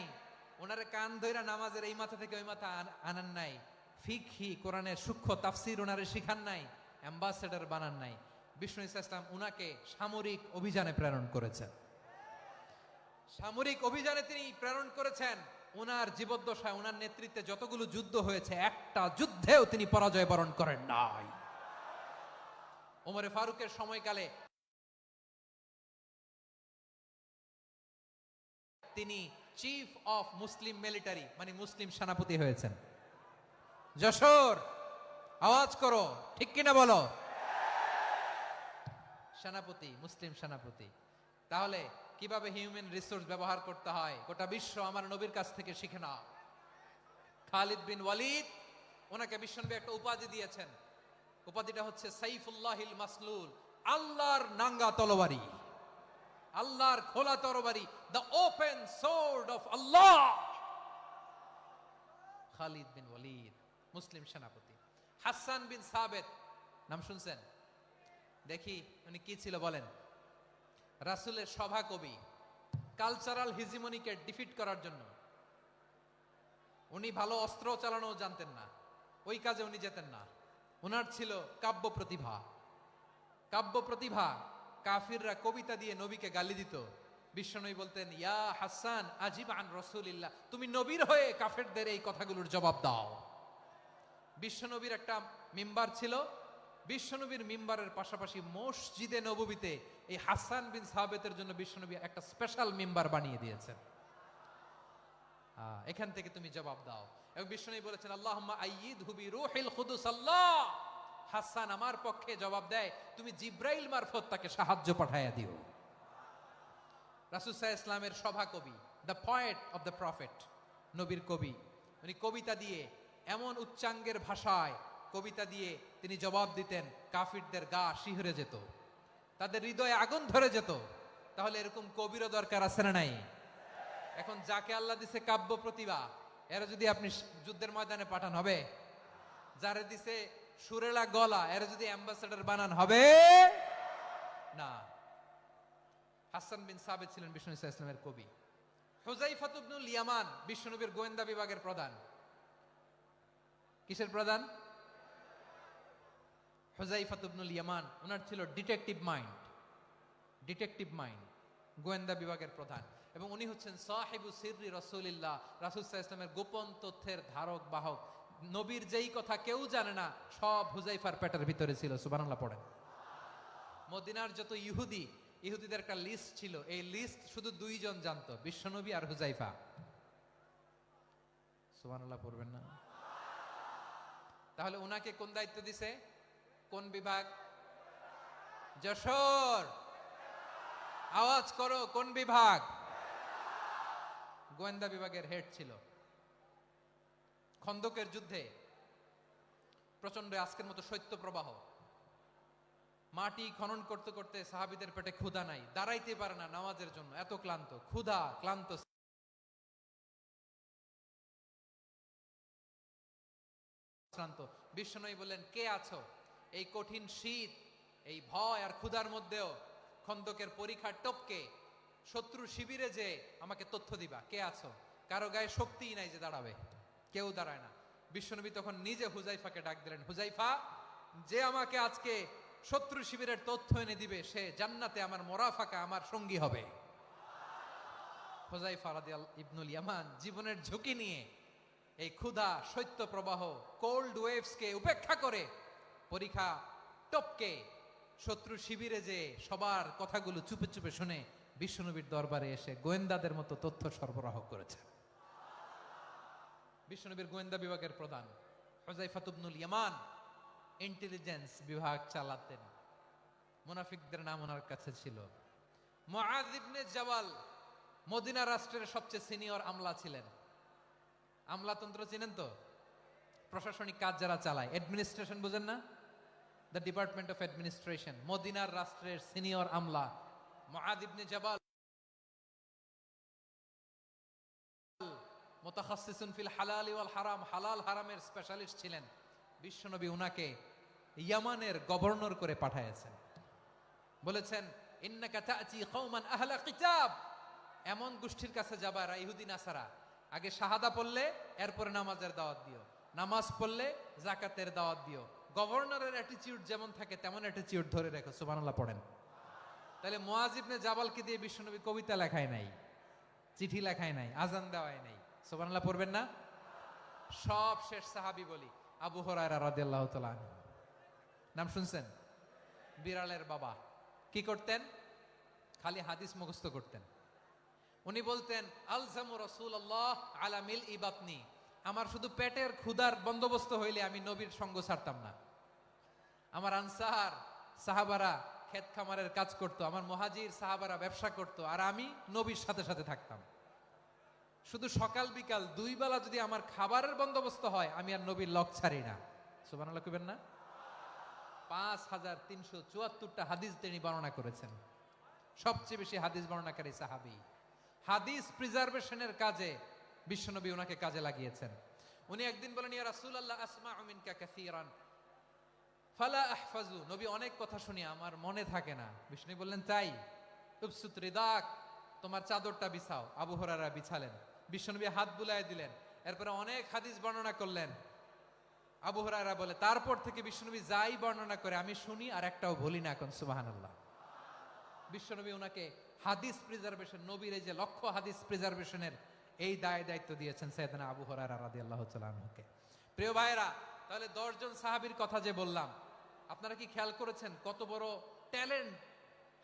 ওনারে কান ধইরা নামাজের এই মাথা থেকে ওই মাথা আনান নাই, ফিকহি কোরআনের সূক্ষ্ম তাফসীর ওনারে শিখান নাই, অ্যাম্বাসেডর বানান নাই। বিষ্ণু ইসলাম উনাকে সামরিক অভিযানে প্রেরণ করেছেন। সামরিক অভিযানে তিনি প্রেরণ করেছেন। উনার জীবদ্দশায় উনার নেতৃত্বে যতগুলো যুদ্ধ হয়েছে একটা যুদ্ধেও তিনি পরাজয় বরণ করেন নাই। ওমরে ফারুকের সময়কালে তিনি চিফ অফ মুসলিম মিলিটারি মানে মুসলিম সেনাপতি হয়েছেন। যশোর আওয়াজ করো, ঠিক কিনা বলো? সেনাপতি, মুসলিম সেনাপতি। তাহলে কিভাবে হিউম্যান রিসোর্স ব্যবহার করতে হয় গোটা বিশ্ব আমার নবীর কাছ থেকে শিখে নাও। খালিদ বিন ওয়ালিদ, ওনাকে বিশ্বনবী একটা উপাধি দিয়েছেন। উপাধিটা হচ্ছে সাইফুল্লাহিল মাসলুল, আল্লাহর নাঙ্গা তরবারি, আল্লাহর খোলা তরবারি, দ্য ওপেন সোর্ড অফ আল্লাহ। খালিদ বিন ওয়ালিদ মুসলিম সেনাপতি। হাসান বিন সাবেত নাম শুনছেন? দেখি উনি কি ছিল বলেন। রাসূলের সভা কবি, কালচারাল হিজিমনিকে ডিফিট করার জন্য। উনি ভালো অস্ত্র চালানো জানতেন না, ওই কাজে উনি যেতেন না। ওনার ছিল কাব্য প্রতিভা। কাব্য প্রতিভা, কাফিররা কবিতা দিয়ে নবীকে গালি দিত। বিশ্বনবী বলতেন, ইয়া হাসান আজিব আন রাসূলিল্লাহ, তুমি নবীর হয়ে কাফেরদের এই কথাগুলোর জবাব দাও। বিশ্বনবীর একটা মিম্বার ছিল। বিশ্বনবীর মিম্বারের পাশাপাশি মসজিদে নববীতে এই হাসান বিন সাবেতের জন্য বিশ্বনবী একটা স্পেশাল মিম্বার বানিয়ে দিয়েছেন। এখান থেকে তুমি জবাব দাও। এবং বিশ্বনবী বলেছেন, আল্লাহুম্মা আইয়িদহু বিরূহিল কুদুস। আল্লাহ, হাসান আমার পক্ষে জবাব দেয়, তুমি জিব্রাইল মারফত তাকে সাহায্য পাঠাইয়া দিও। রাসূল সাল্লাল্লাহু আলাইহি ওয়াসাল্লামের সভা কবি, the poet of the prophet, নবীর কবি। উনি কবিতা দিয়ে, এমন উচ্চাঙ্গের ভাষায় কবিতা দিয়ে তিনি জবাব দিতেন, কাফিরদের গা শিহরে যেত, তাদের হৃদয়ে আগুন ধরে যেত। তাহলে এরকম কবিরও দরকার আছে না নাই? এখন যাকে আল্লাহ দিছে কাব্য প্রতিভা, এরা যদি আপনি যুদ্ধের ময়দানে পাঠান হবে? যারে দিছে সুরেলা গলা, এরা যদি অ্যাম্বাসেডর বানান হবে না। হাসান বিন সাবেত ছিলেন বিষ্ণু ইসলামের কবি। হুযায়ফা ইবনুল ইয়ামান বিশ্বনবীর গোয়েন্দা বিভাগের প্রধান। কিসের প্রধান? হুযায়ফা ইবনুল ইয়ামান। ওনার ছিল ডিটেকটিভ মাইন্ড, ডিটেকটিভ মাইন্ড, গোয়েন্দা বিভাগের প্রধান। এবং উনি হচ্ছেন সাহিবু সিররি রাসূলিল্লাহ, রাসূল সাল্লাল্লাহু আলাইহি ওয়াসাল্লামের গোপন তথ্যের ধারক বাহক। নবীর যেই কথা কেউ জানে না, সব হুযায়ফার পেটের ভিতরে ছিল। সুবহানাল্লাহ পড়েন। মদিনার যত ইহুদিদের একটা লিস্ট ছিল, এই লিস্ট শুধু দুইজন জানতো, বিশ্বনবী আর হুযায়ফা। সুবহানাল্লাহ পড়বেন না? তাহলে উনাকে কোন দায়িত্ব দিছে? কোন বিভাগ? যশোর আওয়াজ করো, কোন বিভাগ? গোয়েন্দা বিভাগের হেড ছিল। খন্দকের যুদ্ধে প্রচন্ড আজকের মতো শৈত্য প্রবাহ, মাটি খনন করতে করতে সাহাবীদের পেটে ক্ষুধা নাই, দাঁড়াইতে পারে না নামাজের জন্য, এত ক্লান্ত, ক্ষুধা ক্লান্ত। বিশ্বনবী বললেন, কে আছো এই কঠিন শীত, এই ভয় আর ক্ষুধার মধ্যেও খন্দকের পরীক্ষার টপকে শত্রু শিবিরে যে আমাকে তথ্য দিবা? কে আছো? কারো গায়ে শক্তিই নাই যে দাঁড়াবে, কেউ দাঁড়ায় না। বিশ্বনবী তখন নিজে হুযায়ফাকে ডাক দিলেন, হুযায়ফা, যে আমাকে আজকে শত্রু শিবিরের তথ্য এনে দিবে, সে জান্নাতে আমার মোরাফাকা, আমার সঙ্গী হবে। হুযায়ফা রাদিয়াল্লাহু ইবনুল ইয়ামান জীবনের ঝুঁকি নিয়ে এই ক্ষুধা, শৈত্য প্রবাহ, কোল্ড ওয়েভসকে উপেক্ষা করে পরীক্ষা টপকে শত্রু শিবিরে যে সবার কথাগুলো চুপে চুপে শুনে বিশ্বনবীর দরবারে এসে গোয়েন্দাদের মতো তথ্য সরবরাহ করেছে। বিশ্বনবীর গোয়েন্দা বিভাগের প্রধান হুযায়ফা ইবনুল ইয়ামান ইন্টেলিজেন্স বিভাগ চালাতেন। মুনাফিকদের নাম ওনার কাছে ছিল। মুআয ইবনে জাবাল মদিনা রাষ্ট্রের সবচেয়ে সিনিয়র আমলা ছিলেন। আমলাতন্ত্র চিনেন তো? প্রশাসনিক কাজ যারা চালায়, অ্যাডমিনিস্ট্রেশন বুঝেন না? The department of administration. মদিনার রাষ্ট্রের সিনিয়র আমলা মুআয ইবনে জাবাল মুতাখাসসিসুন ফিল হালালি ওয়াল হারাম, হালাল হারামের স্পেশালিস্ট ছিলেন। বিশ্বনবী উনাকে ইয়ামানের গভর্নর করে পাঠাইছেন। বলেছেন ইন্নাকা তা'তি কওমান আহলা কিতাব, এমন গোষ্ঠীর কাছে যাবা যারা ইহুদি নাসারা, আগে শাহাদা পড়লে এরপরে নামাজের দাওয়াত দিও, নামাজ পড়লে যাকাতের দাওয়াত দিও। গভর্নরের অ্যাটিটিউড যেমন থাকে তেমন অ্যাটিটিউড ধরে রেখো। সুবহানাল্লাহ পড়েন। তাহলে মুআজ ইবনে জাবালকে দিয়ে বিশ্বনবী কবিতা লেখায় নাই, চিঠি লেখায় নাই, আজান দেওয়ায় নাই। সুবহানাল্লাহ পড়বেন না? সব শেষ সাহাবী বলি আবু হুরায়রা রাদিয়াল্লাহু তাআলা আনহু, নাম শুনছেন? বিড়ালের বাবা। কি করতেন? খালি হাদিস মুখস্থ করতেন। উনি বলতেন আলজামু রাসূলুল্লাহ আলা মিল ইবাতনি, আমার শুধু পেটের ক্ষুধার বন্দোবস্ত হইলে আমি নবীর সঙ্গ ছাড়তাম না। আমার আনসার সাহাবারা ক্ষেত খামারের কাজ করত, আমার মুহাজির সাহাবারা ব্যবসা করত, আর আমি নবীর সাথে সাথে থাকতাম। শুধু সকাল বিকাল দুই বেলা যদি আমার খাবারের বন্দোবস্ত হয় আমি আর নবীর লক ছাড়ি না। সুবহানাল্লাহ কইবেন না? 5374টা হাদিস তিনি বর্ণনা করেছেন। সবচেয়ে বেশি হাদিস বর্ণনাকারী সাহাবী। হাদিস প্রিজার্ভেশনের কাজে বিশ্বনবী ওনাকে কাজে লাগিয়েছেন। উনি একদিন বলেন ইয়া রাসূলুল্লাহ আসমাউ মিনকা কাসীরান ফালা আহফাজু, নবী অনেক কথা শুনি আমার মনে থাকে না। বিষ্ণু বললেন তাই? উবসুত রিদাক, তোমার চাদরটা বিছাও। আবু হুরায়রা বিছালেন, বিশ্বনবী হাত বুলায় দিলেন, এরপরে অনেক হাদিস বর্ণনা করলেন। আবু হুরায়রা বলে তারপর থেকে বিশ্বনবী যাই বর্ণনা করে আমি শুনি আর একটাও ভুলি না। এখন সুবহানাল্লাহ। বিশ্বনবী ওনাকে হাদিস প্রিজার্ভেশন, নবীর এই যে লক্ষ্য হাদিস প্রিজার্ভেশনের এই দায়িত্ব দিয়েছেন সাইয়েদনা আবু হুরায়রা রাদিয়াল্লাহু তাআলা আনহুকে। প্রিয় ভাইরা, তাহলে 10 জন সাহাবীর কথা যে বললাম, আপনারা কি খেয়াল করেছেন কত বড় ট্যালেন্ট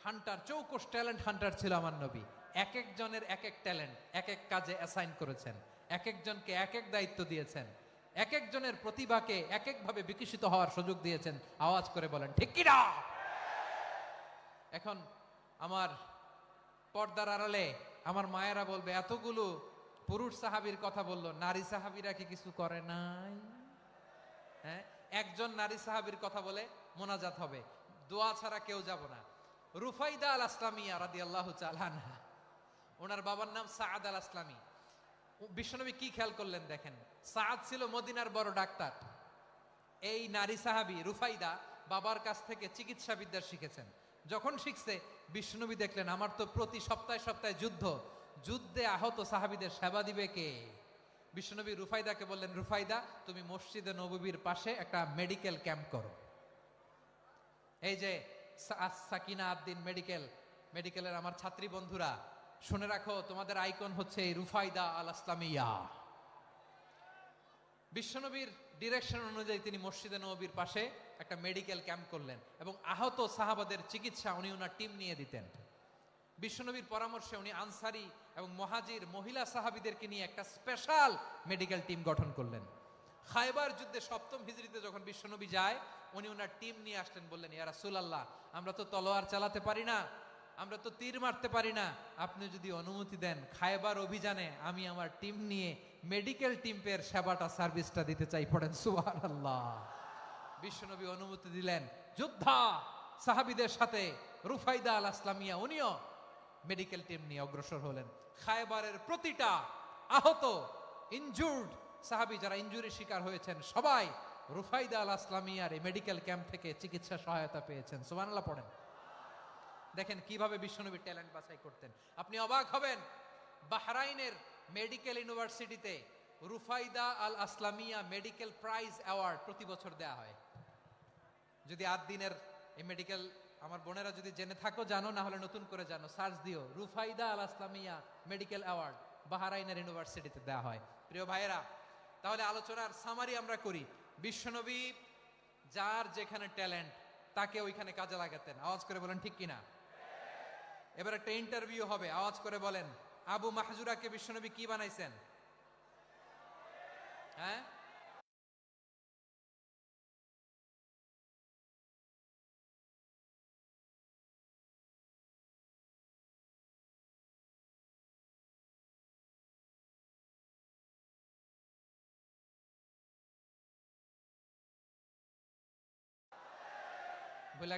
হান্টার, চৌকস ট্যালেন্ট হান্টার ছিল আমার নবী। এক একজনের এক এক ট্যালেন্ট এক এক কাজে অ্যাসাইন করেছেন, এক একজনকে এক এক দায়িত্ব দিয়েছেন, এক একজনের প্রতিভাকে এক একভাবে বিকশিত হওয়ার সুযোগ দিয়েছেন। আওয়াজ করে বলেন ঠিক কি না? এখন আমার পর্দার আড়ালে আমার মায়েরা বলবে এতগুলো পুরুষ সাহাবীর কথা বললো, নারী সাহাবীরা কি কিছু করে নাই? হ্যাঁ, একজন নারী সাহাবীর কথা বলে মোনাজাত হবে, দোয়া ছাড়া কেউ যাব না। রুফাইদা আল আসলামিয়া রাদিয়াল্লাহু তাআলা আনহা, ওনার বাবার নাম সাআদ আল আসলামি। বিশ্বনবী কি খেয়াল করলেন দেখেন, সাআদ ছিল মদিনার বড় ডাক্তার। এই নারী সাহাবী রুফাইদা বাবার কাছ থেকে চিকিৎসা বিদ্যা শিখেছেন। যখন শিখছে বিশ্বনবী দেখলেন আমার তো প্রতি সপ্তাহে সপ্তাহে যুদ্ধে আহত সাহাবীদের সেবা দিবে কে? বিশ্বনবী রুফাইদাকে বললেন রুফাইদা তুমি মসজিদে নববীর পাশে একটা মেডিকেল ক্যাম্প করো। এই যে সাকিনা আদ্দিন মেডিকেলের আমার ছাত্রী বন্ধুরা শুনে রাখো, তোমাদের আইকন হচ্ছে এই রুফাইদা আল আসলামিয়া। বিশ্বনবীর ডিরেকশন অনুযায়ী তিনি মসজিদে নববীর পাশে একটা মেডিকেল ক্যাম্প করলেন এবং আহত সাহাবাদের চিকিৎসা উনি ওনার টিম নিয়ে দিতেন। বিশ্বনবীর পরামর্শে উনি আনসারি এবং মুহাজির মহিলা সাহাবীদেরকে নিয়ে একটা স্পেশাল মেডিকেল টিম গঠন করলেন। খায়বার যুদ্ধে 7ম হিজরিতে যখন বিশ্বনবী যায় উনি ওনার টিম নিয়ে আসলেন, বললেন ইয়া রাসূলুল্লাহ আমরা তো তলোয়ার চালাতে পারি না, আমরা তো তীর মারতে পারি না, আপনি যদি অনুমতি দেন খায়বার অভিযানে আমি আমার টিম নিয়ে মেডিকেল টিমের সেবাটা সার্ভিসটা দিতে চাই। পড়েন সুবহানাল্লাহ। বিশ্বনবী অনুমতি দিলেন, যোদ্ধা সাহাবীদের সাথে রুফাইদা আল আসলামিয়া উনিও মেডিকেল টিম নিয়ে অগ্রসর হলেন। খায়বারের প্রতিটা আহত ইনজুর্ড সাহাবী যারা ইনজুরি শিকার হয়েছেন সবাই রুফাইদা আল আসলামিয়ার এই মেডিকেল ক্যাম্প থেকে চিকিৎসা সহায়তা পেয়েছেন। সুবহানাল্লাহ পড়েন। দেখেন কিভাবে বিশ্বনবী ট্যালেন্ট বাছাই করতেন। আপনি অবাক হবেন, বাহরাইনের মেডিকেল ইউনিভার্সিটিতে রুফাইদা আল আসলামিয়া মেডিকেল প্রাইজ অ্যাওয়ার্ড প্রতি বছর দেয়া হয়। যদি 8 দিনের এই মেডিকেল আমার বোনেরা যদি জেনে থাকো জানো, না হলে নতুন করে জানো, সার্চ দিও রুফাইদা আল আসলামিয়া মেডিকেল অ্যাওয়ার্ড বাহরাইনের ইউনিভার্সিটিতে দেয়া হয়। প্রিয় ভাইয়েরা, তাহলে আলোচনার সামারি আমরা করি। বিশ্বনবী যার যেখানে ট্যালেন্ট তাকে ওইখানে কাজে লাগাতেন। আওয়াজ করে বলেন ঠিক কিনা? এবার একটা ইন্টারভিউ হবে, আওয়াজ করে বলেন আবু মাহজুরাকে বিশ্বনবী কি বানাইছেন? হ্যাঁ, বলে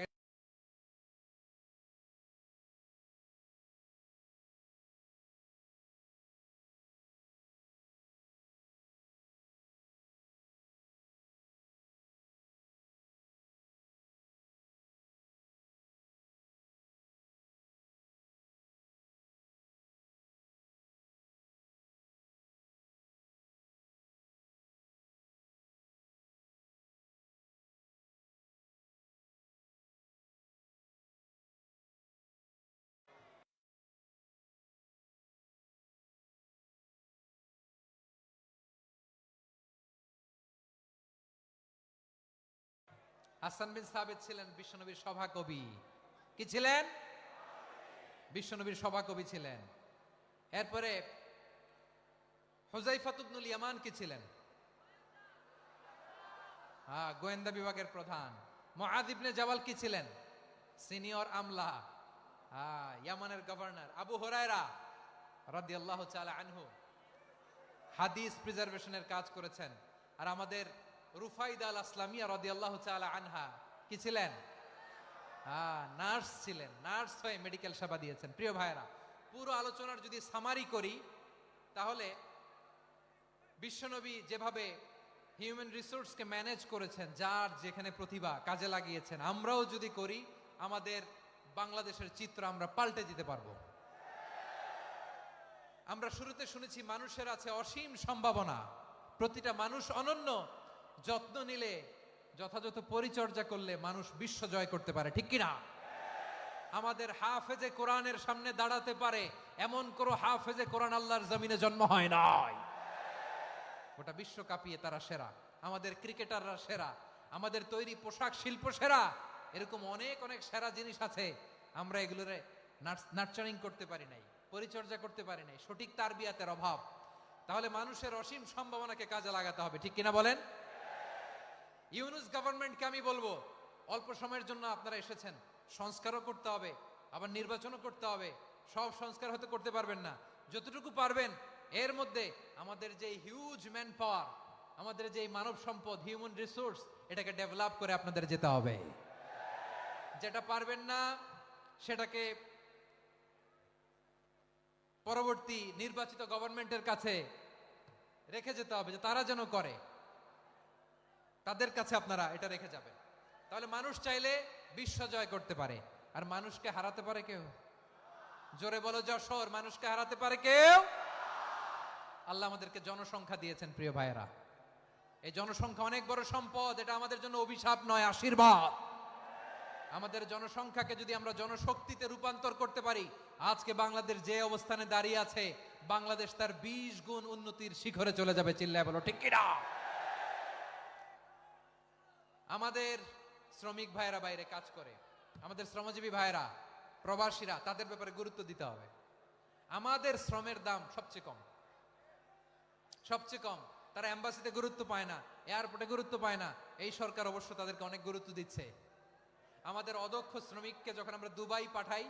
হাসান বিন সাবিত ছিলেন বিশ্বনবীর সভাকবি। কি ছিলেন? বিশ্বনবীর সভাকবি ছিলেন। এরপরে হুযায়ফা ইবনুল ইয়ামান কি ছিলেন? গোয়েন্দা বিভাগের প্রধান। মুআয ইবনে জাবাল কি ছিলেন? সিনিয়র আমলা, ইয়ামানের গভর্নর। আবু হুরায়রা রাদিয়াল্লাহু তাআলা আনহু হাদিস প্রিজার্ভেশনের কাজ করেছেন। আর আমাদের রুফাইদা আল আসলামিয়া রাদিয়াল্লাহু তাআলা আনহা কি ছিলেন? নার্স ছিলেন। নার্স হয়ে মেডিকেল সেবা দিয়েছেন। প্রিয় ভাইরা, পুরো আলোচনার যদি সামারি করি তাহলে বিশ্বনবী যেভাবে হিউম্যান রিসোর্সকে ম্যানেজ করেছেন, যার যেখানে প্রতিভা কাজে লাগিয়েছেন, আমরাও যদি করি আমাদের বাংলাদেশের চিত্র আমরা পাল্টে দিতে পারবো। আমরা শুরুতে শুনেছি মানুষের আছে অসীম সম্ভাবনা, প্রতিটা মানুষ অনন্য, যত্ন নিলে, যথাযথ পরিচর্যা করলে মানুষ বিশ্ব জয় করতে পারে, ঠিক কিনা? আমাদের হাফেজে কোরআনের সামনে দাঁড়াতে পারে এমন কোন হাফেজে কোরআন আল্লাহর জমিনে জন্ম হয় নাই। গোটা বিশ্ব কাঁপিয়ে তারা সেরা। আমাদের ক্রিকেটাররা সেরা, আমাদের তৈরি পোশাক শিল্প সেরা। এরকম অনেক অনেক সেরা জিনিস আছে, আমরা এগুলোরে নার্চারিং করতে পারি নাই, পরিচর্যা করতে পারি নাই, সঠিক তারবিয়াতের অভাব। তাহলে মানুষের অসীম সম্ভাবনাকে কাজে লাগাতে হবে, ঠিক কিনা বলেন? ইউনূস গভর্নমেন্টকে আমি বলবো, অল্প সময়ের জন্য আপনারা এসেছেন, সংস্কারও করতে হবে, আবার নির্বাচনও করতে হবে। সব সংস্কার হতে করতে পারবেন না, যতটুকু পারবেন এর মধ্যে আমাদের যে হিউজ ম্যান পাওয়ার, আমাদের যে মানব সম্পদ, হিউম্যান রিসোর্স, এটাকে ডেভেলপ করে আপনাদের যেতে হবে। যেটা পারবেন না সেটাকে পরবর্তী নির্বাচিত গভর্নমেন্টের কাছে রেখে যেতে হবে, যে তারা যেন করে, তাদের কাছে আপনারা এটা রেখে যাবেন। তাহলে মানুষ চাইলে বিশ্ব জয় করতে পারে। আর মানুষকে হারাতে পারে কেউ? জোরে বলো যশোর, মানুষকে হারাতে পারে কেউ? আল্লাহ আমাদেরকে জনসংখ্যা দিয়েছেন প্রিয় ভাইয়েরা। এই জনসংখ্যা অনেক বড় সম্পদ, এটা আমাদের জন্য অভিশাপ নয়, আশীর্বাদ। আমাদের জনসংখ্যাকে যদি আমরা জনশক্তিতে রূপান্তর করতে পারি, আজকে বাংলাদেশ যে অবস্থানে দাঁড়িয়ে আছে, বাংলাদেশ তার 20 গুণ উন্নতির শিখরে চলে যাবে। চিল্লায় বলো ঠিক কিনা? আমাদের শ্রমিক ভাইয়েরা বাইরে কাজ করে, আমাদের শ্রমজীবী ভাইয়েরা, প্রবাসীরা, তাদের ব্যাপারে গুরুত্ব দিতে হবে। আমাদের শ্রমের দাম সবচেয়ে কম, সবচেয়ে কম। তারা এম্বাসিতে গুরুত্ব পায় না, এয়ারপোর্টে গুরুত্ব পায় না। এই সরকার অবশ্য তাদেরকে অনেক গুরুত্ব দিচ্ছে। আমাদের অদক্ষ শ্রমিককে যখন আমরা দুবাই পাঠাই,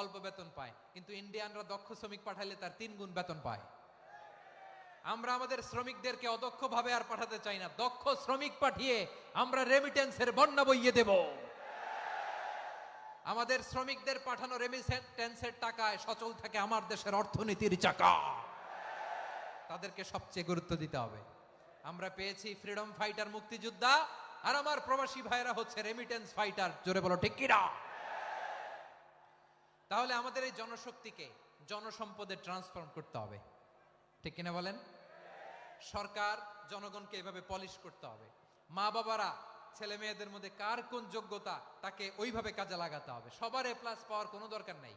অল্প বেতন পায়, কিন্তু ইন্ডিয়ানরা দক্ষ শ্রমিক পাঠাইলে তার 3 গুণ বেতন পায়। আমরা আমাদের শ্রমিকদেরকে অদক্ষ ভাবে আর পাঠাতে চাই না, দক্ষ শ্রমিক পাঠিয়ে আমরা রেমিটেন্সের বন্যা বইয়ে দেব। আমাদের শ্রমিকদের পাঠানো রেমিটেন্সের টাকায় সচল থাকে আমার দেশের অর্থনীতির চাকা। তাদেরকে সবচেয়ে গুরুত্ব দিতে হবে। আমরা পেয়েছি ফ্রিডম ফাইটার, মুক্তিযোদ্ধা, আর আমার প্রবাসী ভাইরা হচ্ছে রেমিটেন্স ফাইটার। জোরে বলো ঠিক কিনা? তাহলে আমাদের এই জনশক্তিকে জনসম্পদে ট্রান্সফর্ম করতে হবে, ঠিক কিনা বলেন? সরকার জনগণকে এভাবে পলিশ করতে হবে। মা বাবারা ছেলে মেয়েদের মধ্যে কার কোন যোগ্যতা, তাকে ওইভাবে কাজে লাগাতে হবে। সবার এ প্লাস পাওয়ার কোনো দরকার নাই।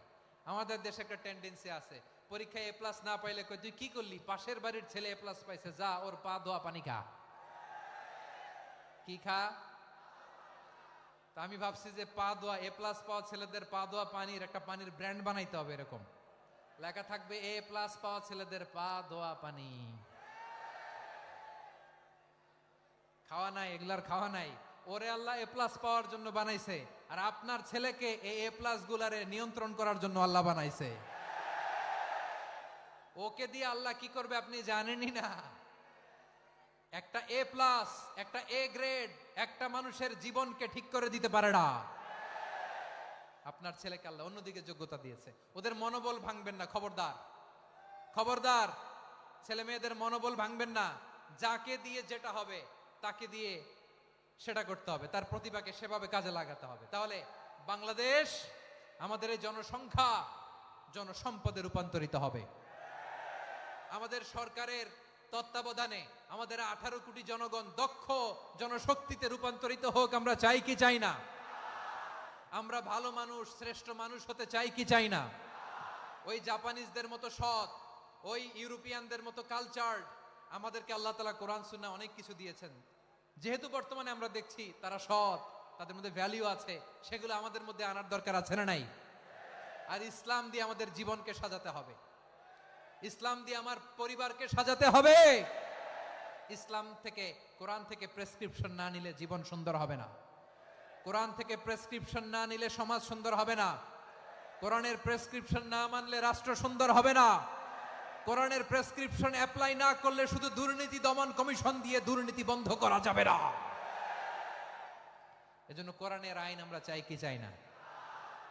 আমাদের দেশে একটা টেন্ডেন্সি আছে, পরীক্ষায় এ প্লাস না পাইলে কই তুই কি করলি, পাশের বাড়ির ছেলে এ প্লাস পাইছে, যা ওর পা ধোয়া পানি খা। কি খা? তা আমি ভাবছি যে পা ধোয়া, এ প্লাস পাওয়া ছেলেদের পা ধোয়া পানির একটা পানির ব্র্যান্ড বানাইতে হবে, এরকম লেখা থাকবে, এ প্লাস পাওয়া ছেলেদের পা ধোয়া পানি। খাওয়া নাই, এগুলার খাওয়া নাই। ওরে আল্লাহ এ প্লাস পাওয়ার জন্য বানাইছে, আর আপনার ছেলেকে এই এ প্লাস গুলারে নিয়ন্ত্রণ করার জন্য আল্লাহ বানাইছে। ওকে দিয়ে আল্লাহ কি করবে আপনি জানেনই না। একটা এ প্লাস, একটা এ গ্রেড একটা মানুষের জীবনকে ঠিক করে দিতে পারে না। আপনার ছেলেকে আল্লাহ অন্যদিকে যোগ্যতা দিয়েছে, ওদের মনোবল ভাঙবেন না, খবরদার, খবরদার। ছেলে মেয়েদের মনোবল ভাঙবেন না। যাকে দিয়ে যেটা হবে তাকে দিয়ে সেটা করতে হবে, তার প্রতিভাকে সেভাবে কাজে লাগাতে হবে। তাহলে বাংলাদেশ, আমাদের এই জনসংখ্যা জনসম্পদে রূপান্তরিত হবে। আমাদের সরকারের তত্ত্বাবধানে আমাদের 18 কোটি জনগণ দক্ষ জনশক্তিতে রূপান্তরিত হোক, আমরা চাই কি চাই না? আমরা ভালো মানুষ, শ্রেষ্ঠ মানুষ হতে চাই কি চাই না? ওই জাপানিজদের মতো সৎ, ওই ইউরোপিয়ানদের মতো কালচার্ড। আমাদেরকে আল্লাহ তাআলা কোরআন সুন্নাহ অনেক কিছু দিয়েছেন, যেহেতু বর্তমানে আমরা দেখছি তারা সৎ, তাদের মধ্যে ভ্যালিউ আছে, সেগুলো আমাদের মধ্যে আনার দরকার আছে না নাই? আর ইসলাম দিয়ে আমাদের জীবনকে সাজাতে হবে, ইসলাম দিয়ে আমার পরিবারকে সাজাতে হবে। ইসলাম থেকে, কোরআন থেকে প্রেসক্রিপশন না নিলে জীবন সুন্দর হবে না। কোরআন থেকে প্রেসক্রিপশন না নিলে সমাজ সুন্দর হবে না। কোরআনের প্রেসক্রিপশন না মানলে রাষ্ট্র সুন্দর হবে না। কোরআনের প্রেসক্রিপশন অ্যাপ্লাই না করলে শুধু দুর্নীতি দমন কমিশন দিয়ে দুর্নীতি বন্ধ করা যাবে না। এজন্য কোরআনের আইন আমরা চাই কি চাই না?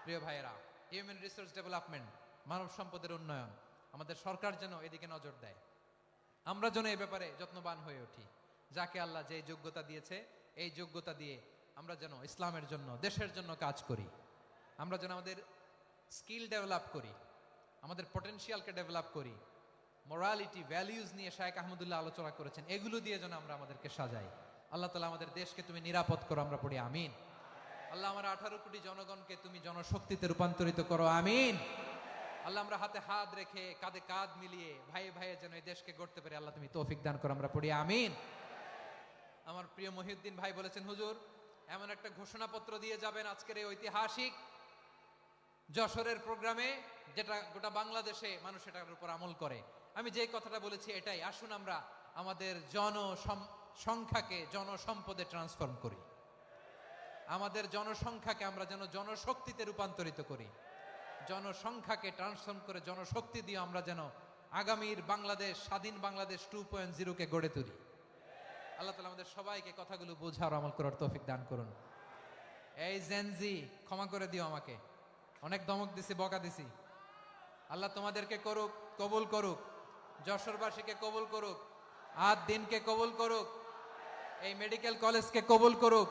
প্রিয় ভাইয়েরা, হিউম্যান রিসোর্স ডেভেলপমেন্ট, মানব সম্পদের উন্নয়ন, আমাদের সরকার যেন এদিকে নজর দেয়। আমরা যেন এই ব্যাপারে যত্নবান হয়ে উঠি। যাকে আল্লাহ যে যোগ্যতা দিয়েছে, এই যোগ্যতা দিয়ে আমরা যেন ইসলামের জন্য, দেশের জন্য কাজ করি। আমরা যেন আমাদের স্কিল ডেভেলপ করি, আমাদের পটেনশিয়ালকে ডেভেলপ করি। মোরালিটি, ভ্যালিউজ নিয়ে শায়েখ আহমদুল্লাহ আলোচনা করেছেন, এগুলো দিয়ে যেন আমরা আমাদেরকে সাজাই। আল্লাহ তাআলা আমাদের দেশকে তুমি নিরাপদ করো, আমরা পড়ি আমিন। আল্লাহ আমার 18 কোটি জনগণকে তুমি জনশক্তিতে রূপান্তরিত করো, আমিন। আল্লাহ আমরা হাতে হাত রেখে, কাঁধে কাঁধ মিলিয়ে, ভাইয়ে ভাইয়ে যেন এই দেশকে গড়তে পারি, আল্লাহ তুমি তৌফিক দান করো, আমরা পড়ি আমিন। আমার প্রিয় মহিউদ্দিন ভাই বলেছেন, হুজুর এমন একটা ঘোষণাপত্র দিয়ে যাবেন আজকের এই ঐতিহাসিক যশোরের প্রোগ্রামে, যেটা গোটা বাংলাদেশে মানুষ এটার উপর আমল করে। আমি যে কথাটা বলেছি এটাই, আসুন আমরা আমাদের জনসংখ্যাকে জনসম্পদে ট্রান্সফর্ম করি। আমাদের জনসংখ্যাকে আমরা যেন জনশক্তিতে রূপান্তরিত করি। জনসংখ্যাকে ট্রান্সফর্ম করে জনশক্তি দিয়ে আমরা যেন আগামীর বাংলাদেশ, স্বাধীন বাংলাদেশ 2.0 কে গড়ে তুলি। আল্লাহ তাআলা আমাদের সবাইকে কথাগুলো বোঝার, আমল করার তৌফিক দান করুন। এই জেনজি, ক্ষমা করে দিও আমাকে, অনেক ধমক দিছি, বকা দিছি। আল্লাহ তোমাদেরকে করুক, কবুল করুক, যশোরবাসীকে কবুল করুক, আদ দিনকে কবুল করুক, এই মেডিকেল কলেজকে কবুল করুক,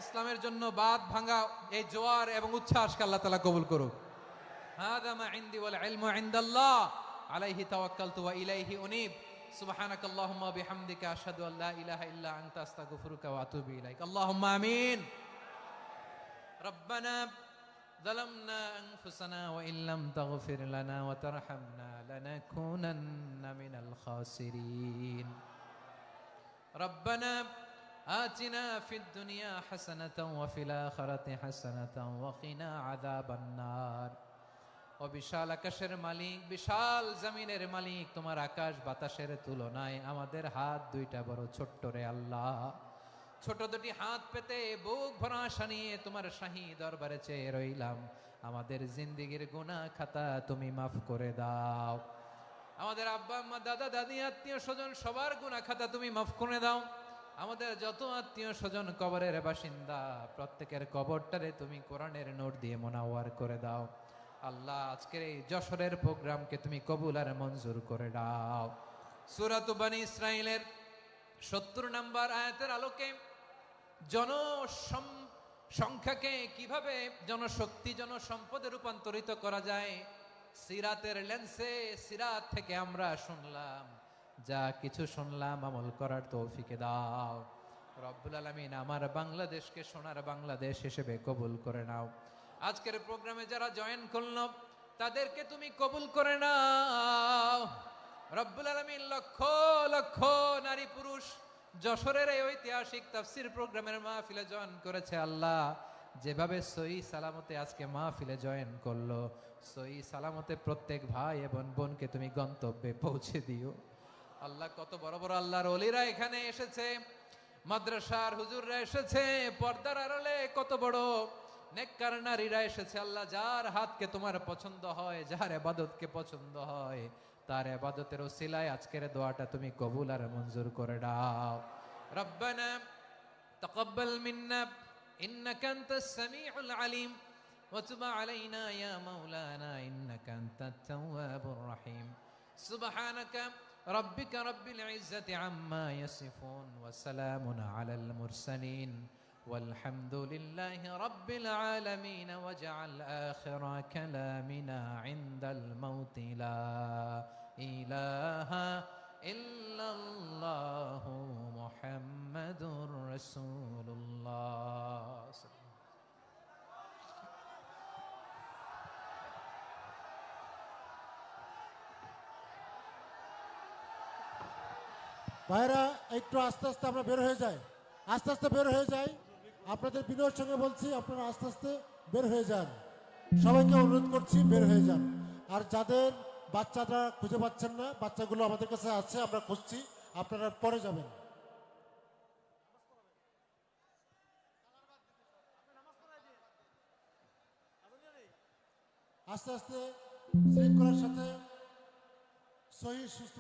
ইসলামের জন্য বাদ ভাঙা এই জোয়ার এবং উচ্ছ্বাসকে আল্লাহ তাআলা কবুল করুক। হাদা মা ইনদি ওয়াল ইলমু ইনদাল্লাহ আলাইহি তাওয়াক্কালতু ওয়া ইলাইহি উনীব। সুবহানাকাল্লাহুম্মা ওয়া বিহামদিকা আশহাদু আল্লা ইলাহা ইল্লা আনতা আস্তাগফিরুকা ওয়া আতুবু ইলাইক। আল্লাহুম্মা আমিন। রব্বানা ظلمنا أنفسنا وإن لم تغفر لنا وترحمنا لنكونن من الخاسرين. ربنا آتنا في الدنيا حسنة وفي الآخرة حسنة وقنا عذاب النار. ও বিশাল আকাশের মালিক, বিশাল জমিনের মালিক, তোমার আকাশ বাতাসের তুলনায় আমাদের হাত দুইটা বড় ছোট্ট রে আল্লাহ। ছোট দুটি হাত পেতে বুক ভরা আশা নিয়ে তোমার শাহী দরবারে চেয়ে রইলাম। আমাদের জিন্দেগির গুনাহ খাতা তুমি মাফ করে দাও। আমাদের আব্বা আম্মা, দাদা দাদি, আত্মীয় স্বজন সবার গুনাহ খাতা তুমি মাফ করে দাও। আমাদের যত আত্মীয় স্বজন কবরের বাসিন্দা, প্রত্যেকের কবরটারে তুমি কোরআনের নূর দিয়ে মুনাওয়ার করে দাও। আল্লাহ আজকের এই যশোরের প্রোগ্রামকে তুমি কবুল আর মঞ্জুর করে দাও। সূরাত বনী ইসরাঈলের 70 নম্বর আয়াতের আলোকে জনসংখ্যাকে কিভাবে জনশক্তি, জনসম্পদে রূপান্তরিত করা যায়, সিরাতের লেন্সে, সিরাত থেকে আমরা শুনলাম, যা কিছু শুনলাম আমল করার তৌফিকে দাও। রব্বুল আলামিন আমার বাংলাদেশকে সোনার বাংলাদেশ হিসেবে কবুল করে নাও। আজকের প্রোগ্রামে যারা জয়েন করলো তাদেরকে তুমি কবুল করে নাও। রব্বুল আলামিন লক্ষ লক্ষ নারী পুরুষ যশোরের এই ঐতিহাসিক তাফসীর প্রোগ্রামের মাহফিলে জয়েন করেছে, আল্লাহ যেভাবে সহি সালামতে আজকে মাহফিলে জয়েন করলো, সহি সালামতে প্রত্যেক ভাই এবং বোনকে তুমি গন্তব্যে পৌঁছে দিও। আল্লাহ কত বড় বড় আল্লাহর ওলিরা এখানে এসেছে, মাদ্রাসার হুজুররা এসেছে, পর্দার আড়ালে কত বড় নেককার নারীরা এসেছে। আল্লাহ যার হাতকে তোমার পছন্দ হয়, যার ইবাদতকে পছন্দ হয়, তার ইবাদতের ওসিলায় আজকের দোয়াটা তুমি কবুল আর মঞ্জুর করে দাও। রব্বানা তাকাব্বাল মিন্না ইন্নাকা আনতাস সামিউল আলিম ওয়া তুব আলাইনা ইয়া মাওলানা ইন্নাকা আনতাত তাওয়াবুর রহিম। সুবহানাকা রাব্বিকা রাব্বিল ইজ্জাতি আম্মা ইয়াসিফুন ওয়া সালামুন আলাল মুরসালিন والحمد لله رب العالمين. واجعل آخر كلامنا عند الموت لا إله إلا الله محمد رسول الله. ভাইরা একটু আস্তে আস্তে আমরা বের হয়ে যাই, আস্তে আস্তে বের হয়ে যাই। আপনাদের বিনয়ের সঙ্গে বলছি আপনারা আস্তে আস্তে বের হয়ে যান। সবাইকে অনুরোধ করছি বের হয়ে যান। আর যাদের বাচ্চারা খুঁজে পাচ্ছেন না, বাচ্চাগুলো আমাদের কাছে আছে, আমরা খুঁজছি, আপনারা পরে যাবেন। আস্তে আস্তে শৃঙ্খলার সাথে সহি সুস্থ